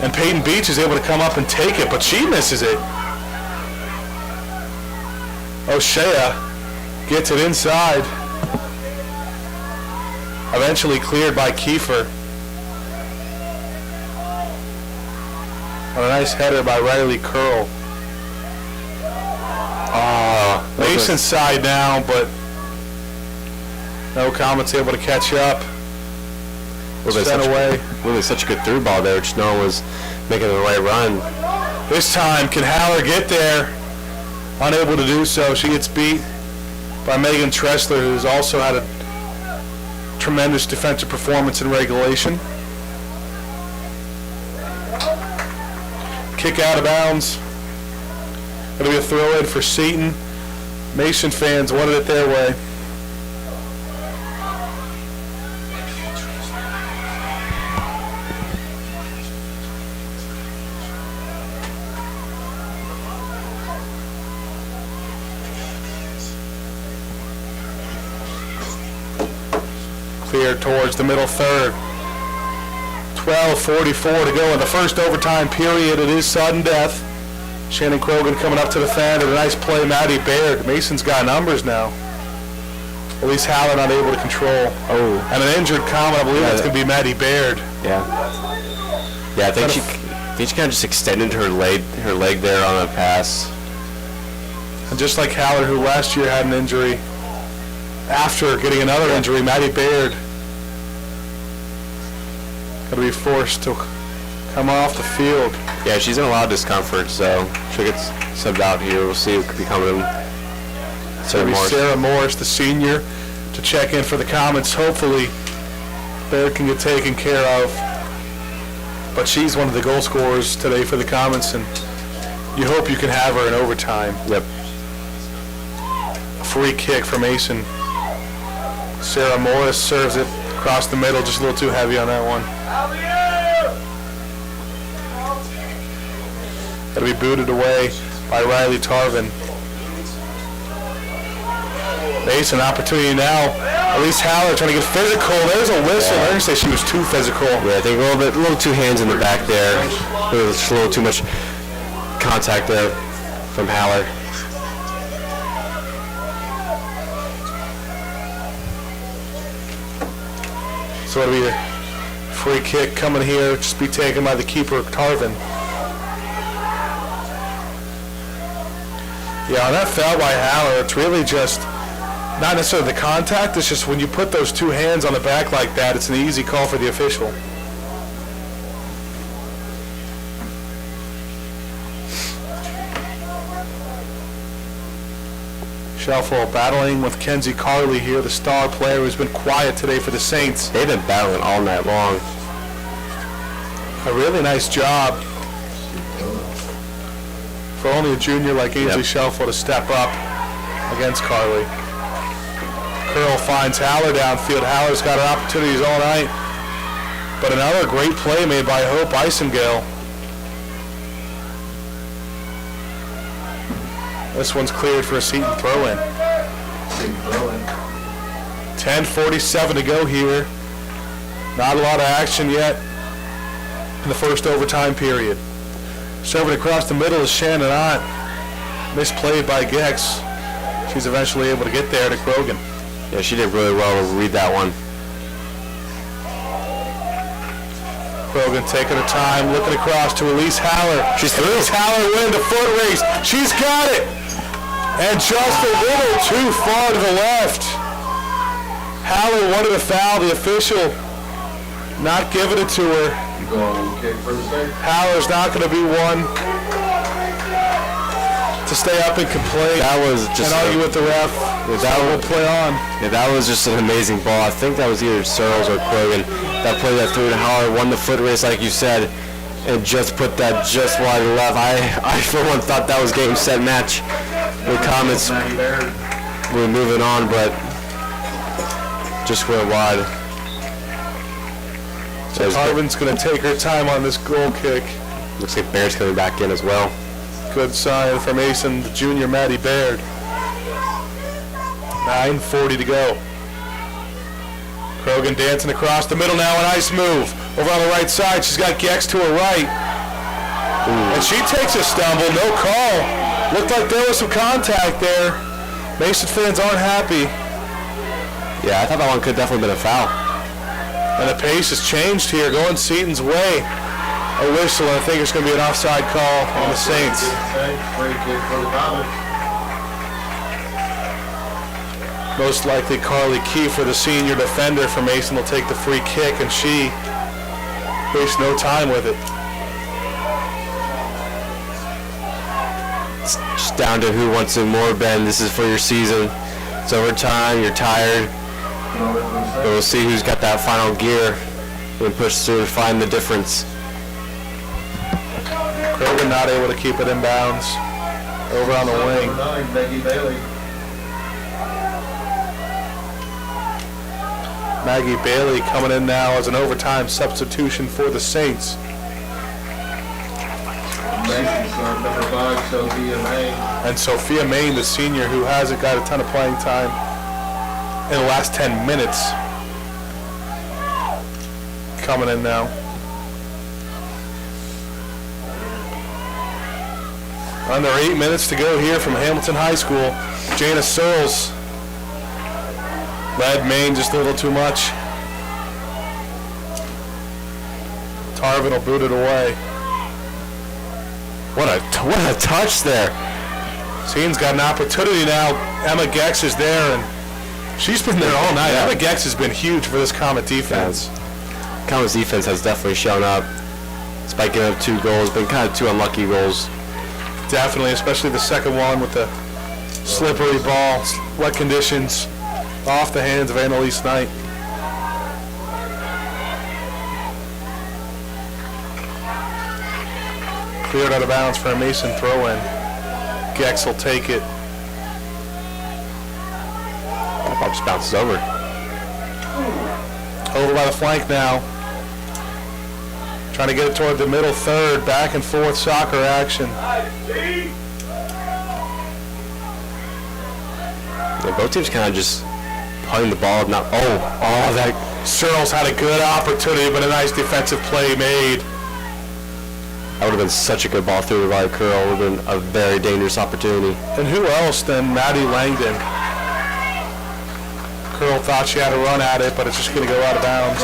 [SPEAKER 4] and Peyton Beach is able to come up and take it, but she misses it. OHSAA gets it inside. Eventually cleared by Kiefer. On a nice header by Riley Curl. Mason's side now, but no Comets able to catch up. Sent away.
[SPEAKER 3] Really such a good through ball there, which no one was making the right run.
[SPEAKER 4] This time, can Haller get there? Unable to do so. She gets beat by Megan Tressler, who's also had a tremendous defensive performance in regulation. Kick out of bounds. Going to be a throw-in for Seton. Mason fans wanted it their way. Clear towards the middle third. 12:44 to go in the first overtime period. It is sudden death. Shannon Krogan coming up to defend, and a nice play, Maddie Baird. Mason's got numbers now. At least Haller not able to control.
[SPEAKER 3] Oh.
[SPEAKER 4] And an injured Comet, I believe that's going to be Maddie Baird.
[SPEAKER 3] Yeah. Yeah, I think she kind of just extended her leg there on a pass.
[SPEAKER 4] And just like Haller, who last year had an injury, after getting another injury, Maddie Baird going to be forced to come off the field.
[SPEAKER 3] Yeah, she's in a lot of discomfort, so she'll get subbed out here. We'll see who could be coming in.
[SPEAKER 4] Sarah Morris, the senior, to check in for the Comets. Hopefully, Baird can get taken care of. But she's one of the goal scorers today for the Comets, and you hope you can have her in overtime.
[SPEAKER 3] Yep.
[SPEAKER 4] A free kick for Mason. Sarah Morris serves it across the middle, just a little too heavy on that one. That'll be booted away by Riley Tarvin. Mason, opportunity now. At least Haller trying to get physical. There's a whistle. I didn't say she was too physical.
[SPEAKER 3] Yeah, I think a little too hands in the back there. Just a little too much contact there from Haller.
[SPEAKER 4] So it'll be a free kick coming here, just be taken by the keeper, Tarvin. Yeah, on that foul by Haller, it's really just not necessarily the contact, it's just when you put those two hands on the back like that, it's an easy call for the official. Shelfel battling with Kenzie Carley here, the star player who's been quiet today for the Saints.
[SPEAKER 3] They've been battling all night long.
[SPEAKER 4] A really nice job for only a junior like Ainsley Shelfel to step up against Carly. Curl finds Haller downfield. Haller's got her opportunities all night. But another great play made by Hope Isengale. This one's cleared for a Seton throw-in. 10:47 to go here. Not a lot of action yet in the first overtime period. Serving across the middle is Shannon Ott. Misplayed by Gex. She's eventually able to get there to Krogan.
[SPEAKER 3] Yeah, she did really well to read that one.
[SPEAKER 4] Krogan taking her time, looking across to Elise Haller.
[SPEAKER 3] She's through.
[SPEAKER 4] Elise Haller winning the foot race. She's got it. And just a little too far to the left. Haller wanted a foul. The official not giving it to her. Haller's not going to be one to stay up and complain.
[SPEAKER 3] That was just
[SPEAKER 4] and argue with the ref. That will play on.
[SPEAKER 3] Yeah, that was just an amazing ball. I think that was either Searles or Krogan that played that through to Haller, won the foot race like you said, and just put that just wide to the left. I for one thought that was game, set, match. The comments were moving on, but just went wide.
[SPEAKER 4] So Harvin's going to take her time on this goal kick.
[SPEAKER 3] Looks like Baird's coming back in as well.
[SPEAKER 4] Good sign from Mason, the junior Maddie Baird. 9:40 to go. Krogan dancing across the middle now, a nice move. Over on the right side, she's got Gex to her right. And she takes a stumble, no call. Looked like there was some contact there. Mason fans aren't happy.
[SPEAKER 3] Yeah, I thought that one could definitely been a foul.
[SPEAKER 4] And the pace has changed here, going Seton's way. A whistle, and I think it's going to be an offside call on the Saints. Most likely Carly Kiefer, the senior defender for Mason, will take the free kick, and she wastes no time with it.
[SPEAKER 3] It's just down to who wants it more, Ben. This is for your season. It's overtime, you're tired. But we'll see who's got that final gear and push through to find the difference.
[SPEAKER 4] Krogan not able to keep it in bounds. Over on the wing. Maggie Bailey coming in now as an overtime substitution for the Saints. And Sophia Main, the senior, who hasn't got a ton of playing time in the last 10 minutes, coming in now. Under 8 minutes to go here from Hamilton High School. Jana Searles led Maine just a little too much. Tarvin will boot it away.
[SPEAKER 3] What a touch there.
[SPEAKER 4] Seton's got an opportunity now. Emma Gex is there, and she's been there all night. Yeah. Emma Gex has been huge for this Comet defense.
[SPEAKER 3] Comet's defense has definitely shown up. Despite giving up 2 goals, been kind of 2 unlucky goals.
[SPEAKER 4] Definitely, especially the second one with the slippery ball, wet conditions, off the hands of Annalise Knight. Cleared out of bounds for a Mason throw-in. Gex will take it.
[SPEAKER 3] That ball just bounces over.
[SPEAKER 4] Over by the flank now. Trying to get it toward the middle third. Back and forth soccer action.
[SPEAKER 3] Yeah, both teams kind of just putting the ball. Not that
[SPEAKER 4] Searles had a good opportunity, but a nice defensive play made.
[SPEAKER 3] That would have been such a good ball through by Curl. It would have been a very dangerous opportunity.
[SPEAKER 4] And who else than Maddie Langdon? Curl thought she had a run at it, but it's just going to go out of bounds.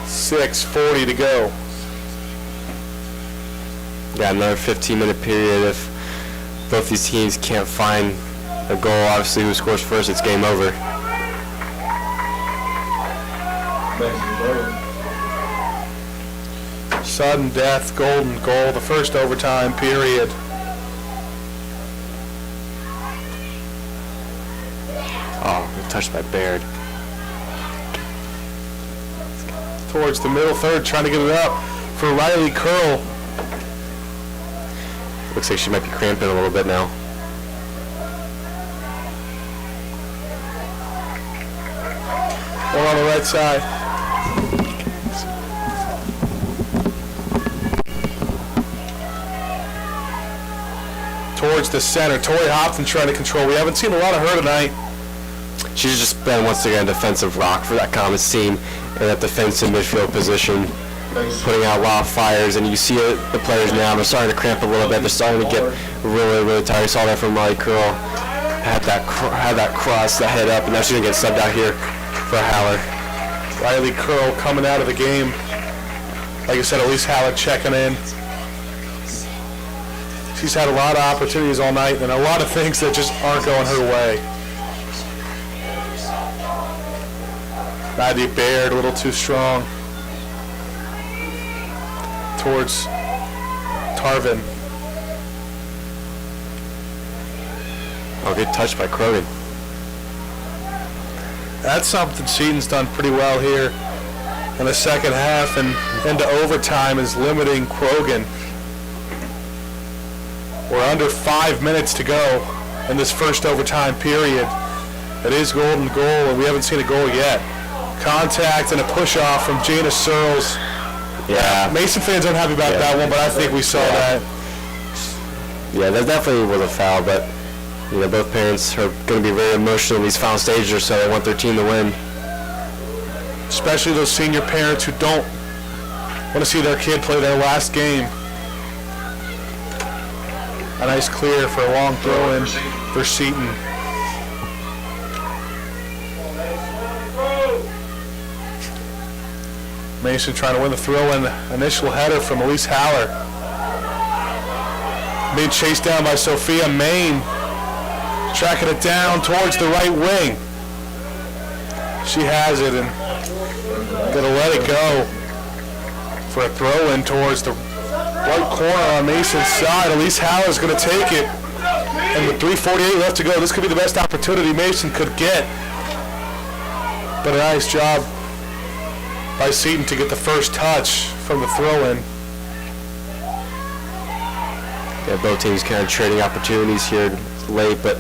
[SPEAKER 4] 6:40 to go.
[SPEAKER 3] Yeah, another 15-minute period. If both these teams can't find a goal, obviously who scores first, it's game over.
[SPEAKER 4] Sudden death, golden goal, the first overtime period.
[SPEAKER 3] Oh, touched by Baird.
[SPEAKER 4] Towards the middle third, trying to get it up for Riley Curl.
[SPEAKER 3] Looks like she might be cramping a little bit now.
[SPEAKER 4] One on the right side. Towards the center. Tori Hopton trying to control. We haven't seen a lot of her tonight.
[SPEAKER 3] She's just been once again a defensive rock for that Comets team in that defensive midfield position, putting out wildfires. And you see it, the players now, they're starting to cramp a little bit. They're starting to get really, really tired. You saw that from Riley Curl. Had that cross, that head up, and now she's going to get subbed out here for Haller.
[SPEAKER 4] Riley Curl coming out of the game. Like I said, Elise Haller checking in. She's had a lot of opportunities all night and a lot of things that just aren't going her way. Maddie Baird a little too strong towards Tarvin.
[SPEAKER 3] Oh, good touch by Krogan.
[SPEAKER 4] That's something Seton's done pretty well here in the second half and into overtime is limiting Krogan. We're under 5 minutes to go in this first overtime period. It is golden goal and we haven't seen a goal yet. Contact and a push-off from Jana Searles.
[SPEAKER 3] Yeah.
[SPEAKER 4] Mason fans aren't happy about that one, but I think we saw that.
[SPEAKER 3] Yeah, that definitely was a foul, but you know, both parents are going to be very emotional in these final stages, so they want their team to win.
[SPEAKER 4] Especially those senior parents who don't want to see their kid play their last game. A nice clear for a long throw-in for Seton. Mason trying to win the throw-in initial header from Elise Haller. Being chased down by Sophia Main. Tracking it down towards the right wing. She has it and gonna let it go for a throw-in towards the right corner on Mason's side. Elise Haller's gonna take it. And with 3:48 left to go, this could be the best opportunity Mason could get. But a nice job by Seton to get the first touch from the throw-in.
[SPEAKER 3] Yeah, both teams kind of trading opportunities here late, but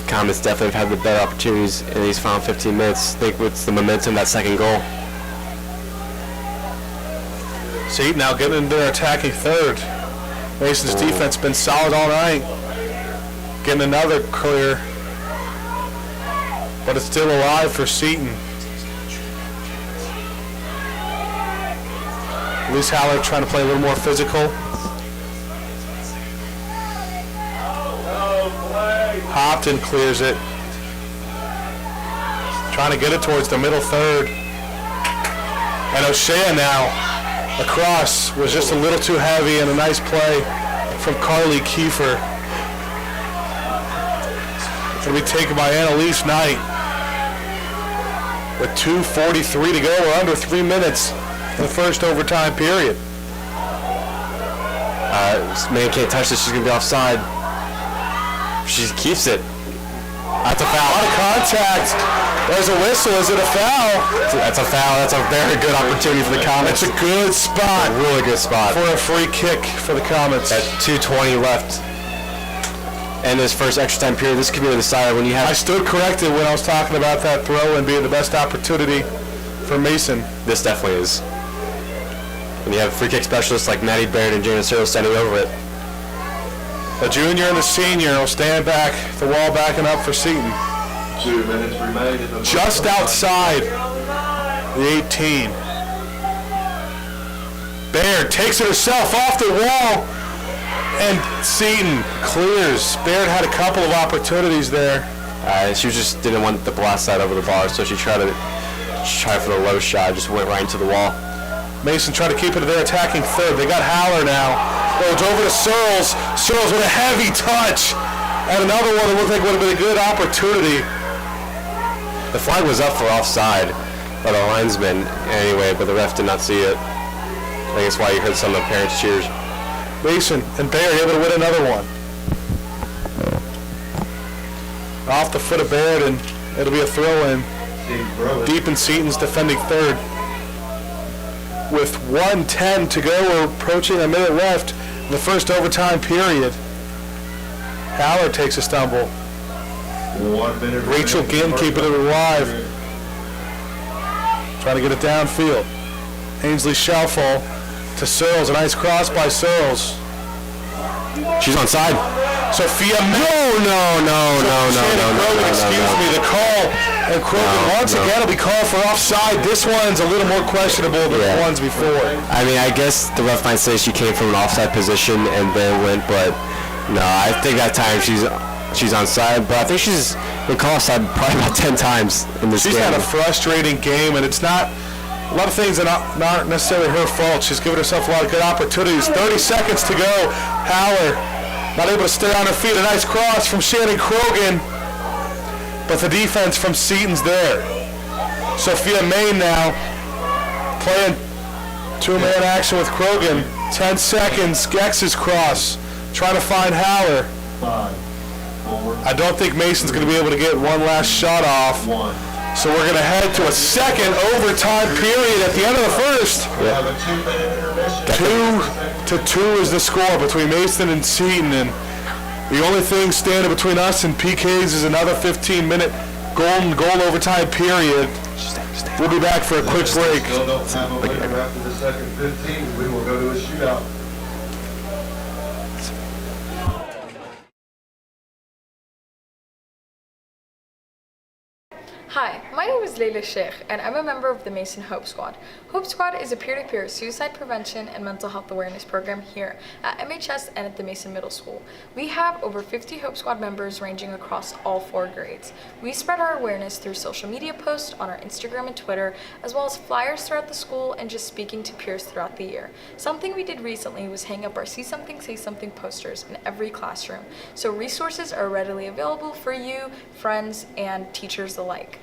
[SPEAKER 3] Comets definitely have had the better opportunities in these final 15 minutes. I think with the momentum, that second goal.
[SPEAKER 4] Seton now getting into their attacking third. Mason's defense been solid all night. Getting another clear. But it's still alive for Seton. Elise Haller trying to play a little more physical. Hopton clears it. Trying to get it towards the middle third. And OHSAA now across was just a little too heavy, and a nice play from Carly Kiefer. It's going to be taken by Annalise Knight. With 2:43 to go, we're under 3 minutes in the first overtime period.
[SPEAKER 3] Man can't touch this. She's going to be offside. She keeps it. That's a foul.
[SPEAKER 4] A lot of contact. There's a whistle. Is it a foul?
[SPEAKER 3] That's a foul. That's a very good opportunity for the Comets.
[SPEAKER 4] It's a good spot.
[SPEAKER 3] A really good spot.
[SPEAKER 4] For a free kick for the Comets.
[SPEAKER 3] At 2:20 left. And this first extra time period, this could be the decider when you have...
[SPEAKER 4] I stood corrected when I was talking about that throw and being the best opportunity for Mason.
[SPEAKER 3] This definitely is. When you have free kick specialists like Maddie Baird and Jana Searles standing over it.
[SPEAKER 4] The junior and the senior will stand back, the wall backing up for Seton.
[SPEAKER 5] 2 minutes remaining.
[SPEAKER 4] Just outside the 18. Baird takes it herself off the wall, and Seton clears. Baird had a couple of opportunities there.
[SPEAKER 3] She just didn't want the blast side over the bar, so she tried for the low shot, just went right into the wall.
[SPEAKER 4] Mason tried to keep it to their attacking third. They got Haller now. Goes over to Searles. Searles with a heavy touch. And another one that looked like would have been a good opportunity.
[SPEAKER 3] The flag was up for offside by the linesman anyway, but the ref did not see it. I think that's why you heard some of the parents' cheers.
[SPEAKER 4] Mason and Baird able to win another one. Off the foot of Baird, and it'll be a throw-in. Deep in Seton's defending third. with 1:10 to go. We're approaching a minute left in the first overtime period. Haller takes a stumble.
[SPEAKER 5] 1 minute.
[SPEAKER 4] Rachel Ginn keeping it alive. Trying to get it downfield. Ainsley Shalfall to Searles. A nice cross by Searles.
[SPEAKER 3] She's onside.
[SPEAKER 4] Sophia
[SPEAKER 3] No.
[SPEAKER 4] Excuse me, the call. And Krogan once again will be called for offside. This one's a little more questionable than the ones before.
[SPEAKER 3] I mean, I guess the ref might say she came from an offside position and then went, but no, I think that time she's onside. But I think she's been called offside probably about 10 times in this game.
[SPEAKER 4] She's had a frustrating game, and it's not a lot of things that aren't necessarily her fault. She's given herself a lot of good opportunities. 30 seconds to go. Haller not able to stay on her feet. A nice cross from Shannon Krogan, but the defense from Seton's there. Sophia Main now playing two-man action with Krogan. 10 seconds. Gex's cross, trying to find Haller.
[SPEAKER 5] 5, 4.
[SPEAKER 4] I don't think Mason's going to be able to get one last shot off.
[SPEAKER 5] 1.
[SPEAKER 4] So we're going to head to a second overtime period at the end of the first.
[SPEAKER 5] We have a 2-minute intermission.
[SPEAKER 4] 2-2 is the score between Mason and Seton, and the only thing standing between us and PKs is another 15-minute golden goal overtime period. We'll be back for a quick break.
[SPEAKER 5] Still don't have a winner after the second 15. We will go to a shootout.
[SPEAKER 16] Hi, my name is Leila Sheikh, and I'm a member of the Mason Hope Squad. Hope Squad is a peer-to-peer suicide prevention and mental health awareness program here at MHS and at the Mason Middle School. We have over 50 Hope Squad members ranging across all 4 grades. We spread our awareness through social media posts on our Instagram and Twitter, as well as flyers throughout the school and just speaking to peers throughout the year. Something we did recently was hang up our See Something, Say Something posters in every classroom, so resources are readily available for you, friends, and teachers alike.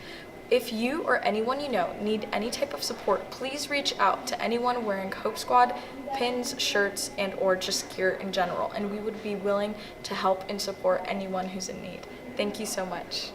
[SPEAKER 16] If you or anyone you know need any type of support, please reach out to anyone wearing Hope Squad pins, shirts, and or just gear in general, and we would be willing to help and support anyone who's in need. Thank you so much.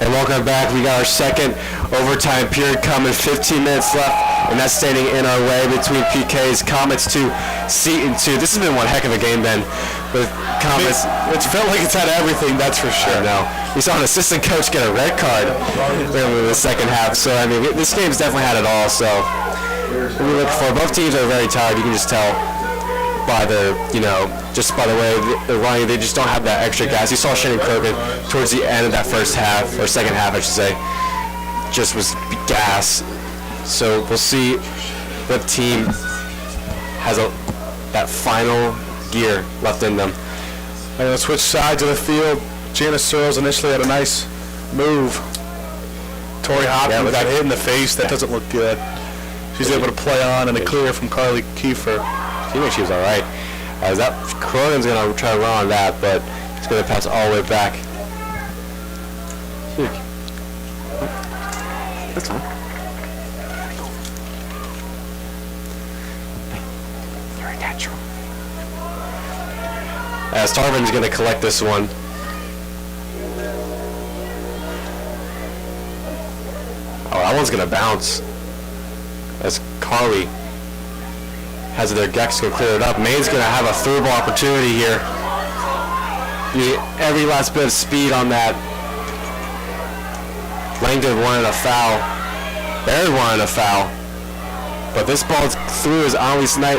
[SPEAKER 3] And welcome back. We got our second overtime period coming. 15 minutes left, and that's standing in our way between PK's Comets 2, Seton 2. This has been one heck of a game, Ben. With Comets,
[SPEAKER 4] it's felt like it's had everything, that's for sure.
[SPEAKER 3] I know. We saw an assistant coach get a red card in the second half. So, I mean, this game's definitely had it all. So, what we look for, both teams are very tired. You can just tell by the, just by the way they're running, they just don't have that extra gas. You saw Shannon Krogan towards the end of that first half, or second half, I should say, just was gas. So we'll see what team has that final gear left in them.
[SPEAKER 4] And let's switch sides of the field. Janice Searles initially had a nice move. Tori Hopkins got hit in the face. That doesn't look good. She's able to play on in the clear from Carly Kiefer.
[SPEAKER 3] I think she was all right. That Cronin's going to try to run on that, but he's going to pass all the way back. That's fine. You're a natural. As Tarvin's going to collect this one. Oh, that one's going to bounce. As Carly has their Gex go clear it up. Maine's going to have a through ball opportunity here. Every last bit of speed on that. Langdon wanted a foul. Barry wanted a foul. But this ball through is Alice Knight.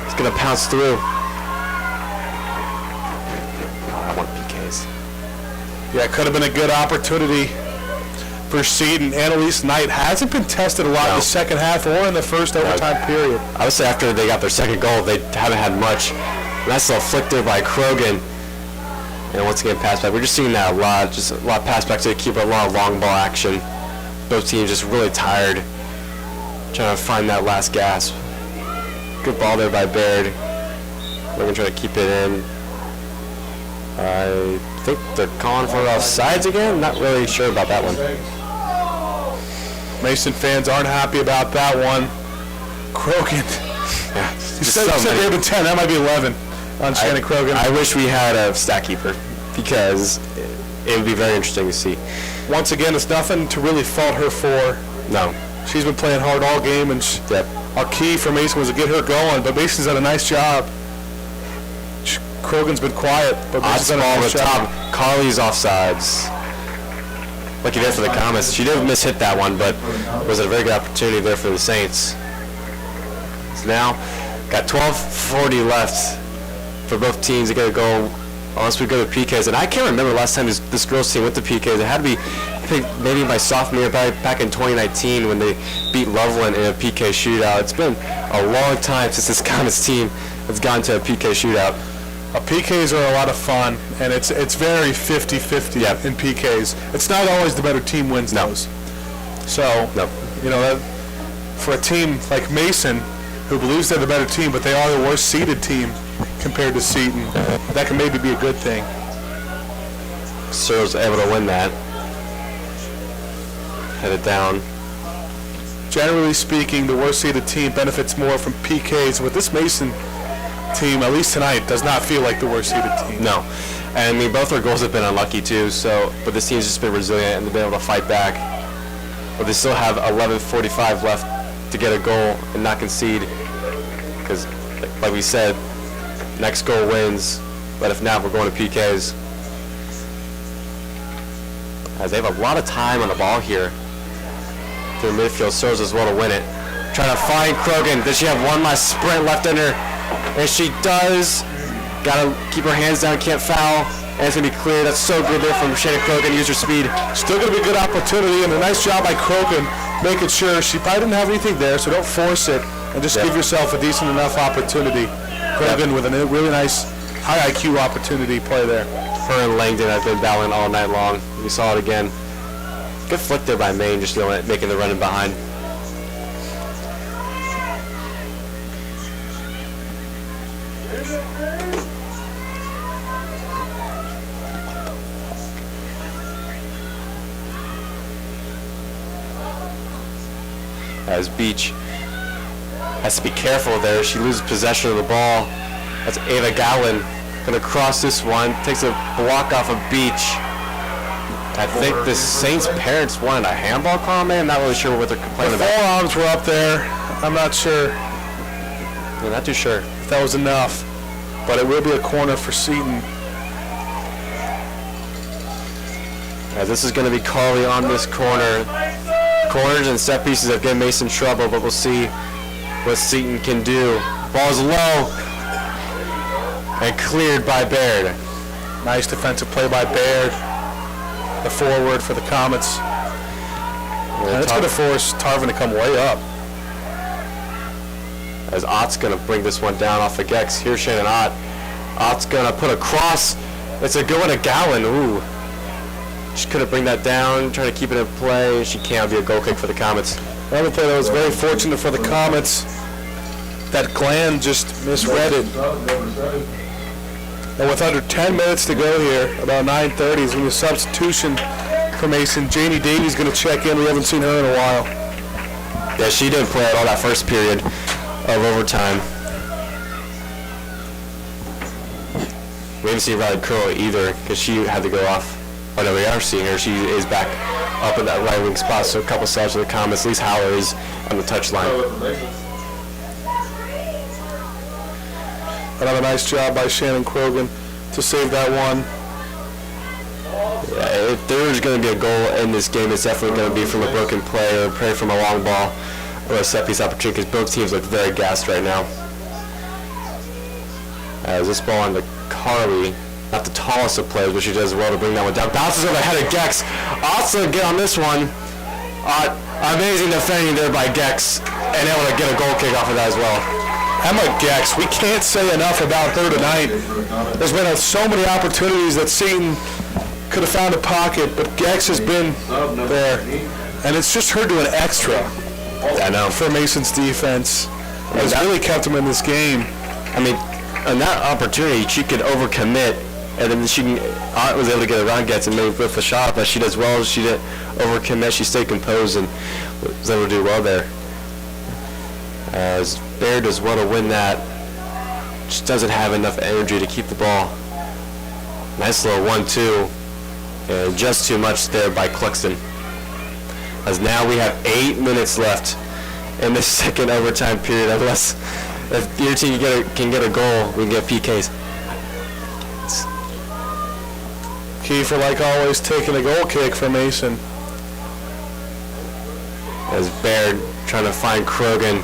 [SPEAKER 3] It's going to pounce through. Oh, I want PKs.
[SPEAKER 4] Yeah, it could have been a good opportunity for Seton. Annalise Knight hasn't been tested a lot in the second half or in the first overtime period.
[SPEAKER 3] I would say after they got their second goal, they haven't had much. Nice little flick there by Krogan. And once again, pass back. We're just seeing that a lot. Just a lot of pass back to keep a lot of long ball action. Both teams just really tired, trying to find that last gasp. Good ball there by Baird. We're going to try to keep it in. I think they're calling for offsides again. Not really sure about that one.
[SPEAKER 4] Mason fans aren't happy about that one. Krogan.
[SPEAKER 3] Yeah,
[SPEAKER 4] You said they have a 10. That might be 11 on Shannon Krogan.
[SPEAKER 3] I wish we had a stat keeper because it would be very interesting to see.
[SPEAKER 4] Once again, it's nothing to really fault her for.
[SPEAKER 3] No.
[SPEAKER 4] She's been playing hard all game, and our key for Mason was to get her going, but Mason's done a nice job. Krogan's been quiet, but Mason's done a nice job.
[SPEAKER 3] Top. Carly's offsides. Lucky there for the Comets. She did miss-hit that one, but it was a very good opportunity there for the Saints. So now, got 12:40 left for both teams. They got to go, unless we go to PKs. And I can't remember last time this girls team went to PKs. It had to be, I think, maybe my sophomore year back in 2019 when they beat Loveland in a PK shootout. It's been a long time since this Comets team has gone to a PK shootout.
[SPEAKER 4] PKs are a lot of fun, and it's very 50-50 in PKs. It's not always the better team wins those. So, you know, for a team like Mason, who believes they're the better team, but they are the worst seeded team compared to Seton, that can maybe be a good thing.
[SPEAKER 3] Searle's able to win that. Headed down.
[SPEAKER 4] Generally speaking, the worst seeded team benefits more from PKs. With this Mason team, at least tonight, does not feel like the worst seeded team.
[SPEAKER 3] No. And I mean, both their goals have been unlucky too, so, but this team's just been resilient and they've been able to fight back. But they still have 11:45 left to get a goal and not concede. Because, like we said, next goal wins, but if not, we're going to PKs. As they have a lot of time on the ball here. Through midfield, serves as well to win it. Trying to find Krogan. Does she have one last sprint left in her? And she does. Gotta keep her hands down, can't foul. And it's gonna be clear. That's so good there from Shannon Krogan. Use her speed.
[SPEAKER 4] Still gonna be a good opportunity, and a nice job by Krogan making sure she probably didn't have anything there, so don't force it, and just give yourself a decent enough opportunity. Krogan with a really nice high IQ opportunity play there.
[SPEAKER 3] Her and Langdon have been battling all night long. We saw it again. Good flick there by Maine, just making the running behind. As Beach has to be careful there. She loses possession of the ball. That's Ava Gowan gonna cross this one. Takes a block off of Beach. I think the Saints parents wanted a handball call, man. I'm not really sure what they're complaining about.
[SPEAKER 4] Forearms were up there. I'm not sure.
[SPEAKER 3] I'm not too sure
[SPEAKER 4] if that was enough, but it will be a corner for Seton.
[SPEAKER 3] This is going to be Carly on this corner. Corners and set pieces have given Mason trouble, but we'll see what Seton can do. Ball's low and cleared by Baird.
[SPEAKER 4] Nice defensive play by Baird. The forward for the Comets. And it's going to force Tarvin to come way up.
[SPEAKER 3] As Ott's going to bring this one down off of Gex. Here's Shannon Ott. Ott's going to put a cross. It's a good one to Gowan. Ooh. She couldn't bring that down, trying to keep it in play. She can't. Be a goal kick for the Comets.
[SPEAKER 4] Another play that was very fortunate for the Comets. That Glenn just misread it. And with under 10 minutes to go here, about 9:30 is when the substitution for Mason. Janie Davies going to check in. We haven't seen her in a while.
[SPEAKER 3] Yeah, she didn't play at all that first period of overtime. We haven't seen Riley Curl either because she had to go off. Oh no, we are seeing her. She is back up in that right wing spot. So a couple subs for the Comets. At least Howler is on the touchline.
[SPEAKER 4] Another nice job by Shannon Krogan to save that one.
[SPEAKER 3] Yeah, if there's going to be a goal in this game, it's definitely going to be from a broken play or play from a long ball or a set piece opportunity because both teams look very gassed right now. As this ball on to Carly, not the tallest of players, but she does well to bring that one down. Bounces over the head of Gex. Also get on this one. Amazing defending there by Gex, and able to get a goal kick off of that as well.
[SPEAKER 4] Emma Gex, we can't say enough about her tonight. There's been so many opportunities that Seton could have found a pocket, but Gex has been there. And it's just her doing extra.
[SPEAKER 3] I know.
[SPEAKER 4] For Mason's defense. Has really kept him in this game.
[SPEAKER 3] I mean, on that opportunity, she could overcommit, and then she was able to get around Gex and maybe with a shot, but she does well. She didn't overcommit. She stayed composed and was able to do well there. As Bear does well to win that, just doesn't have enough energy to keep the ball. Nice little 1-2, and just too much there by Cluxton. As now we have 8 minutes left in the second overtime period. Unless if your team can get a goal, we can get PKs.
[SPEAKER 4] Kiefer, like always, taking a goal kick for Mason.
[SPEAKER 3] As Baird trying to find Krogan.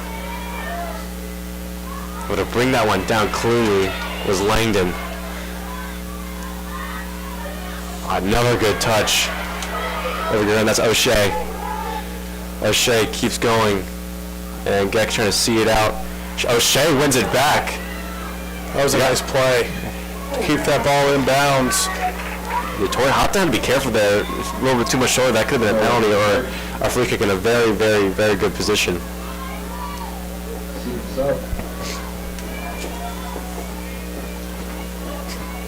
[SPEAKER 3] But to bring that one down cleanly was Langdon. Another good touch. Over here, and that's O'Shea. O'Shea keeps going. And Gex trying to see it out. O'Shea wins it back.
[SPEAKER 4] That was a nice play. Keep that ball in bounds.
[SPEAKER 3] Tori hopped down. Be careful there. A little bit too much short. That could have been a penalty or a free kick in a very, very, very good position.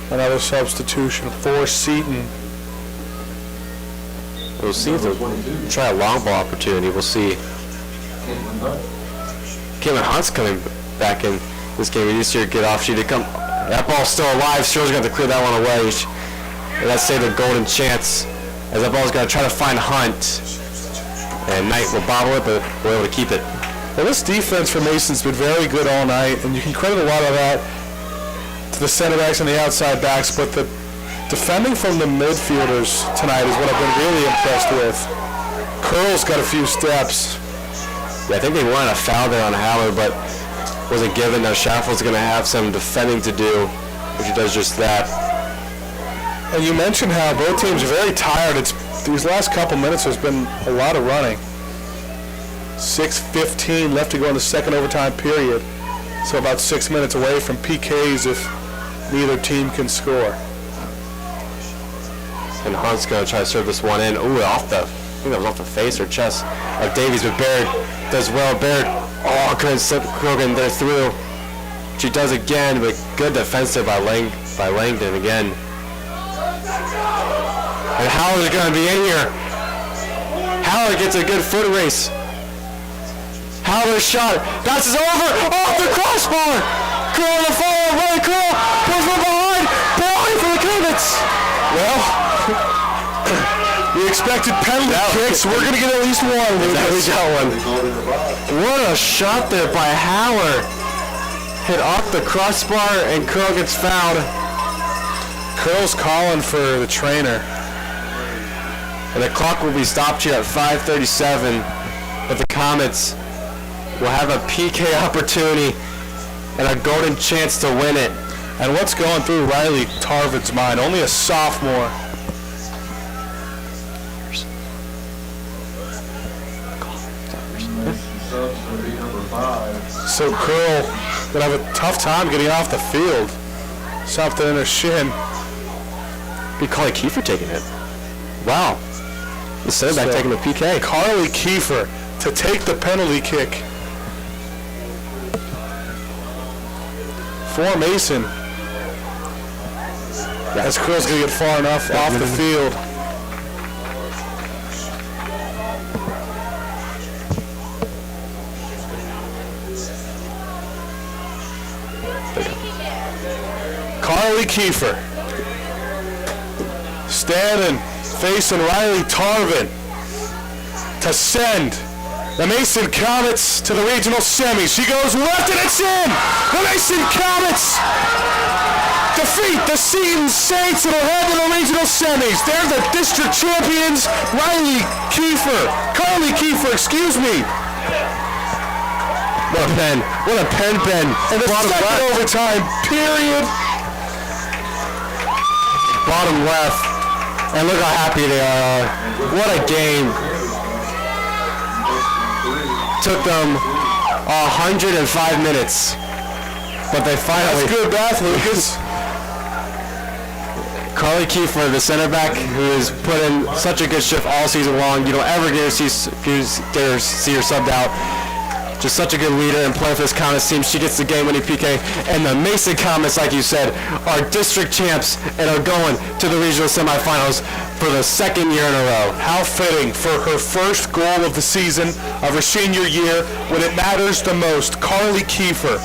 [SPEAKER 4] Another substitution for Seton.
[SPEAKER 3] We'll see if they'll try a long ball opportunity. We'll see. Caitlin Hunt's coming back in this game. We need to see her get off. She did come. That ball's still alive. Sterling's going to clear that one away. Let's say the golden chance. As that ball's going to try to find Hunt. And Knight will bobble it, but we're able to keep it.
[SPEAKER 4] Well, this defense for Mason's been very good all night, and you can credit a lot of that to the center backs and the outside backs, but the defending from the midfielders tonight is what I've been really impressed with. Curl's got a few steps.
[SPEAKER 3] Yeah, I think they wanted a foul there on Haller, but wasn't given. Now Schaffel's going to have some defending to do, which he does just that.
[SPEAKER 4] And you mentioned how both teams are very tired. These last couple minutes, there's been a lot of running. 6:15 left to go in the second overtime period. So about 6 minutes away from PKs if neither team can score.
[SPEAKER 3] And Hunt's going to try to serve this one in. Ooh, I think that was off the face or chest of Davies, but Baird does well. Baird, couldn't slip Krogan there through. She does again, but good defense there by Langdon again. And Howler's going to be in here. Howler gets a good foot race. Howler's shot. Bounces over. Off the crossbar. Curl on the follow. Running Curl. Goes from behind. Bailing for the Kravitz.
[SPEAKER 4] Well, we expected penalty kicks. We're going to get at least one.
[SPEAKER 3] We got one. What a shot there by Howler. Hit off the crossbar and Curl gets fouled.
[SPEAKER 4] Curl's calling for the trainer.
[SPEAKER 3] And the clock will be stopped here at 5:37. But the Comets will have a PK opportunity and a golden chance to win it.
[SPEAKER 4] And what's going through Riley Tarvin's mind? Only a sophomore. So Curl gonna have a tough time getting off the field. Something in her shin.
[SPEAKER 3] Be Carly Kiefer taking it. Wow. The center back taking the PK.
[SPEAKER 4] Carly Kiefer to take the penalty kick for Mason. As Curl's going to get far enough off the field. Carly Kiefer standing, facing Riley Tarvin to send the Mason Comets to the regional semis. She goes left and it's in! The Mason Comets defeat the Seton Saints and will head to the regional semis. They're the district champions. Carly Kiefer, excuse me.
[SPEAKER 3] What a pen. What a pen, Ben.
[SPEAKER 4] And the second overtime period.
[SPEAKER 3] Bottom left. And look how happy they are. What a game. took them 105 minutes. But they finally...
[SPEAKER 4] That's good math, Lucas.
[SPEAKER 3] Carly Kiefer, the center back, who has put in such a good shift all season long. You don't ever get to see her subbed out. Just such a good leader and player for this Comets team. She gets the game-winning PK. And the Mason Comets, like you said, are district champs and are going to the regional semifinals for the second year in a row.
[SPEAKER 4] How fitting for her first goal of the season of her senior year when it matters the most. Carly Kiefer,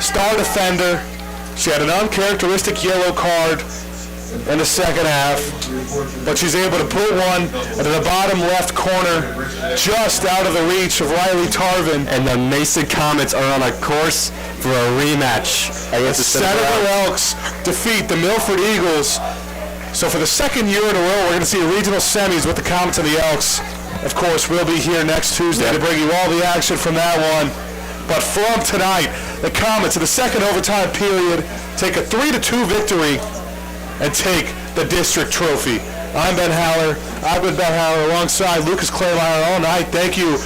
[SPEAKER 4] star defender. She had an uncharacteristic yellow card in the second half, but she's able to put one into the bottom left corner, just out of the reach of Riley Tarvin.
[SPEAKER 3] And the Mason Comets are on a course for a rematch against the
[SPEAKER 4] Seton Elks defeat the Milford Eagles. So for the second year in a row, we're going to see regional semis with the Comets and the Elks. Of course, we'll be here next Tuesday to bring you all the action from that one. But from tonight, the Comets in the second overtime period take a 3-2 victory and take the district trophy. I'm Ben Haller. I've been Ben Haller alongside Lucas Claymire all night. Thank you.